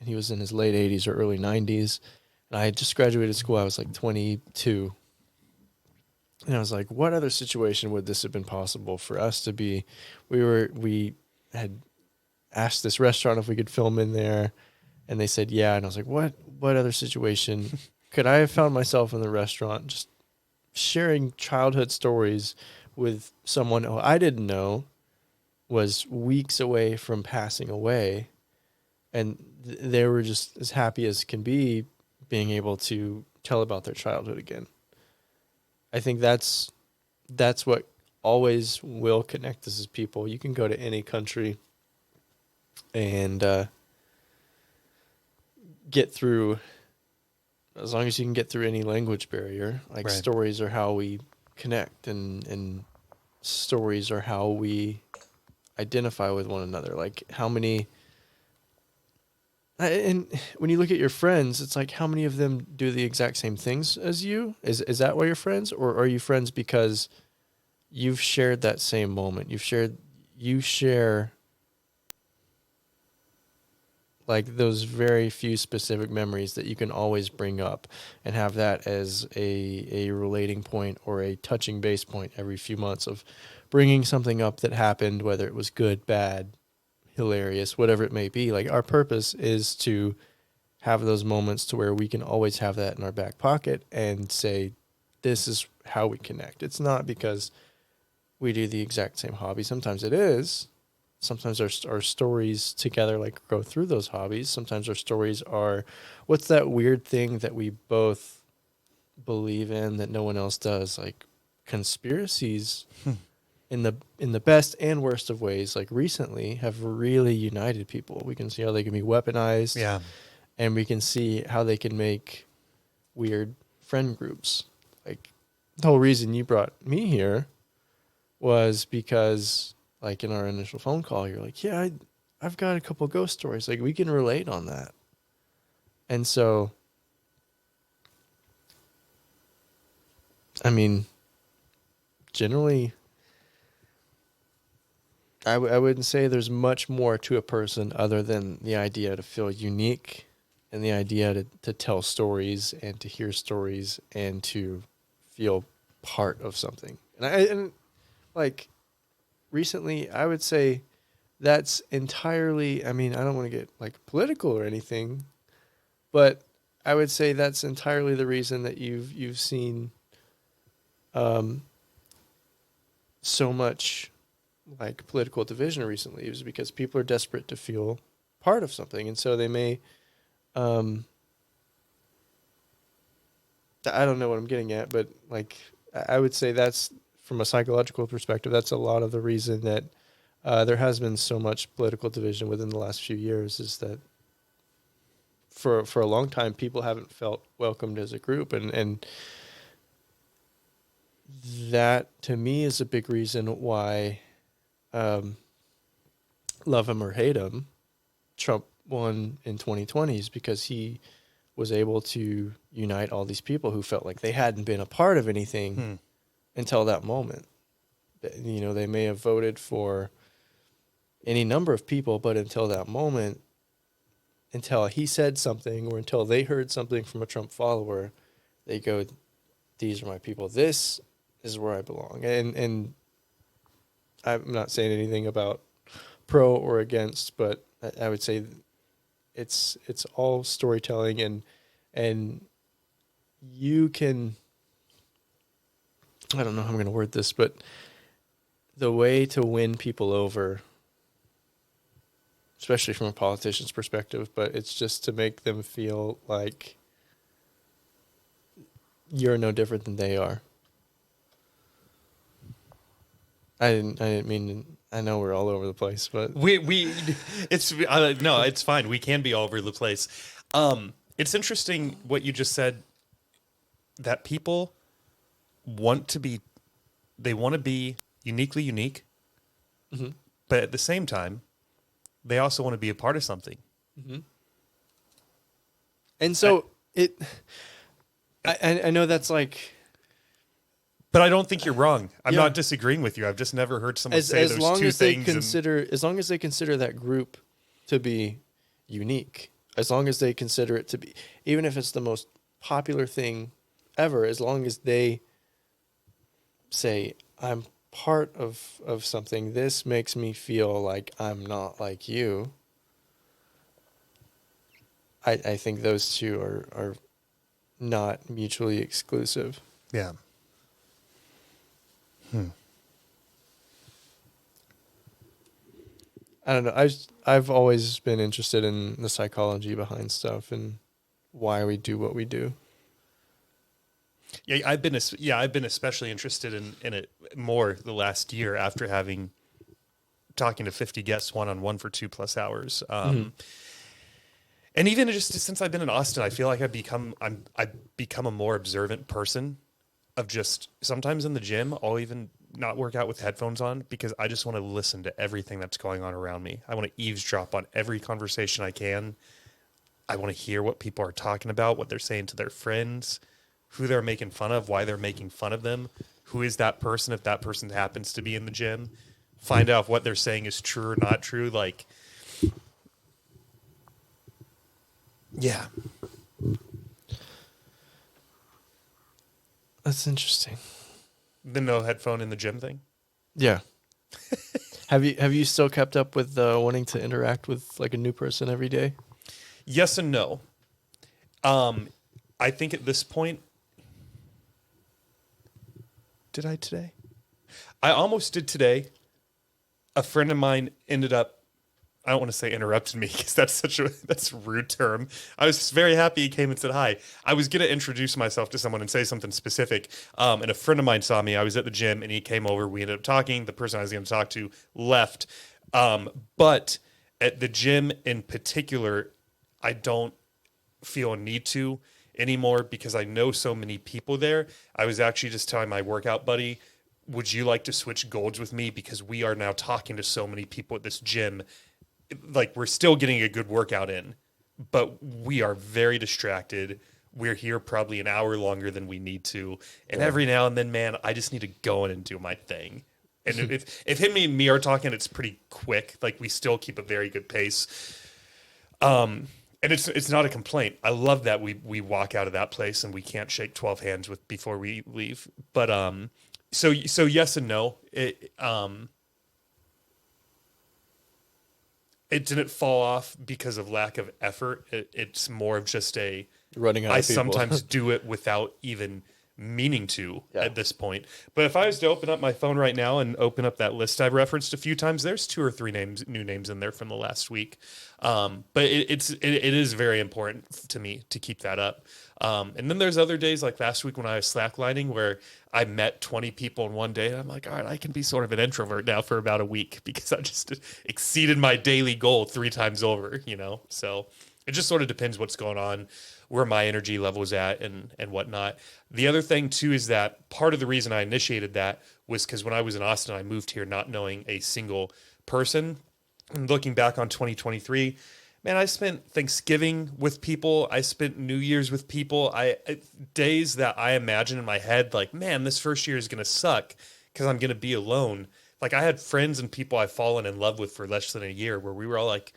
And he was in his late 80s or early 90s. And I had just graduated school. I was like 22. And I was like, what other situation would this have been possible for us to be? We had asked this restaurant if we could film in there. And they said, yeah. And I was like, what other situation could I have found myself in the restaurant just sharing childhood stories with someone who I didn't know was weeks away from passing away, and they were just as happy as can be being able to tell about their childhood again. I think that's what always will connect us as people. You can go to any country and get through, as long as you can get through any language barrier. Like, Right. stories are how we connect, and stories are how we identify with one another. Like, how many, and when you look at your friends, it's like, how many of them do the exact same things as you? Is that why you're friends? Or are you friends because you've shared that same moment? You share like those very few specific memories that you can always bring up and have that as a relating point or a touching base point every few months of bringing something up that happened, whether it was good, bad, hilarious, whatever it may be. Like, our purpose is to have those moments to where we can always have that in our back pocket and say, this is how we connect. It's not because we do the exact same hobby. Sometimes it is. Sometimes our stories together like go through those hobbies. Sometimes our stories are, what's that weird thing that we both believe in that no one else does? Like, conspiracies in the best and worst of ways, like recently, have really united people. We can see how they can be weaponized. Yeah. And we can see how they can make weird friend groups. Like, the whole reason you brought me here was because, like, in our initial phone call, you're like, yeah, I've got a couple ghost stories. Like, we can relate on that. And so, I mean, generally, I wouldn't say there's much more to a person other than the idea to feel unique and the idea to tell stories and to hear stories and to feel part of something. And like, recently, I would say that's entirely, I mean, I don't want to get like political or anything, but I would say that's entirely the reason that you've seen so much like political division recently, is because people are desperate to feel part of something. And so they may, I don't know what I'm getting at, but like, I would say that's, from a psychological perspective, that's a lot of the reason that there has been so much political division within the last few years, is that for a long time, people haven't felt welcomed as a group. And that, to me, is a big reason why, love him or hate him, Trump won in 2020, is because he was able to unite all these people who felt like they hadn't been a part of anything until that moment. You know, they may have voted for any number of people, but until that moment, until he said something or until they heard something from a Trump follower, they go, these are my people. This is where I belong. And I'm not saying anything about pro or against, but I would say it's all storytelling, and you can, I don't know how I'm going to word this, but the way to win people over, especially from a politician's perspective, but it's just to make them feel like you're no different than they are. I didn't mean, I know we're all over the place, but no, it's fine. We can be all over the place. It's interesting what you just said, that people want to be, they want to be uniquely unique, but at the same time, they also want to be a part of something. and so I know that's like, But I don't think you're wrong. I'm Yeah. not disagreeing with you. I've just never heard someone say as those long two as they things. consider, as long as they consider that group to be unique, as long as they consider it to be, even if it's the most popular thing ever, as long as they say, I'm part of something, this makes me feel like I'm not like you. I think those two are not mutually exclusive. Yeah. I don't know. I've always been interested in the psychology behind stuff and why we do what we do. Yeah, I've been especially interested in it more the last year after having talking to 50 guests one-on-one for 2+ hours. And even just since I've been in Austin, I feel like I've become a more observant person. Of just sometimes in the gym, I'll even not work out with headphones on because I just want to listen to everything that's going on around me. I want to eavesdrop on every conversation I can. I want to hear what people are talking about, what they're saying to their friends, who they're making fun of, why they're making fun of them, who is that person if that person happens to be in the gym. Find out if what they're saying is true or not true. Like, yeah. That's interesting. The no headphone in the gym thing. Yeah. Have you still kept up with wanting to interact with like a new person every day? Yes and no. I think at this point, did I today? I almost did today. A friend of mine ended up, I don't want to say interrupted me because that's a rude term. I was very happy he came and said hi. I was going to introduce myself to someone and say something specific. And a friend of mine saw me. I was at the gym and he came over. We ended up talking. The person I was going to talk to left. But at the gym in particular, I don't feel a need to anymore because I know so many people there. I was actually just telling my workout buddy, would you like to switch golds with me? Because we are now talking to so many people at this gym. Like, we're still getting a good workout in, but we are very distracted. We're here probably an hour longer than we need to. And every now and then, man, I just need to go in and do my thing. And if him and me are talking, it's pretty quick. Like, we still keep a very good pace. And it's not a complaint. I love that we walk out of that place and we can't shake 12 hands with before we leave. But so yes and no. It didn't fall off because of lack of effort. It's more of just Running out I of people. sometimes do it without even meaning to Yeah. at this point. But if I was to open up my phone right now and open up that list I've referenced a few times, there's 2 or 3 new names in there from the last week. But it is very important to me to keep that up. And then there's other days like last week when I was slacklining where I met 20 people in one day and I'm like, all right, I can be sort of an introvert now for about a week because I just exceeded my daily goal 3 times over, So it just sort of depends what's going on, where my energy level is at and whatnot. The other thing too is that part of the reason I initiated that was because when I was in Austin, I moved here not knowing a single person. And looking back on 2023, man, I spent Thanksgiving with people. I spent New Year's with people. Days that I imagine in my head, like, man, this first year is going to suck because I'm going to be alone. Like, I had friends and people I've fallen in love with for less than a year where we were all like,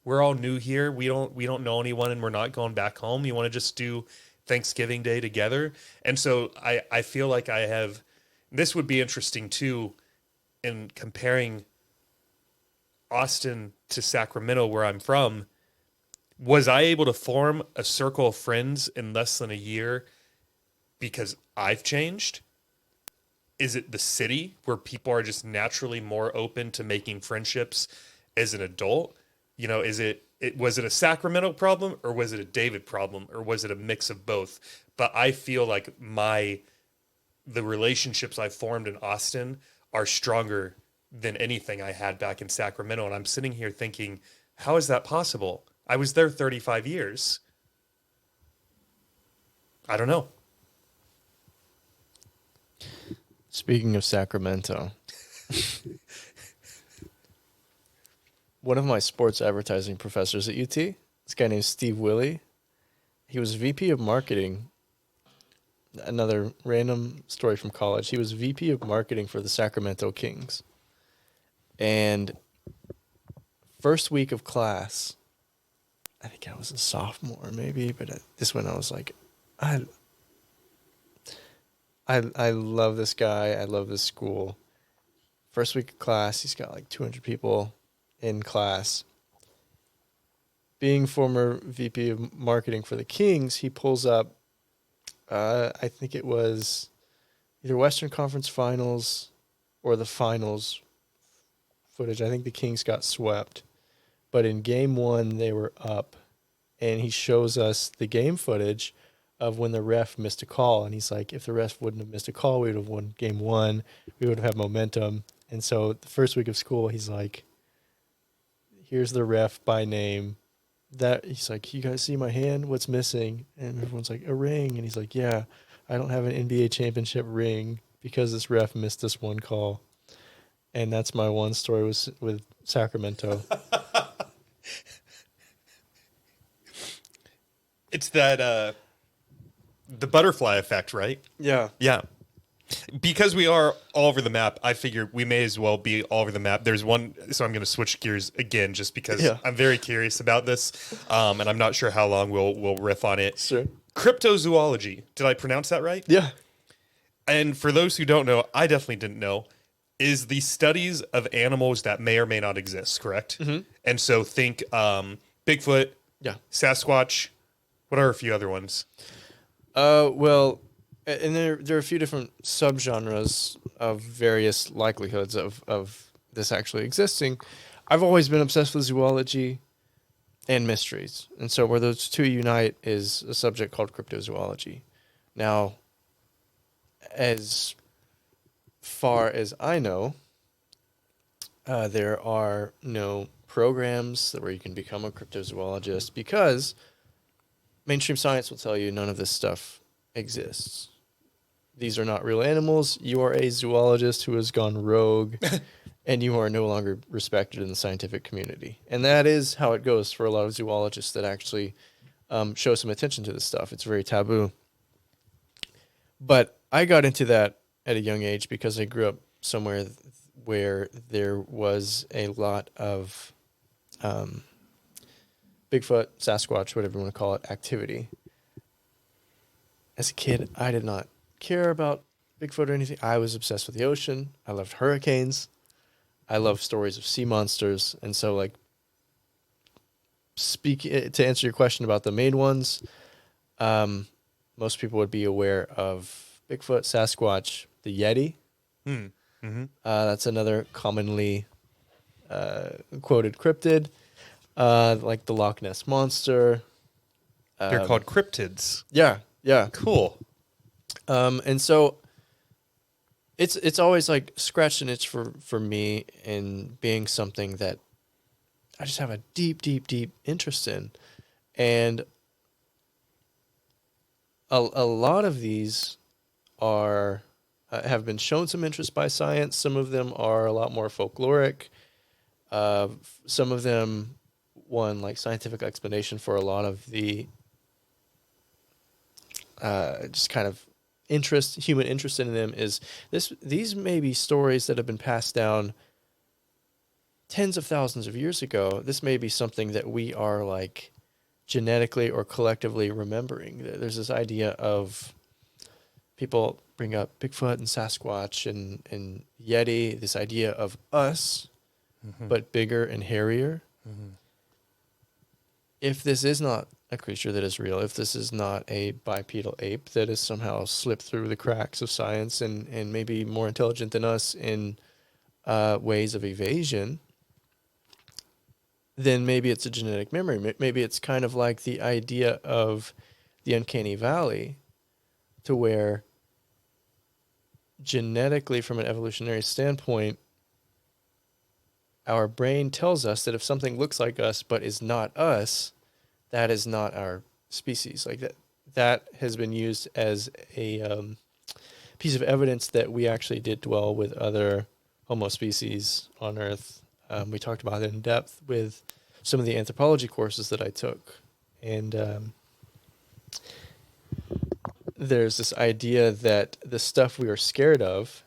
we're all new here. We don't know anyone and we're not going back home. You want to just do Thanksgiving Day together? And so I feel like this would be interesting too in comparing Austin to Sacramento, where I'm from. Was I able to form a circle of friends in less than a year because I've changed? Is it the city where people are just naturally more open to making friendships as an adult? You know, was it a Sacramento problem, or was it a David problem, or was it a mix of both? But I feel like the relationships I formed in Austin are stronger than anything I had back in Sacramento. And I'm sitting here thinking, how is that possible? I was there 35 years. I don't know. Speaking of Sacramento, one of my sports advertising professors at UT, this guy named Steve Willey, he was VP of marketing. Another random story from college. He was VP of marketing for the Sacramento Kings. And first week of class, I think I was a sophomore maybe, but this one I was like, I love this guy. I love this school. First week of class, he's got like 200 people in class. Being former VP of marketing for the Kings, he pulls up, I think it was either Western Conference Finals or the Finals footage. I think the Kings got swept. But in game one, they were up. And he shows us the game footage of when the ref missed a call. And he's like, if the ref wouldn't have missed a call, we would have won game one. We would have had momentum. And so the first week of school, he's like, here's the ref by name. He's like, you guys see my hand? What's missing? And everyone's like, a ring. And he's like, yeah, I don't have an NBA championship ring because this ref missed this one call. And that's my one story with Sacramento. It's that the butterfly effect, right? Yeah. Yeah. Because we are all over the map, I figure we may as well be all over the map. There's one, so I'm going to switch gears again just because I'm very curious about this, and I'm not sure how long we'll riff on it. Sure. Cryptozoology. Did I pronounce that right? Yeah. And for those who don't know, I definitely didn't know, is the studies of animals that may or may not exist, correct? Mm-hmm. And so think Bigfoot, Sasquatch. What are a few other ones? Well, and there are a few different subgenres of various likelihoods of this actually existing. I've always been obsessed with zoology and mysteries. And so where those two unite is a subject called cryptozoology. Now, as far as I know, there are no programs where you can become a cryptozoologist because mainstream science will tell you none of this stuff exists. These are not real animals. You are a zoologist who has gone rogue, and you are no longer respected in the scientific community. And that is how it goes for a lot of zoologists that actually show some attention to this stuff. It's very taboo. But I got into that at a young age because I grew up somewhere where there was a lot of Bigfoot, Sasquatch, whatever you want to call it, activity. As a kid, I did not care about Bigfoot or anything. I was obsessed with the ocean. I loved hurricanes. I love stories of sea monsters. And so, like, to answer your question about the main ones, most people would be aware of Bigfoot, Sasquatch, the Yeti. Mm-hmm. That's another commonly quoted cryptid. Like the Loch Ness Monster. They're called cryptids. Yeah. Cool. And so it's always like scratched an itch for me in being something that I just have a deep interest in. And a lot of these are have been shown some interest by science. Some of them are a lot more folkloric. Some of them won like scientific explanation for a lot of the just kind of human interest in them is these may be stories that have been passed down tens of thousands of years ago. This may be something that we are like genetically or collectively remembering. There's this idea of people bring up Bigfoot and Sasquatch and Yeti, this idea of us, but bigger and hairier. Mm-hmm. If this is not a creature that is real, if this is not a bipedal ape that has somehow slipped through the cracks of science and maybe more intelligent than us in ways of evasion, then maybe it's a genetic memory. Maybe it's kind of like the idea of the uncanny valley, to where genetically, from an evolutionary standpoint, our brain tells us that if something looks like us but is not us, that is not our species. Like that has been used as a piece of evidence that we actually did dwell with other Homo species on Earth. We talked about it in depth with some of the anthropology courses that I took. And there's this idea that the stuff we are scared of,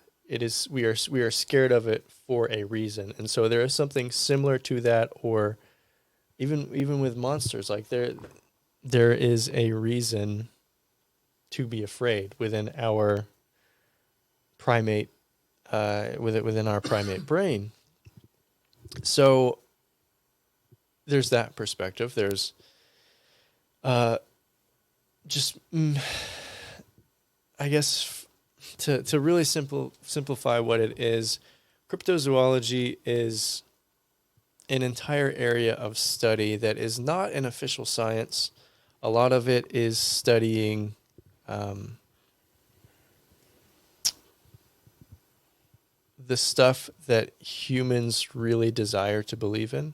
we are scared of it for a reason. And so there is something similar to that, or even with monsters, like there is a reason to be afraid within our primate, within our primate brain. So there's that perspective. There's just, I guess, to really simplify what it is, cryptozoology is an entire area of study that is not an official science. A lot of it is studying the stuff that humans really desire to believe in,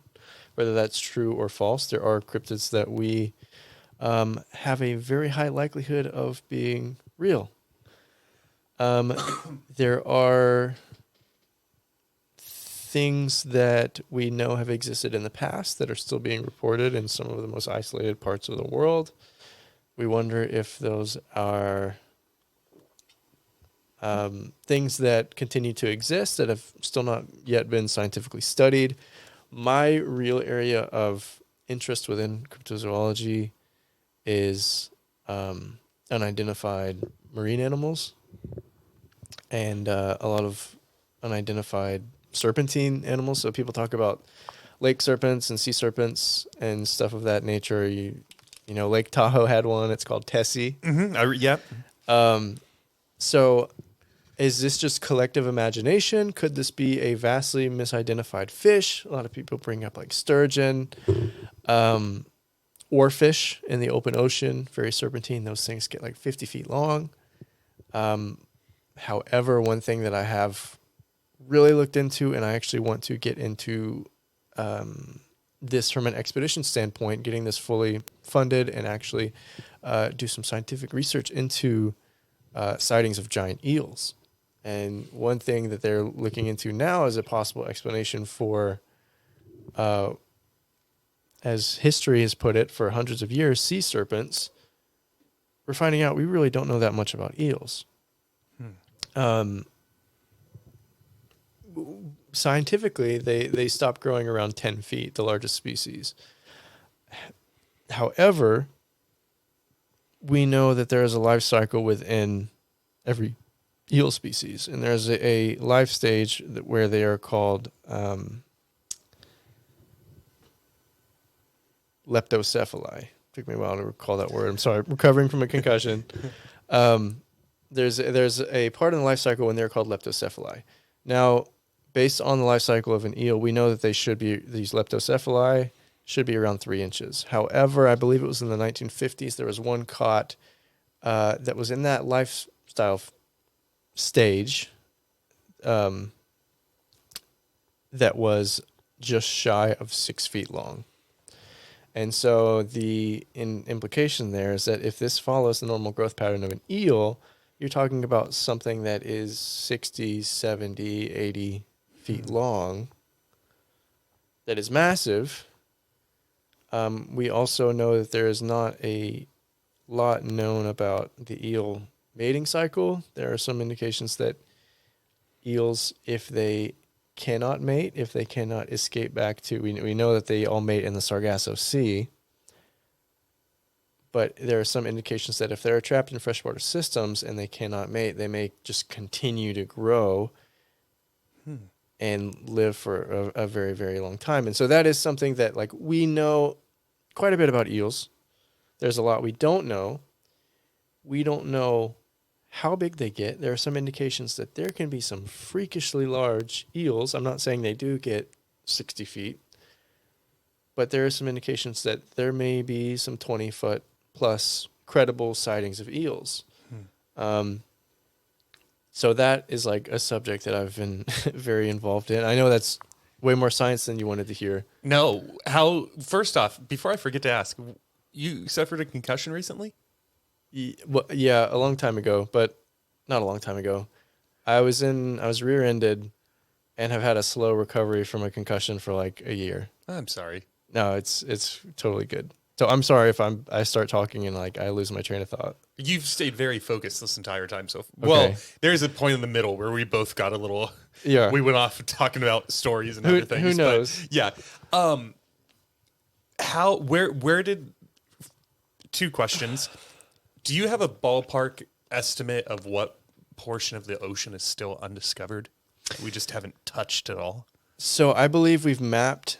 whether that's true or false. There are cryptids that we have a very high likelihood of being real. There are things that we know have existed in the past that are still being reported in some of the most isolated parts of the world. We wonder if those are things that continue to exist that have still not yet been scientifically studied. My real area of interest within cryptozoology is unidentified marine animals and a lot of unidentified serpentine animals. So people talk about lake serpents and sea serpents and stuff of that nature. You know, Lake Tahoe had one. It's called Tessie. Mm-hmm. Yep. So is this just collective imagination? Could this be a vastly misidentified fish? A lot of people bring up like sturgeon, oarfish in the open ocean, very serpentine. Those things get like 50 feet long. However, one thing that I have really looked into, and I actually want to get into this from an expedition standpoint, getting this fully funded and actually do some scientific research into sightings of giant eels. And one thing that they're looking into now as a possible explanation for, as history has put it, for hundreds of years, sea serpents. We're finding out we really don't know that much about eels. Scientifically, they stop growing around 10 feet, the largest species. However, we know that there is a life cycle within every eel species, and there's a life stage where they are called leptocephali. Took me a while to recall that word. I'm sorry, recovering from a concussion. There's a part in the life cycle when they're called leptocephali. Now, based on the life cycle of an eel, we know that these leptocephali should be around 3 inches. However, I believe it was in the 1950s, there was one caught that was in that lifestyle stage that was just shy of 6 feet long. And so the implication there is that if this follows the normal growth pattern of an eel, you're talking about something that is 60, 70, 80 feet long, that is massive. We also know that there is not a lot known about the eel mating cycle. There are some indications that eels, if they cannot mate, if they cannot escape back to, we know that they all mate in the Sargasso Sea, but there are some indications that if they're trapped in freshwater systems and they cannot mate, they may just continue to grow and live for a very, very long time. And so that is something that, like, we know quite a bit about eels. There's a lot we don't know. We don't know how big they get. There are some indications that there can be some freakishly large eels. I'm not saying they do get 60 feet, but there are some indications that there may be some 20-foot plus credible sightings of eels. So that is like a subject that I've been very involved in. I know that's way more science than you wanted to hear. No, first off, before I forget to ask, you suffered a concussion recently? Well, yeah, a long time ago, but not a long time ago. I was rear-ended and have had a slow recovery from a concussion for like a year. I'm sorry. No, it's totally good. So I'm sorry if I start talking and like I lose my train of thought. You've stayed very focused this entire time. So, Okay. well, there's a point in the middle where we both got a little. Yeah. We went off talking about stories and Who- other things. who knows? But yeah. Where did? Two questions. Do you have a ballpark estimate of what portion of the ocean is still undiscovered? We just haven't touched at all. So I believe we've mapped.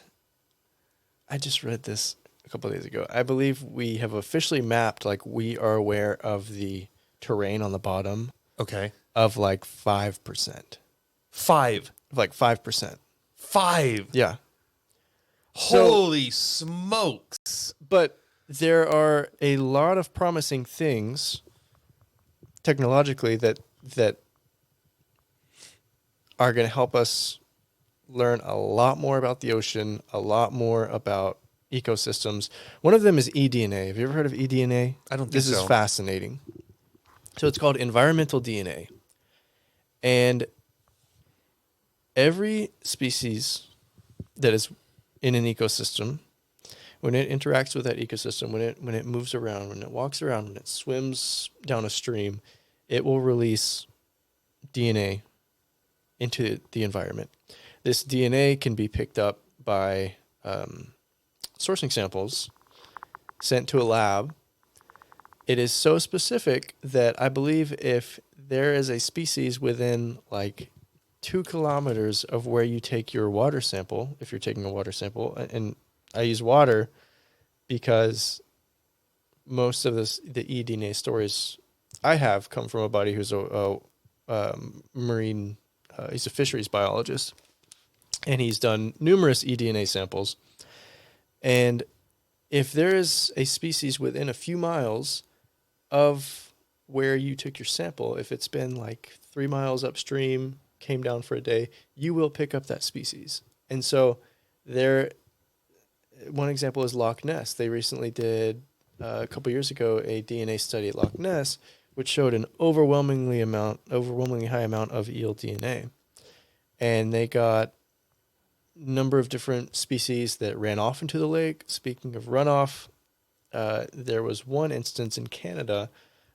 I just read this a couple of days ago. I believe we have officially mapped, like we are aware of the terrain on the bottom Okay. of like 5%. Five. Like 5%. So, Yeah. holy smokes. But there are a lot of promising things technologically that are going to help us learn a lot more about the ocean, a lot more about ecosystems. One of them is eDNA. Have you ever heard of eDNA? I don't think This so. is fascinating. So it's called environmental DNA. And every species that is in an ecosystem, when it interacts with that ecosystem, when it moves around, when it walks around, when it swims down a stream, it will release DNA into the environment. This DNA can be picked up by sourcing samples sent to a lab. It is so specific that I believe if there is a species within like 2 kilometers of where you take your water sample, if you're taking a water sample, and I use water because most of the eDNA stories I have come from a buddy who's a marine, he's a fisheries biologist, and he's done numerous eDNA samples. And if there is a species within a few miles of where you took your sample, if it's been like 3 miles upstream, came down for a day, you will pick up that species. And so one example is Loch Ness. They recently did, a couple years ago, a DNA study at Loch Ness, which showed an overwhelmingly high amount of eel DNA. And they got a number of different species that ran off into the lake. Speaking of runoff, there was one instance in Canada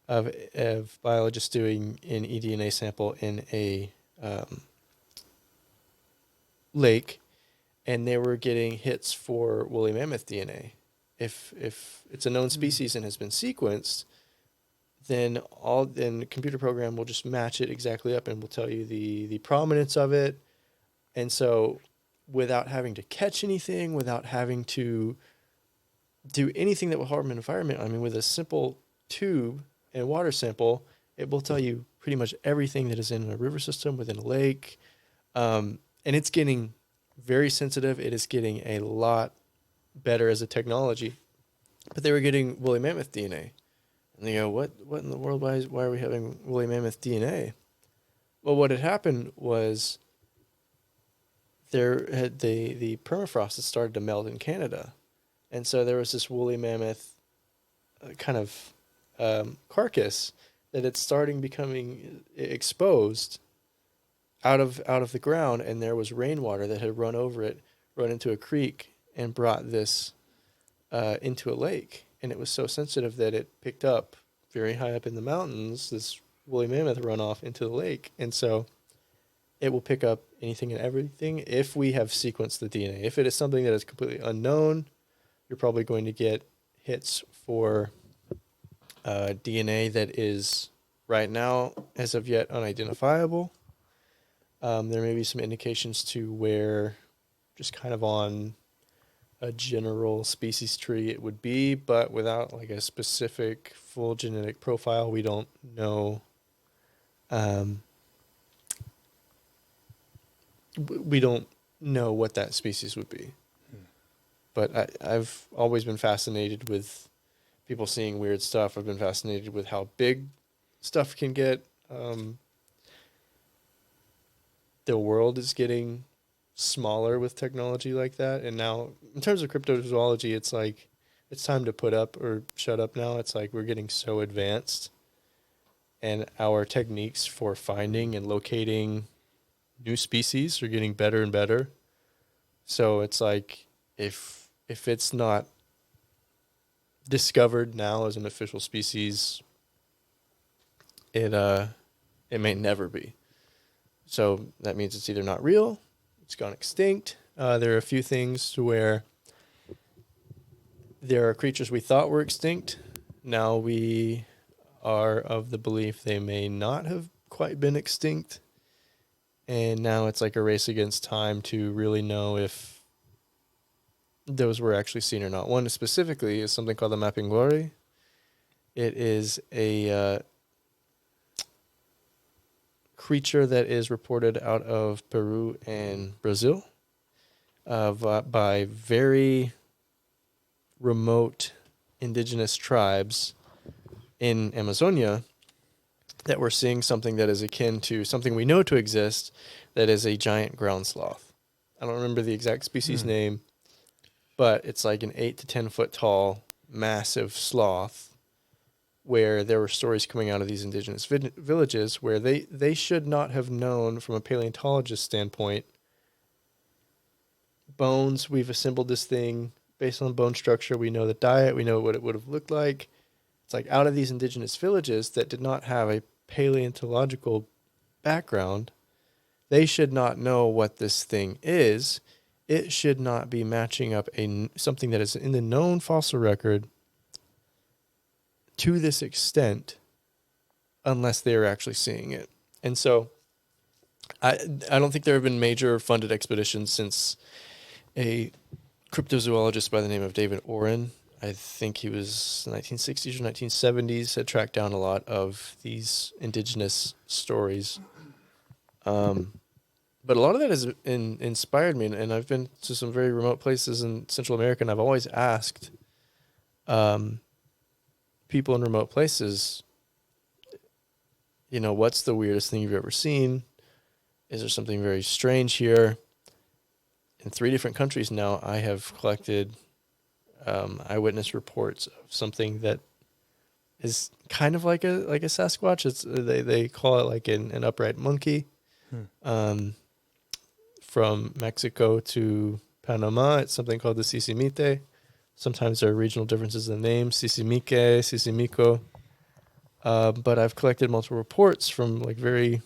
of biologists doing an eDNA sample in a lake, and they were getting hits for woolly mammoth DNA. If it's a known species and has been sequenced, then the computer program will just match it exactly up and will tell you the prominence of it. And so without having to catch anything, without having to do anything that will harm an environment, I mean, with a simple tube and water sample, it will tell you pretty much everything that is in a river system, within a lake. And it's getting very sensitive. It is getting a lot better as a technology. But they were getting woolly mammoth DNA. And they go, what in the world? Why are we having woolly mammoth DNA? Well, what had happened was the permafrost had started to melt in Canada. And so there was this woolly mammoth kind of carcass that had starting becoming exposed out of the ground, and there was rainwater that had run over it, run into a creek, and brought this into a lake. And it was so sensitive that it picked up very high up in the mountains this woolly mammoth runoff into the lake. And so it will pick up anything and everything if we have sequenced the DNA. If it is something that is completely unknown, you're probably going to get hits for DNA that is right now, as of yet, unidentifiable. There may be some indications to where, just kind of on a general species tree, it would be, but without like a specific full genetic profile, we don't know. We don't know what that species would be. But I've always been fascinated with people seeing weird stuff. I've been fascinated with how big stuff can get. The world is getting smaller with technology like that. And now, in terms of cryptozoology, it's like it's time to put up or shut up now. It's like we're getting so advanced, and our techniques for finding and locating new species are getting better and better. So it's like if it's not discovered now as an official species, it may never be. So that means it's either not real, it's gone extinct. There are a few things to where there are creatures we thought were extinct. Now we are of the belief they may not have quite been extinct. And now it's like a race against time to really know if those were actually seen or not. One specifically is something called the mapping glory. It is a creature that is reported out of Peru and Brazil by very remote indigenous tribes in Amazonia that we're seeing something that is akin to something we know to exist, that is a giant ground sloth. I don't remember the exact species name, but it's like an 8 to 10 foot tall, massive sloth, where there were stories coming out of these indigenous villages where they should not have known, from a paleontologist standpoint, bones. We've assembled this thing based on bone structure. We know the diet. We know what it would have looked like. It's like out of these indigenous villages that did not have a paleontological background, they should not know what this thing is. It should not be matching up something that is in the known fossil record to this extent unless they are actually seeing it. And so I don't think there have been major funded expeditions since a cryptozoologist by the name of David Oren, I think he was 1960s or 1970s, had tracked down a lot of these indigenous stories. But a lot of that has inspired me, and I've been to some very remote places in Central America, and I've always asked people in remote places, what's the weirdest thing you've ever seen? Is there something very strange here? In 3 different countries now, I have collected eyewitness reports of something that is kind of like a Sasquatch. It's they call it like an upright monkey. From Mexico to Panama, it's something called the sisimite. Sometimes there are regional differences in the name, sisimique, sisimico. But I've collected multiple reports from like very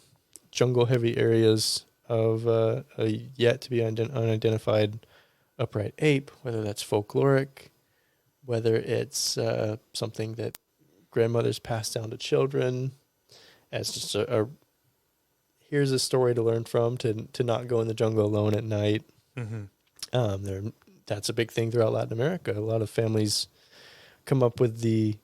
jungle-heavy areas of a yet to be unidentified upright ape, whether that's folkloric, whether it's something that grandmothers pass down to children as just here's a story to learn from, to not go in the jungle alone at night. That's a big thing throughout Latin America. A lot of families come up with the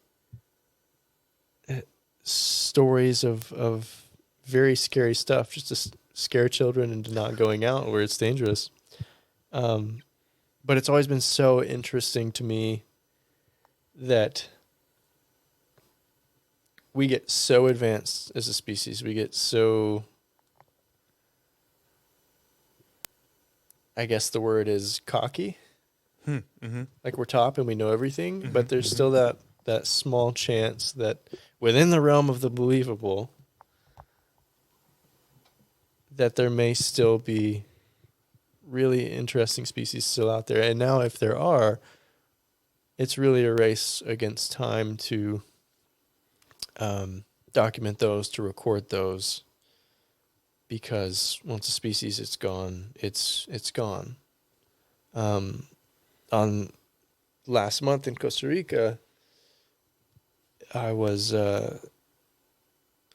stories of very scary stuff just to scare children into not going out where it's dangerous. But it's always been so interesting to me that we get so advanced as a species. We get so, I guess the word is cocky. Like we're top and we know everything, but there's still that small chance that within the realm of the believable, that there may still be really interesting species still out there. And now if there are, it's really a race against time to document those, to record those, because once a species is gone, it's gone. On last month in Costa Rica, I was on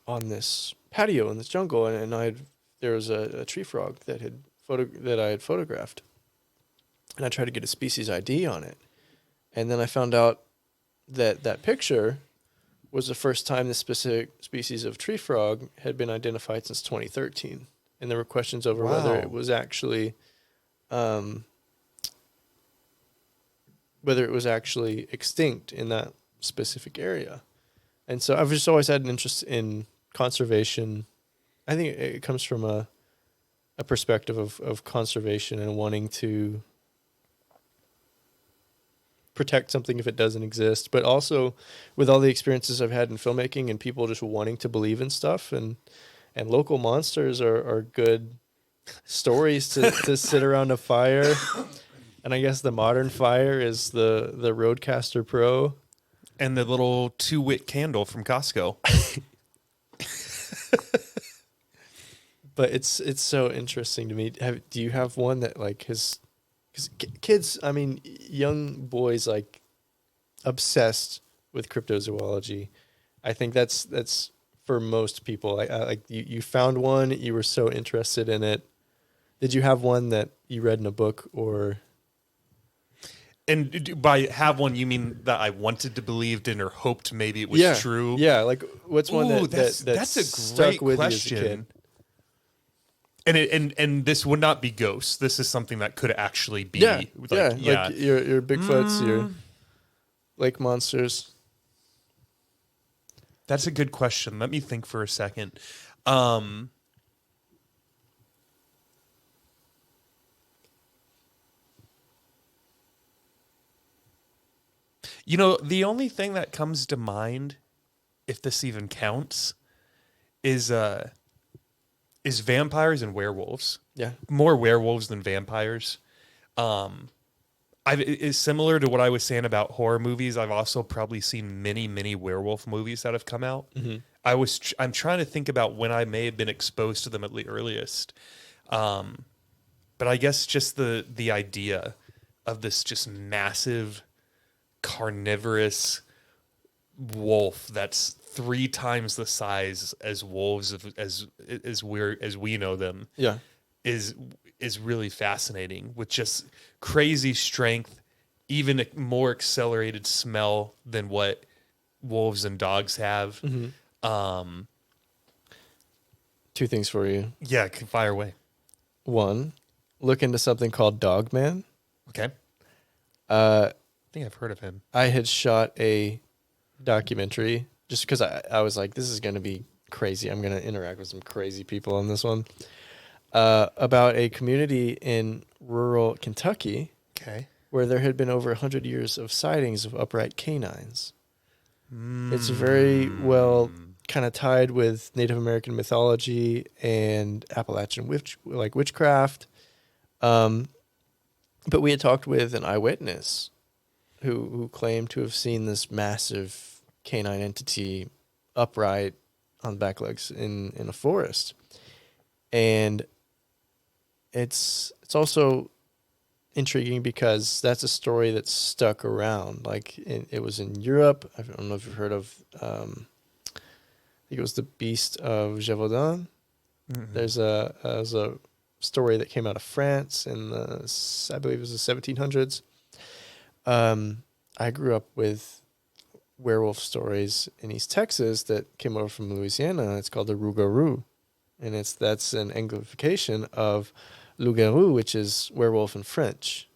this patio in this jungle, and there was a tree frog that I had photographed, and I tried to get a species ID on it, and then I found out that picture was the first time this specific species of tree frog had been identified since 2013, and there were questions over whether it was actually whether it was actually extinct in that specific area. And so I've just always had an interest in conservation. I think it comes from a perspective of conservation and wanting to protect something if it doesn't exist, but also with all the experiences I've had in filmmaking and people just wanting to believe in stuff, and local monsters are good stories to sit around a fire. And I guess the modern fire is the Rodecaster Pro. And the little 2-wick candle from Costco. But it's so interesting to me. Do you have one that like has, because kids, I mean, young boys like obsessed with cryptozoology. I think that's for most people. Like you found one, you were so interested in it. Did you have one that you read in a book or? And by have one, you mean that I wanted to believe in or hoped maybe it was true? Yeah, like what's one Ooh, that's a stuck great with question. you as a kid? And this would not be ghosts. This is something that could actually be. Yeah, Like your Bigfoots, your lake monsters. That's a good question. Let me think for a second. You know, the only thing that comes to mind, if this even counts, is vampires and werewolves. Yeah. More werewolves than vampires. It's similar to what I was saying about horror movies. I've also probably seen many werewolf movies that have come out. Mm-hmm. I'm trying to think about when I may have been exposed to them at the earliest. But I guess just the idea of this just massive carnivorous wolf that's 3 times the size as wolves as we know them. Yeah. Is really fascinating, with just crazy strength, even a more accelerated smell than what wolves and dogs have. Mm-hmm. 2 things for you. Yeah, fire away. 1, look into something called Dogman. Okay. I think I've heard of him. I had shot a documentary just because I was like, this is going to be crazy. I'm going to interact with some crazy people on this one. About a community in rural Kentucky. Okay. Where there had been over 100 years of sightings of upright canines. It's very well kind of tied with Native American mythology and Appalachian witchcraft. But we had talked with an eyewitness who claimed to have seen this massive canine entity upright on back legs in a forest. And it's also intriguing because that's a story that's stuck around. Like it was in Europe. I don't know if you've heard of. I think it was the Beast of Gévaudan. Mm-hmm. There's a story that came out of France in I believe it was the 1700s. I grew up with werewolf stories in East Texas that came over from Louisiana. It's called the rougarou, and that's an Anglification of loup-garou, which is werewolf in French.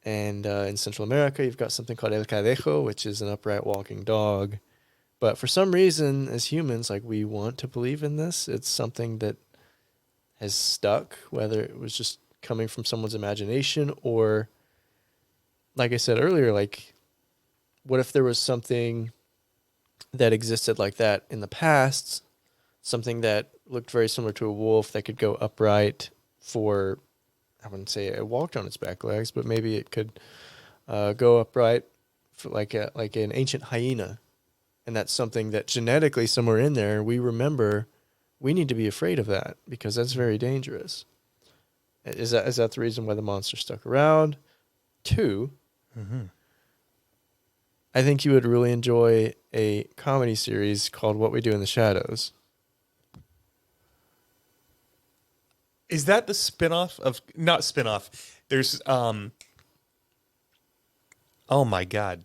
And in Central America, you've got something called el cadejo, which is an upright walking dog. But for some reason, as humans, like we want to believe in this. It's something that has stuck, whether it was just coming from someone's imagination or, like I said earlier, like what if there was something that existed like that in the past, something that looked very similar to a wolf that could go upright for, I wouldn't say it walked on its back legs, but maybe it could go upright for like an ancient hyena. And that's something that genetically somewhere in there, we remember we need to be afraid of that because that's very dangerous. Is that the reason why the monster stuck around? 2, I think you would really enjoy a comedy series called What We Do in the Shadows. Is that the spinoff of, not spinoff, there's, oh my God.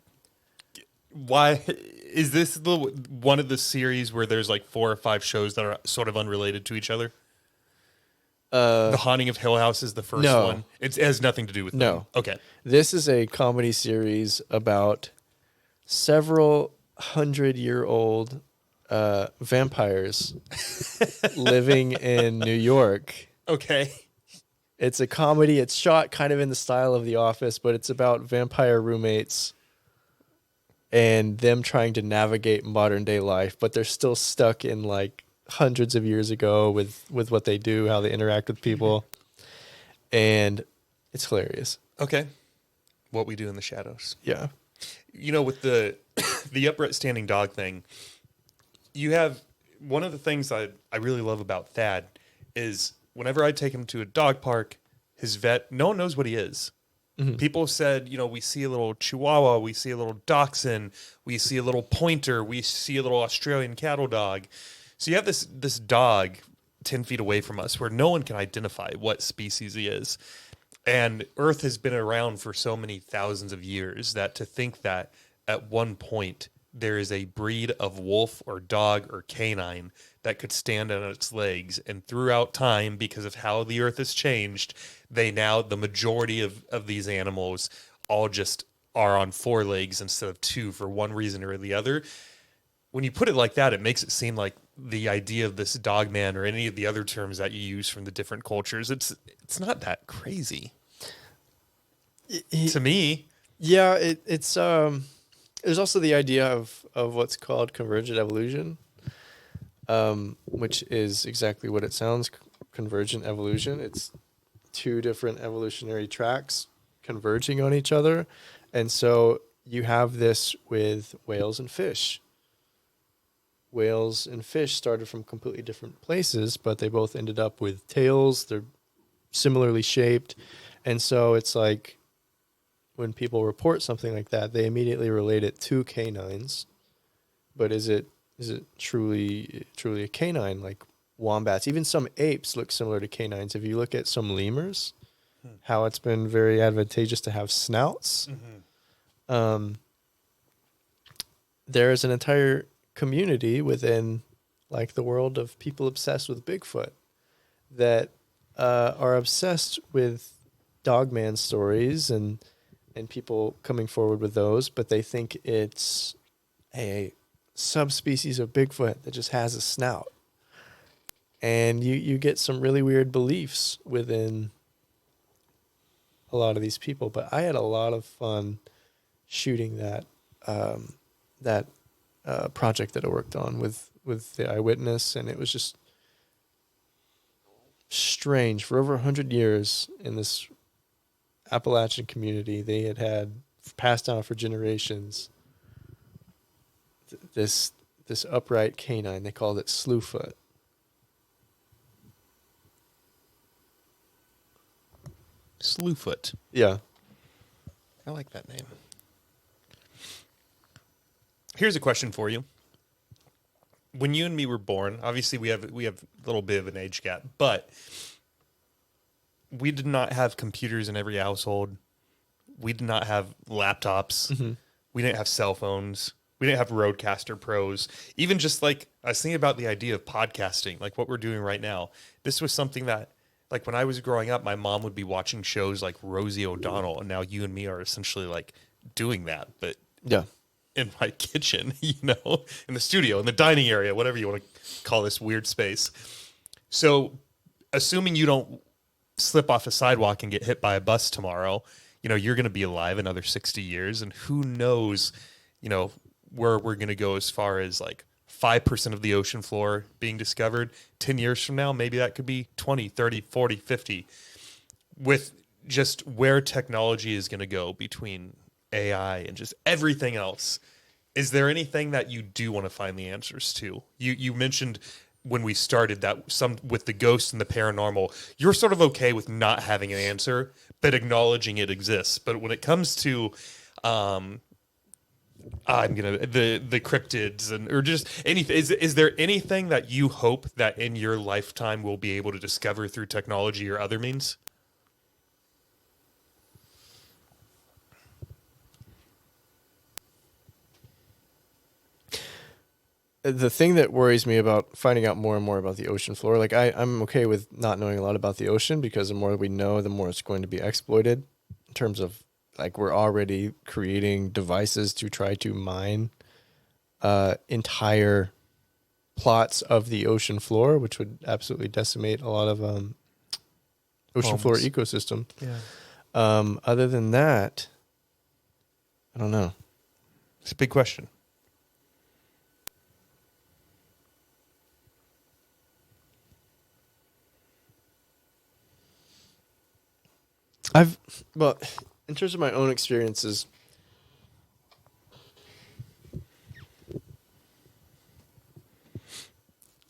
Why is this one of the series where there's like 4 or 5 shows that are sort of unrelated to each other? The Haunting of Hill House is the first no. one. It has nothing to do with them. No. Okay. This is a comedy series about several 100-year-old vampires living in New York. Okay. It's a comedy. It's shot kind of in the style of The Office, but it's about vampire roommates and them trying to navigate modern day life, but they're still stuck in like hundreds of years ago with what they do, how they interact with people. And it's hilarious. Okay. What We Do in the Shadows. Yeah. You know, with the the upright standing dog thing, you have one of the things I really love about Thad is whenever I take him to a dog park, his vet, no one knows what he is. People have said, you know, we see a little Chihuahua, we see a little Dachshund, we see a little Pointer, we see a little Australian cattle dog. So you have this dog 10 feet away from us where no one can identify what species he is. And Earth has been around for so many thousands of years that to think that at one point there is a breed of wolf or dog or canine that could stand on its legs, and throughout time, because of how the Earth has changed, the majority of these animals all just are on 4 legs instead of 2 for one reason or the other. When you put it like that, it makes it seem like the idea of this dog man or any of the other terms that you use from the different cultures, it's not that crazy. To me. Yeah, it's there's also the idea of what's called convergent evolution, which is exactly what it sounds, convergent evolution. It's 2 different evolutionary tracks converging on each other. And so you have this with whales and fish. Whales and fish started from completely different places, but they both ended up with tails. They're similarly shaped. And so it's like when people report something like that, they immediately relate it to canines. But is it truly a canine? Like wombats, even some apes look similar to canines. If you look at some lemurs, how it's been very advantageous to have snouts. There's an entire community within like the world of people obsessed with Bigfoot that are obsessed with dogman stories and people coming forward with those, but they think it's a subspecies of Bigfoot that just has a snout. And you get some really weird beliefs within a lot of these people. But I had a lot of fun shooting that project that I worked on with the eyewitness, and it was just strange. For over 100 years in this Appalachian community, they had passed down for generations this upright canine. They called it Slewfoot. Slewfoot. Yeah. I like that name. Here's a question for you. When you and me were born, obviously we have a little bit of an age gap, but we did not have computers in every household. We did not have laptops. Mm-hmm. We didn't have cell phones. We didn't have Rodecaster Pros. Even just like, I was thinking about the idea of podcasting, like what we're doing right now. This was something that, like when I was growing up, my mom would be watching shows like Rosie O'Donnell, and now you and me are essentially like doing that, but Yeah. in my kitchen, in the studio, in the dining area, whatever you want to call this weird space. So assuming you don't slip off a sidewalk and get hit by a bus tomorrow, you're going to be alive another 60 years. And who knows, where we're going to go as far as like 5% of the ocean floor being discovered 10 years from now. Maybe that could be 20, 30, 40, 50. With just where technology is going to go between AI and just everything else, is there anything that you do want to find the answers to? You mentioned when we started that some with the ghosts and the paranormal, you're sort of okay with not having an answer, but acknowledging it exists. But when it comes to the cryptids or just anything, is there anything that you hope that in your lifetime we'll be able to discover through technology or other means? the thing that worries me about finding out more and more about the ocean floor, like I'm okay with not knowing a lot about the ocean, because the more we know, the more it's going to be exploited in terms of, like, we're already creating devices to try to mine entire plots of the ocean floor, which would absolutely decimate a lot of ocean floor Homes. ecosystem. Yeah. Other than that, I don't know. It's a big question. Well, in terms of my own experiences,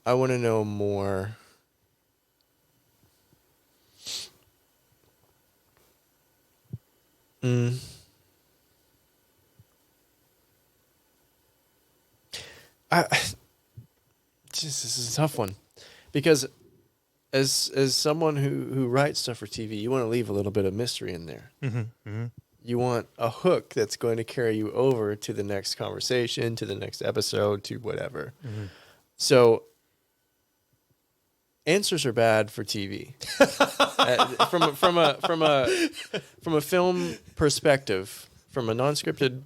I want to know more. I just, this is a tough one, because as someone who writes stuff for TV, you want to leave a little bit of mystery in there. Mm-hmm. Mm-hmm. You want a hook that's going to carry you over to the next conversation, to the next episode, to whatever. Mm-hmm. So answers are bad for TV. From a film perspective, from a non-scripted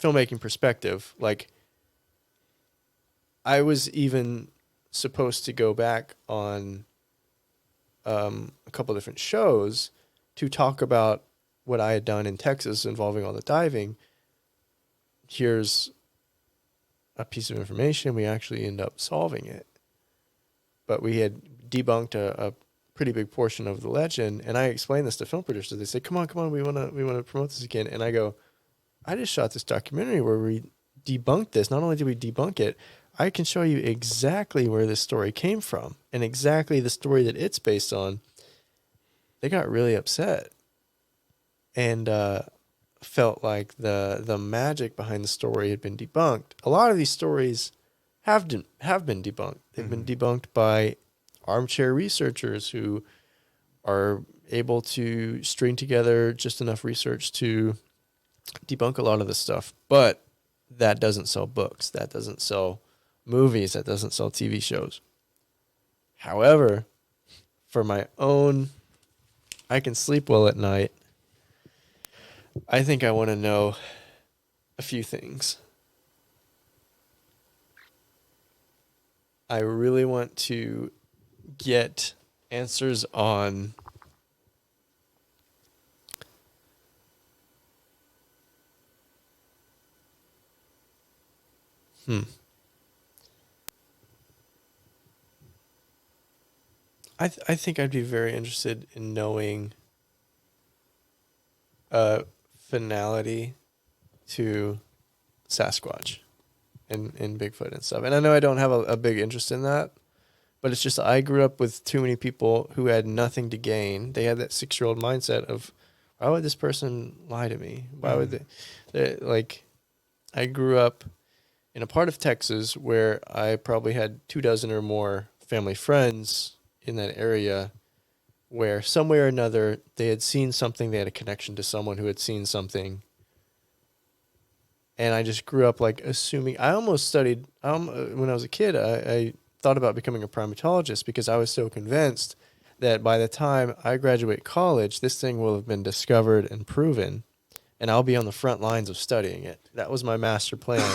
filmmaking perspective, like, I was even supposed to go back on a couple different shows to talk about what I had done in Texas involving all the diving. Here's a piece of information. We actually end up solving it. But we had debunked a pretty big portion of the legend, and I explained this to film producers. They say, come on, we wanna promote this again. And I go, I just shot this documentary where we debunked this. Not only did we debunk it, I can show you exactly where this story came from and exactly the story that it's based on. They got really upset and felt like the magic behind the story had been debunked. A lot of these stories have been debunked. They've been debunked by armchair researchers who are able to string together just enough research to debunk a lot of this stuff. But that doesn't sell books. That doesn't sell movies. That doesn't sell TV shows. However, for my own, I can sleep well at night, I think I want to know a few things. I really want to get answers on I think I'd be very interested in knowing finality to Sasquatch and Bigfoot and stuff. And I know I don't have a big interest in that, but it's just I grew up with too many people who had nothing to gain. They had that 6-year-old mindset of, why would this person lie to me? Why would they like, I grew up in a part of Texas where I probably had 24 or more family friends in that area where some way or another they had seen something, they had a connection to someone who had seen something. And I just grew up like assuming. I almost studied when I was a kid. I thought about becoming a primatologist because I was so convinced that by the time I graduate college, this thing will have been discovered and proven, and I'll be on the front lines of studying it. That was my master plan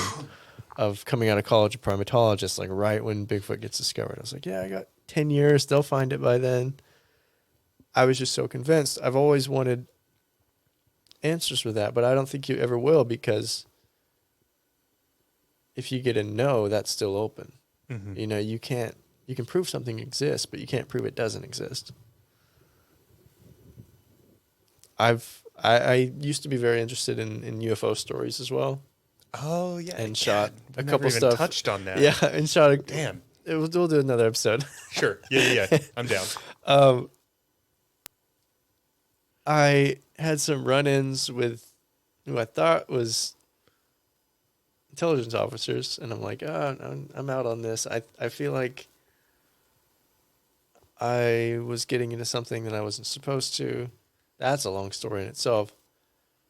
of coming out of college, a primatologist, like right when Bigfoot gets discovered. I was like, yeah, I got 10 years. They'll find it by then. I was just so convinced. I've always wanted answers for that, but I don't think you ever will, because if you get a no, that's still open. Mm-hmm. You know, you can prove something exists, but you can't prove it doesn't exist. I used to be very interested in UFO stories as well. Oh yeah, and shot a couple even stuff. Touched on that. Yeah, and shot a damn. We'll do another episode. Sure. Yeah. I'm down. I had some run-ins with who I thought was intelligence officers, and I'm like, I'm out on this. I feel like I was getting into something that I wasn't supposed to. That's a long story in itself.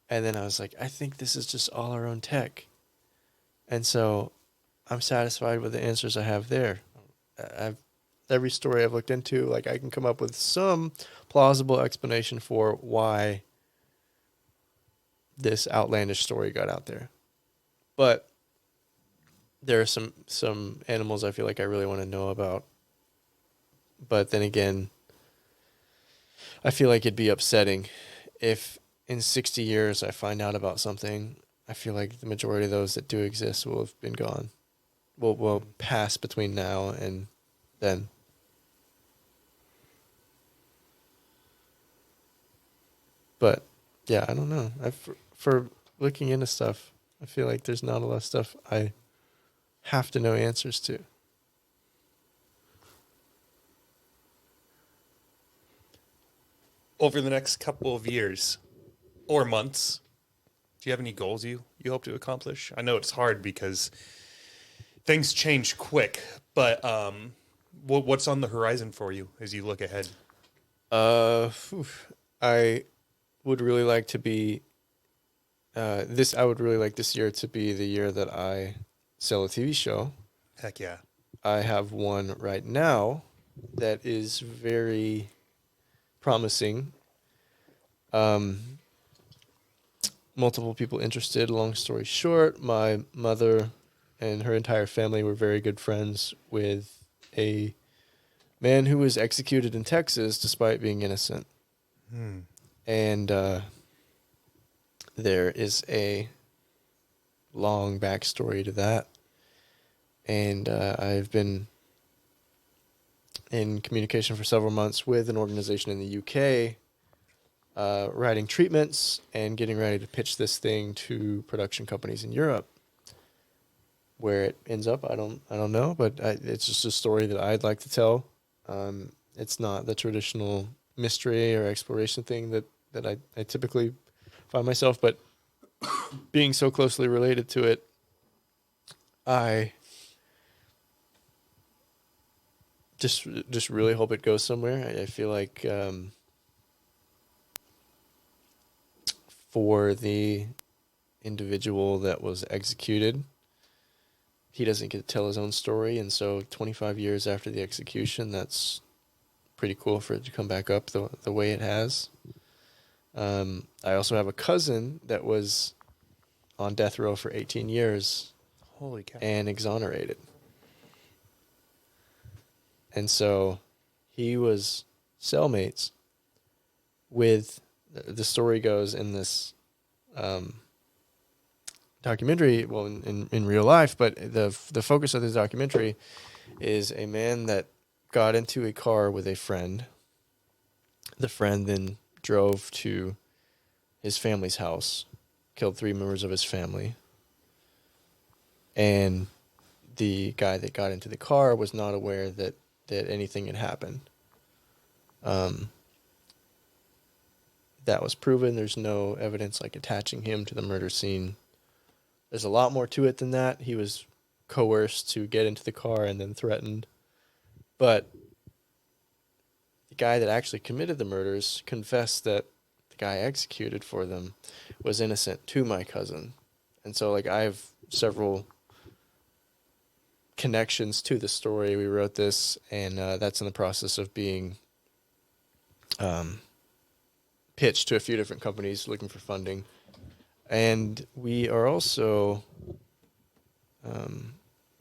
And then I was like, I think this is just all our own tech. And so I'm satisfied with the answers I have there. I've every story I've looked into, like I can come up with some plausible explanation for why this outlandish story got out there. But there are some animals I feel like I really want to know about. But then again, I feel like it'd be upsetting if in 60 years I find out about something. I feel like the majority of those that do exist will have been gone. Will pass between now and then. But yeah, I don't know. For looking into stuff, I feel like there's not a lot of stuff I have to know answers to. Over the next couple of years or months, do you have any goals you hope to accomplish? I know it's hard because things change quick, but what's on the horizon for you as you look ahead? Phew. I would really like to be I would really like this year to be the year that I sell a TV show. Heck yeah. I have one right now that is very promising. Um, Multiple people interested. Long story short, my mother and her entire family were very good friends with a man who was executed in Texas despite being innocent. Hmm. And there is a long backstory to that. And I've been in communication for several months with an organization in the UK, writing treatments and getting ready to pitch this thing to production companies in Europe. Where it ends up, I don't know, but it's just a story that I'd like to tell. It's not the traditional mystery or exploration thing that I typically find myself, but being so closely related to it, I just really hope it goes somewhere. I feel like for the individual that was executed, he doesn't get to tell his own story, and so 25 years after the execution, that's pretty cool for it to come back up the way it has. I also have a cousin that was on death row for 18 years Holy cow. and exonerated. And so he was cellmates with, the story goes in this documentary, well, in real life, but the focus of this documentary is a man that got into a car with a friend. The friend then drove to his family's house, killed 3 members of his family. And the guy that got into the car was not aware that anything had happened. That was proven. There's no evidence like attaching him to the murder scene. There's a lot more to it than that. He was coerced to get into the car and then threatened. But the guy that actually committed the murders confessed that the guy executed for them was innocent to my cousin. And so, like, I have several connections to the story. We wrote this, and that's in the process of being pitched to a few different companies looking for funding. And we are also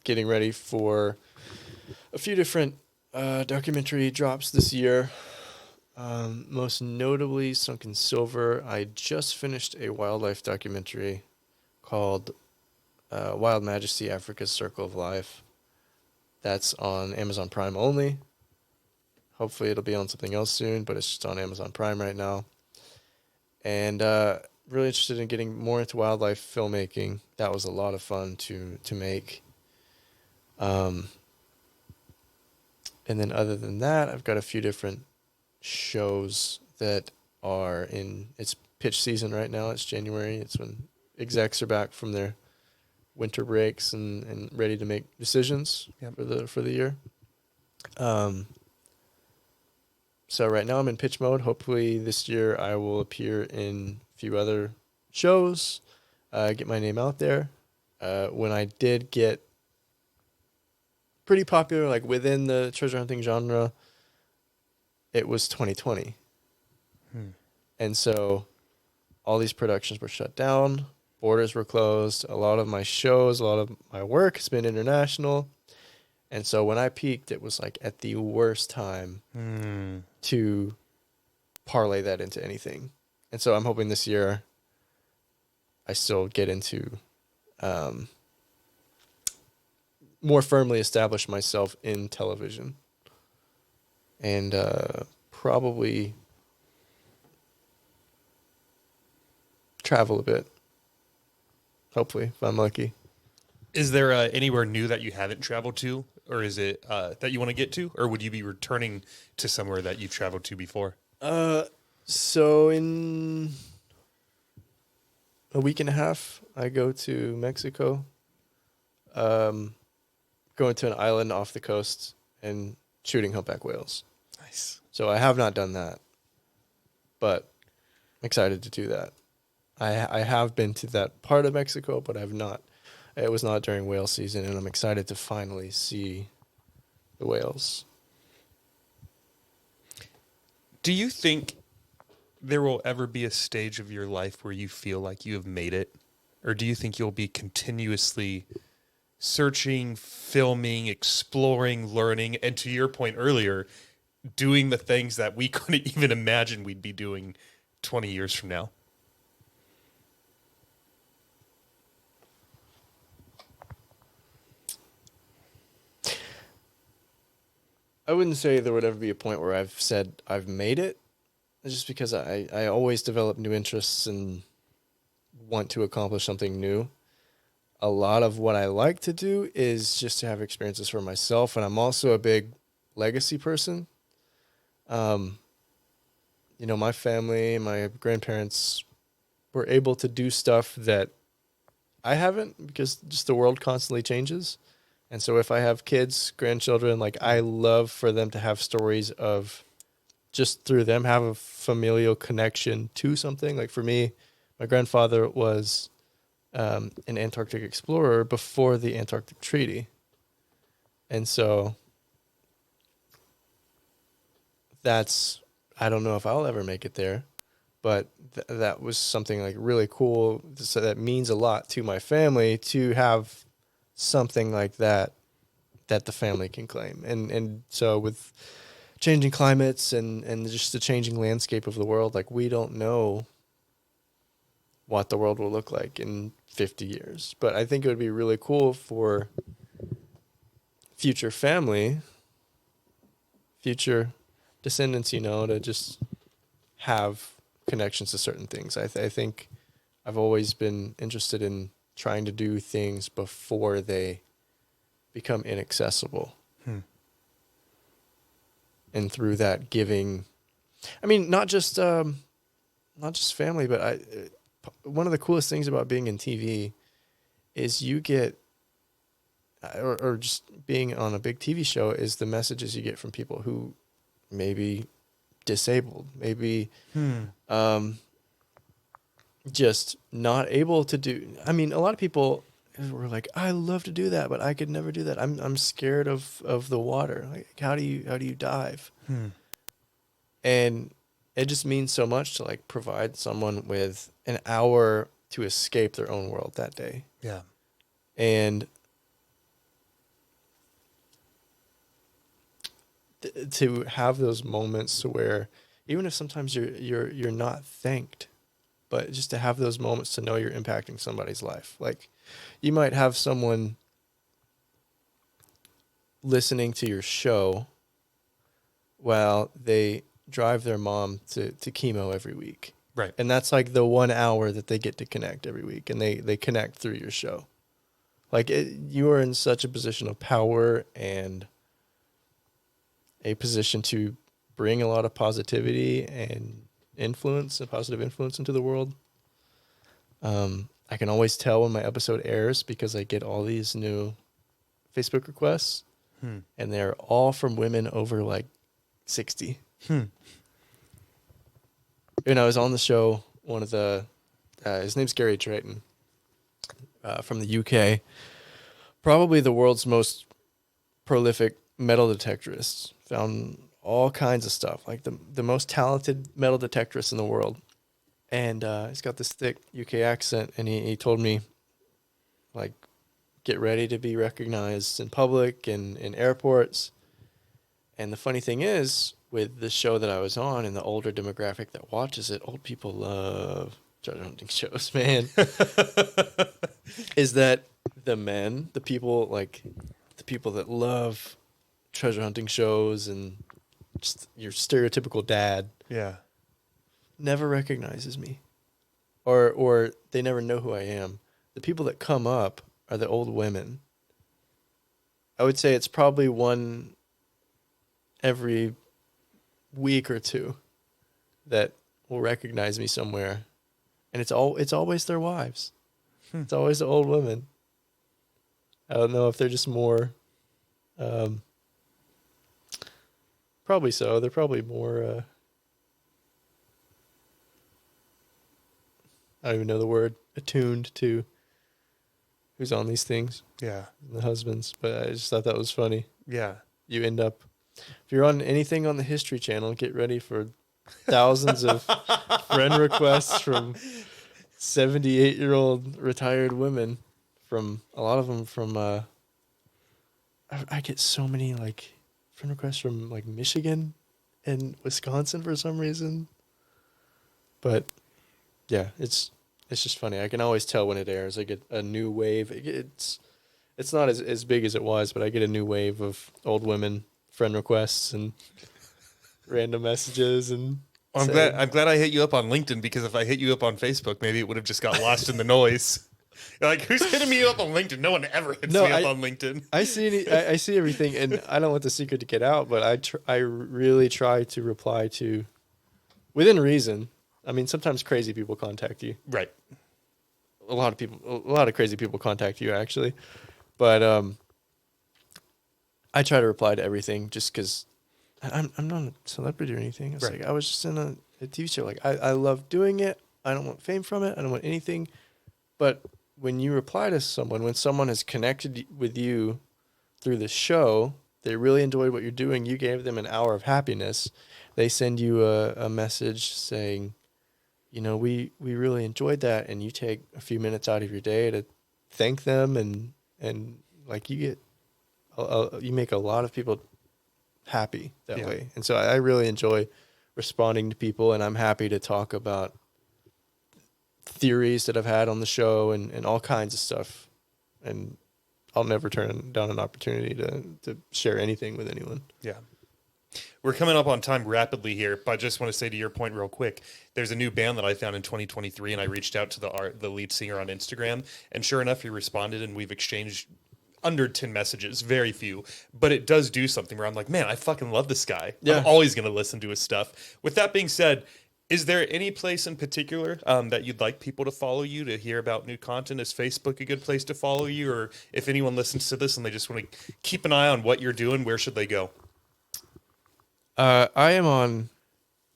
getting ready for a few different documentary drops this year. Most notably, Sunken Silver. I just finished a wildlife documentary called Wild Majesty, Africa's Circle of Life. That's on Amazon Prime only. Hopefully it'll be on something else soon, but it's just on Amazon Prime right now. And really interested in getting more into wildlife filmmaking. That was a lot of fun to make. And then other than that, I've got a few different shows that are in its pitch season right now. It's January. It's when execs are back from their winter breaks and ready to make decisions for the year. So right now I'm in pitch mode. Hopefully this year I will appear in a few other shows, get my name out there. When I did get pretty popular, like within the treasure hunting genre, it was 2020. And so all these productions were shut down, borders were closed. A lot of my shows, a lot of my work has been international. And so when I peaked, it was like at the worst time to parlay that into anything. And so I'm hoping this year I still get into more firmly establish myself in television and probably travel a bit. Hopefully, if I'm lucky. Is there anywhere new that you haven't traveled to, or is it that you want to get to, or would you be returning to somewhere that you've traveled to before? So in a week and a half, I go to Mexico. Going to an island off the coast and shooting humpback whales. Nice. So I have not done that, but I'm excited to do that. I have been to that part of Mexico, but I've not. It was not during whale season, and I'm excited to finally see the whales. Do you think there will ever be a stage of your life where you feel like you have made it? Or do you think you'll be continuously searching, filming, exploring, learning, and to your point earlier, doing the things that we couldn't even imagine we'd be doing 20 years from now? I wouldn't say there would ever be a point where I've said I've made it. It's just because I always develop new interests and want to accomplish something new. A lot of what I like to do is just to have experiences for myself. And I'm also a big legacy person. My family, my grandparents were able to do stuff that I haven't because just the world constantly changes. And so if I have kids, grandchildren, like I love for them to have stories of just through them have a familial connection to something. Like for me, my grandfather was an Antarctic explorer before the Antarctic Treaty. And so I don't know if I'll ever make it there, but that was something like really cool. So that means a lot to my family to have something like that the family can claim. And so with changing climates and just the changing landscape of the world, like we don't know what the world will look like in 50 years. But I think it would be really cool for future family, future descendants, to just have connections to certain things. I think I've always been interested in trying to do things before they become inaccessible. And through that giving, not just family, but one of the coolest things about being in TV is you get, or just being on a big TV show is the messages you get from people who may be disabled, maybe just not able to do. A lot of people were like, I love to do that, but I could never do that. I'm scared of the water. Like, how do you dive? And it just means so much to like provide someone with an hour to escape their own world that day. Yeah. And to have those moments to where even if sometimes you're not thanked, but just to have those moments to know you're impacting somebody's life. Like you might have someone listening to your show while they drive their mom to chemo every week. Right. And that's like the 1 hour that they get to connect every week, and they connect through your show. Like you are in such a position of power and a position to bring a lot of positivity and influence, a positive influence into the world. I can always tell when my episode airs because I get all these new Facebook requests, and they're all from women over like 60. And I was on the show, one of the, his name's Gary Drayton, from the UK, probably the world's most prolific metal detectorist. Found all kinds of stuff, like the most talented metal detectorist in the world. And he's got this thick UK accent, and he told me, like, get ready to be recognized in public and in airports. And the funny thing is, with the show that I was on and the older demographic that watches it, old people love treasure hunting shows, man. Is that the men, the people that love treasure hunting shows and just your stereotypical dad Yeah. never recognizes me, or they never know who I am. The people that come up are the old women. I would say it's probably one every week or two that will recognize me somewhere, and it's always their wives. It's always the old women. I don't know if they're just more. Probably so. They're probably more. I don't even know the word. Attuned to who's on these things. Yeah. The husbands. But I just thought that was funny. Yeah. You end up, if you're on anything on the History Channel, get ready for thousands of friend requests from 78-year-old retired women. From a lot of them from. I get so many like friend requests from like Michigan and Wisconsin for some reason. But yeah, it's just funny. I can always tell when it airs. I get a new wave. It's not as big as it was, but I get a new wave of old women friend requests and random messages and. I'm glad I hit you up on LinkedIn, because if I hit you up on Facebook, maybe it would have just got lost in the noise. You're like, who's hitting me up on LinkedIn? No one ever hits me up on LinkedIn. I see everything, and I don't want the secret to get out, but I really try to reply to within reason. I mean, sometimes crazy people contact you. Right. A lot of crazy people contact you, actually. But I try to reply to everything just because I'm not a celebrity or anything. It's like I was just in a TV show. Like I love doing it. I don't want fame from it. I don't want anything. But when you reply to someone, when someone has connected with you through the show, they really enjoyed what you're doing. You gave them an hour of happiness. They send you a message saying, you know, we really enjoyed that, and you take a few minutes out of your day to thank them, and like you get, you make a lot of people happy that way. And so I really enjoy responding to people, and I'm happy to talk about theories that I've had on the show and all kinds of stuff. And I'll never turn down an opportunity to share anything with anyone. Yeah. We're coming up on time rapidly here, but I just want to say to your point real quick, there's a new band that I found in 2023, and I reached out to the lead singer on Instagram, and sure enough, he responded, and we've exchanged under 10 messages, very few, but it does do something where I'm like, man, I fucking love this guy. Yeah. I'm always going to listen to his stuff. With that being said, is there any place in particular that you'd like people to follow you to hear about new content? Is Facebook a good place to follow you? Or if anyone listens to this and they just want to keep an eye on what you're doing, where should they go? I am on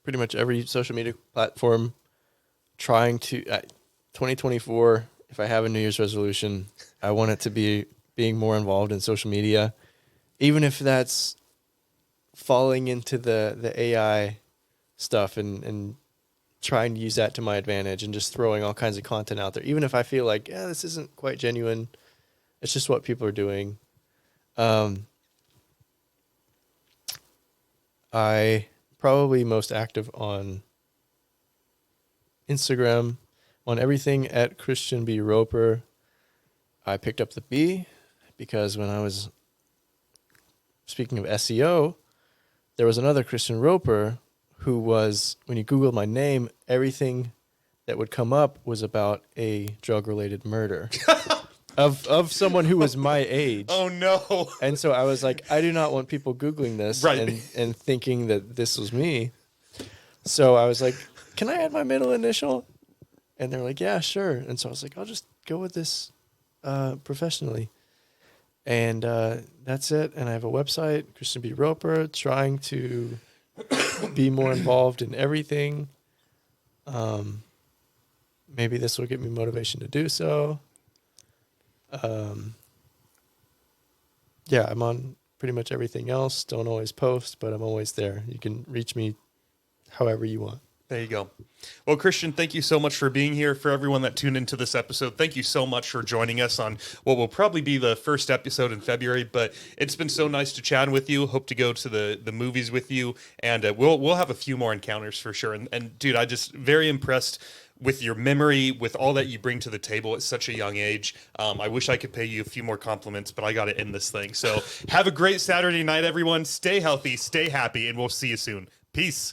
pretty much every social media platform trying to, 2024, if I have a New Year's resolution, I want it to be being more involved in social media, even if that's falling into the AI stuff and trying to use that to my advantage and just throwing all kinds of content out there. Even if I feel like, this isn't quite genuine, it's just what people are doing. I probably most active on Instagram, on everything at Christian B. Roper. I picked up the B because when I was speaking of SEO, there was another Christian Roper who was, when you Googled my name, everything that would come up was about a drug-related murder of someone who was my age. Oh, no. And so I was like, I do not want people Googling this and thinking that this was me. So I was like, can I add my middle initial? And they're like, yeah, sure. And so I was like, I'll just go with this professionally. And that's it. And I have a website, Christian B. Roper, trying to be more involved in everything. Maybe this will give me motivation to do so. Yeah, I'm on pretty much everything else. Don't always post, but I'm always there. You can reach me however you want. There you go. Well, Christian, thank you so much for being here. For everyone that tuned into this episode, thank you so much for joining us on what will probably be the first episode in February. But it's been so nice to chat with you. Hope to go to the movies with you, and we'll have a few more encounters for sure. And dude, I just very impressed with your memory, with all that you bring to the table at such a young age. I wish I could pay you a few more compliments, but I got to end this thing. So have a great Saturday night, everyone. Stay healthy, stay happy, and we'll see you soon. Peace.